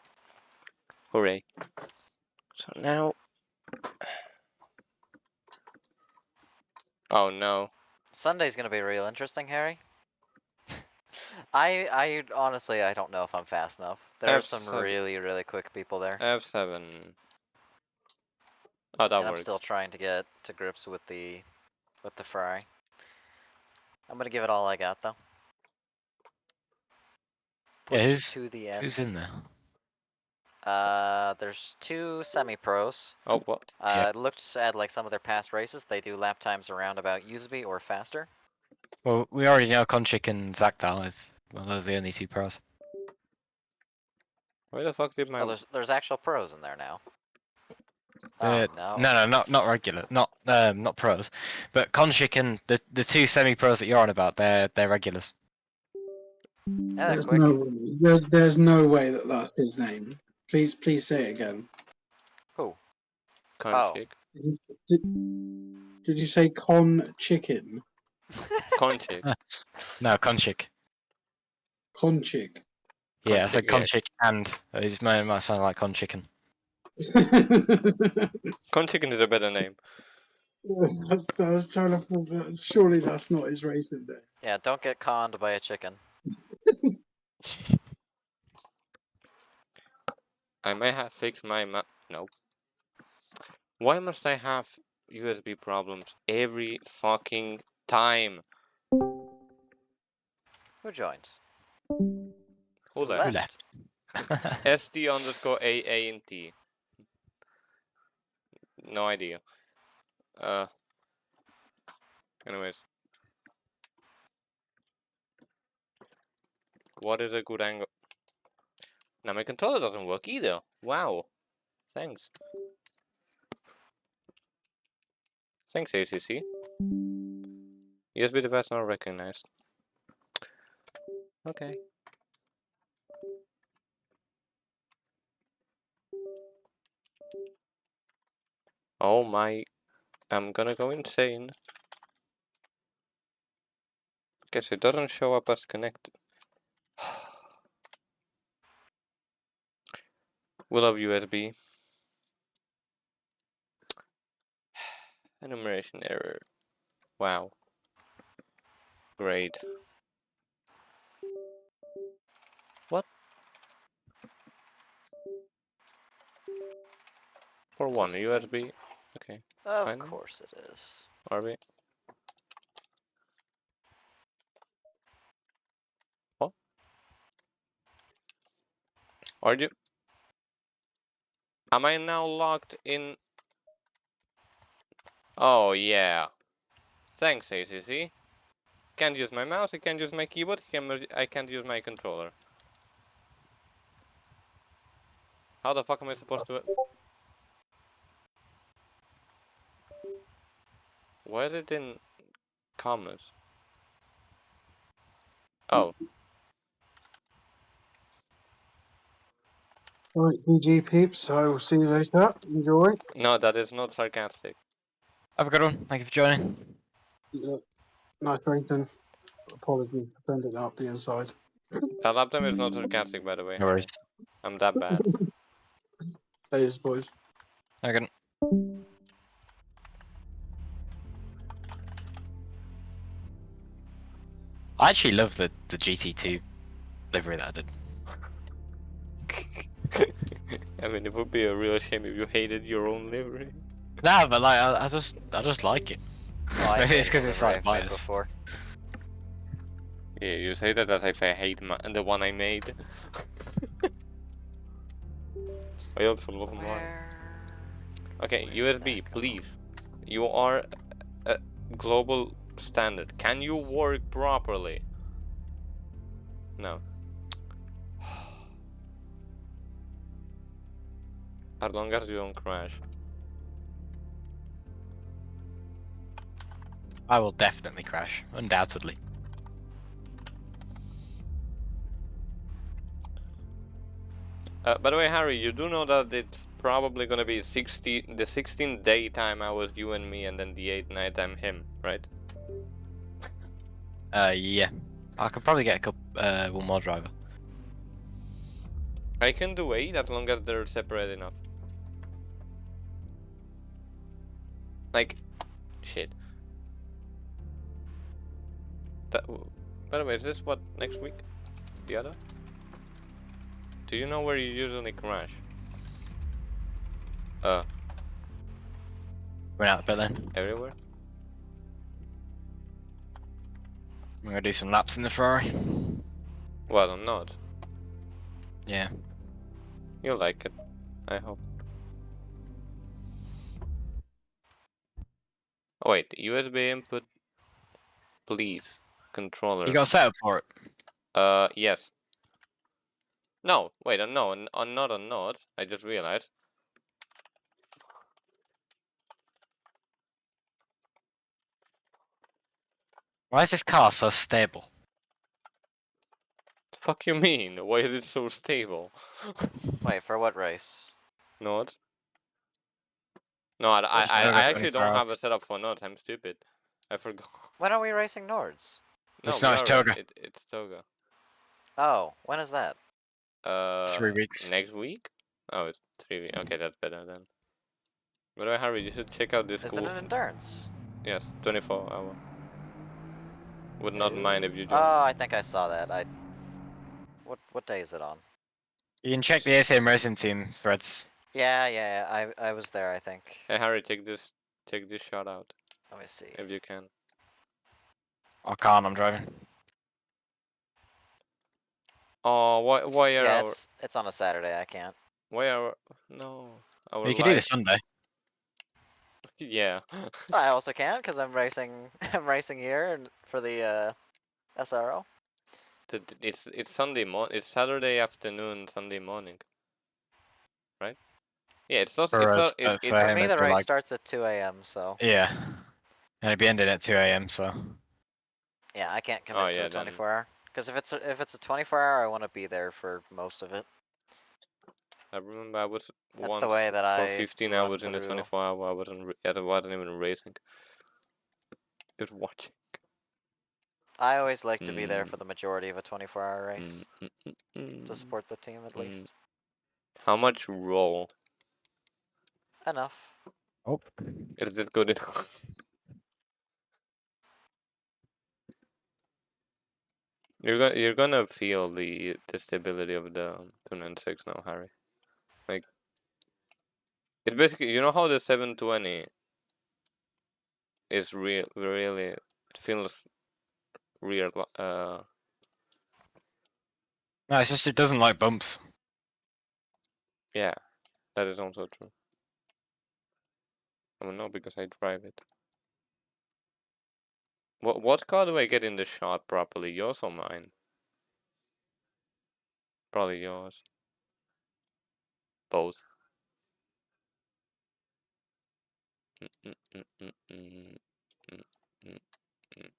[SPEAKER 2] Hooray. So now... Oh no.
[SPEAKER 3] Sunday's gonna be real interesting, Harry. I honestly, I don't know if I'm fast enough. There are some
[SPEAKER 2] F7.
[SPEAKER 3] really quick people there.
[SPEAKER 2] F7. Oh, that
[SPEAKER 3] And I'm
[SPEAKER 2] works.
[SPEAKER 3] still trying to get to grips with the Ferrari. I'm gonna give it all I got though.
[SPEAKER 4] Yeah,
[SPEAKER 3] Push it
[SPEAKER 4] who's
[SPEAKER 3] to the end.
[SPEAKER 4] who's in there?
[SPEAKER 3] There's 2 semi-pros.
[SPEAKER 2] Oh, what?
[SPEAKER 4] Yeah.
[SPEAKER 3] Looked at like some of their past races. They do lap times around about Usby or faster.
[SPEAKER 4] Well, we already know Conchik and Zakdal. Well, those are the only 2 pros.
[SPEAKER 2] Where the fuck did my...
[SPEAKER 3] Oh, there's actual pros in there now.
[SPEAKER 4] No,
[SPEAKER 3] Oh no.
[SPEAKER 4] no, not regular, not pros, but Conchik and the 2 semi-pros that you're on about, they're regulars.
[SPEAKER 3] Yeah,
[SPEAKER 5] There's
[SPEAKER 3] quick.
[SPEAKER 5] there's no way that that's his name. Please say it again.
[SPEAKER 3] Who?
[SPEAKER 2] Conchik.
[SPEAKER 5] Did you say con chicken?
[SPEAKER 2] Conchik.
[SPEAKER 4] No, Conchik.
[SPEAKER 5] Conchick.
[SPEAKER 4] Yeah, I said
[SPEAKER 2] Conchik,
[SPEAKER 4] Conchik and it might sound like Conchicken.
[SPEAKER 2] Conchicken is a better name.
[SPEAKER 5] I was trying to pull that. Surely that's not his racing name.
[SPEAKER 3] Yeah, don't get conned by a chicken.
[SPEAKER 2] I may have fixed my no. Why must I have USB problems every fucking time?
[SPEAKER 3] Who joins?
[SPEAKER 2] Who
[SPEAKER 3] Left.
[SPEAKER 2] left? SD_AA and T. No idea. Anyways. What is a good angle? Now my controller doesn't work either. Wow. Thanks. Thanks, ACC. USB device not recognized. Okay. Oh my... I'm gonna go insane. Guess it doesn't show up as connected. We love USB. Enumeration error. Wow. Great. What? For one USB. Okay.
[SPEAKER 3] Of
[SPEAKER 2] Fine.
[SPEAKER 3] course it is.
[SPEAKER 2] RB. What? Are you? Am I now logged in? Oh yeah. Thanks, ACC. Can't use my mouse, I can't use my keyboard, I can't use my controller. How the fuck am I supposed to... Why is it in commas? Oh.
[SPEAKER 5] Right, GG peeps. I will see you later. Enjoy.
[SPEAKER 2] No, that is not sarcastic.
[SPEAKER 4] Have a good one. Thank you for joining.
[SPEAKER 5] Yeah. Nice racing. Apologies for sending out the inside.
[SPEAKER 2] That lap time is not sarcastic, by the way.
[SPEAKER 4] No worries.
[SPEAKER 2] I'm that bad.
[SPEAKER 5] Cheers, boys.
[SPEAKER 4] Have a good one. I actually love the GT2 livery that I did.
[SPEAKER 2] I mean, it would be a real shame if you hated your own livery.
[SPEAKER 4] Nah, but like I just like it.
[SPEAKER 3] Well,
[SPEAKER 4] Maybe it's
[SPEAKER 3] hated
[SPEAKER 4] 'cause
[SPEAKER 3] the
[SPEAKER 4] it's
[SPEAKER 3] livery
[SPEAKER 4] like
[SPEAKER 3] I've made
[SPEAKER 4] bias.
[SPEAKER 3] before.
[SPEAKER 2] Yeah, you say that as if I hate the one I made. I also love mine.
[SPEAKER 3] Where...
[SPEAKER 2] Okay,
[SPEAKER 3] where did
[SPEAKER 2] USB,
[SPEAKER 3] that go?
[SPEAKER 2] please. You are a global standard. Can you work properly? No. As long as you don't crash.
[SPEAKER 4] I will definitely crash, undoubtedly.
[SPEAKER 2] By the way, Harry, you do know that it's probably gonna be the 16th daytime I was you and me, and then the 8th night I'm him, right?
[SPEAKER 4] Yeah. I could probably get a couple, one more driver.
[SPEAKER 2] I can do 8 as long as they're separate enough. Like, shit. That, by the way, is this what, next week? The other? Do you know where you usually crash?
[SPEAKER 4] Going out the pit then.
[SPEAKER 2] Everywhere?
[SPEAKER 4] I'm gonna do some laps in the Ferrari.
[SPEAKER 2] Well, I'm not.
[SPEAKER 4] Yeah.
[SPEAKER 2] You'll like it. I hope. Oh wait, USB input, please. Controller.
[SPEAKER 4] You got set up for it.
[SPEAKER 2] Yes. No, wait, no, not. I just realized.
[SPEAKER 4] Why is this car so stable?
[SPEAKER 2] The fuck you mean? Why is it so stable?
[SPEAKER 3] Wait, for what race?
[SPEAKER 2] Not. No, I actually don't have a setup for not. I'm stupid. I forgot.
[SPEAKER 3] When are we racing Nords?
[SPEAKER 2] No,
[SPEAKER 4] It's
[SPEAKER 2] we
[SPEAKER 4] not, it's
[SPEAKER 2] are.
[SPEAKER 4] Toga.
[SPEAKER 2] It's Toga.
[SPEAKER 3] Oh, when is that?
[SPEAKER 4] 3 weeks.
[SPEAKER 2] Next week? Oh, it's 3 weeks. Okay, that's better then. By the way, Harry, you should check out this
[SPEAKER 3] Is
[SPEAKER 2] cool.
[SPEAKER 3] it an endurance?
[SPEAKER 2] Yes, 24 hour. Would not
[SPEAKER 3] Ooh.
[SPEAKER 2] mind if you
[SPEAKER 3] Oh,
[SPEAKER 2] joined.
[SPEAKER 3] I think I saw that. What day is it on?
[SPEAKER 4] You can check the ACM racing team threads.
[SPEAKER 3] Yeah. I was there. I think.
[SPEAKER 2] Hey Harry, take this shot out
[SPEAKER 3] Let me see.
[SPEAKER 2] if you can.
[SPEAKER 4] I can't, I'm driving.
[SPEAKER 2] Oh, why are
[SPEAKER 3] Yeah,
[SPEAKER 2] our
[SPEAKER 3] it's on a Saturday. I can't.
[SPEAKER 2] no our
[SPEAKER 4] You could do the
[SPEAKER 2] lights?
[SPEAKER 4] Sunday.
[SPEAKER 2] Yeah.
[SPEAKER 3] I also can because I'm racing. I'm racing here and for the SRO.
[SPEAKER 2] It's Sunday morning. It's Saturday afternoon, Sunday morning. Right? Yeah, it's not.
[SPEAKER 4] For
[SPEAKER 2] It's
[SPEAKER 4] us,
[SPEAKER 2] not.
[SPEAKER 4] for
[SPEAKER 3] For
[SPEAKER 4] him
[SPEAKER 3] me,
[SPEAKER 4] it'd
[SPEAKER 3] the
[SPEAKER 4] be
[SPEAKER 3] race
[SPEAKER 4] like,
[SPEAKER 3] starts at 2 a.m. So
[SPEAKER 4] yeah. And it'd be ending at 2 AM, so.
[SPEAKER 3] yeah, I can't
[SPEAKER 2] Oh
[SPEAKER 3] commit to
[SPEAKER 2] yeah,
[SPEAKER 3] a
[SPEAKER 2] then
[SPEAKER 3] 24-hour. Because if it's a 24-hour, I want to be there for most of it.
[SPEAKER 2] I remember I was
[SPEAKER 3] That's the
[SPEAKER 2] once
[SPEAKER 3] way that
[SPEAKER 2] for
[SPEAKER 3] I
[SPEAKER 2] 15
[SPEAKER 3] run
[SPEAKER 2] hours in the
[SPEAKER 3] through.
[SPEAKER 2] 24 hour. I wasn't even racing. Just watching.
[SPEAKER 3] I always like to be there for the majority of a 24-hour race to
[SPEAKER 2] Mm.
[SPEAKER 3] support the team at least.
[SPEAKER 2] How much roll?
[SPEAKER 3] Enough.
[SPEAKER 4] Oh.
[SPEAKER 2] Is it good enough? You're gonna feel the stability of the 296 now, Harry. Like it basically, you know how the 720 is really it feels real.
[SPEAKER 4] No, it's just it doesn't like bumps.
[SPEAKER 2] Yeah, that is also true. I don't know because I drive it. What car do I get in the shot properly? Yours or mine? Probably yours. Both. Mm, mm, mm, mm, mm, mm, mm.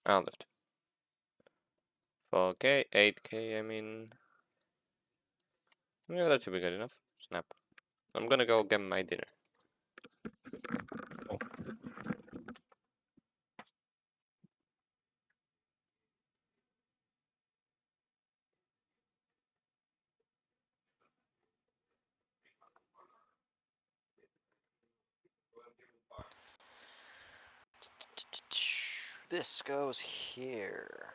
[SPEAKER 2] I'll lift. 4K, 8K, I mean. Yeah, that should be good enough. Snap. I'm gonna go get my dinner.
[SPEAKER 3] This goes here.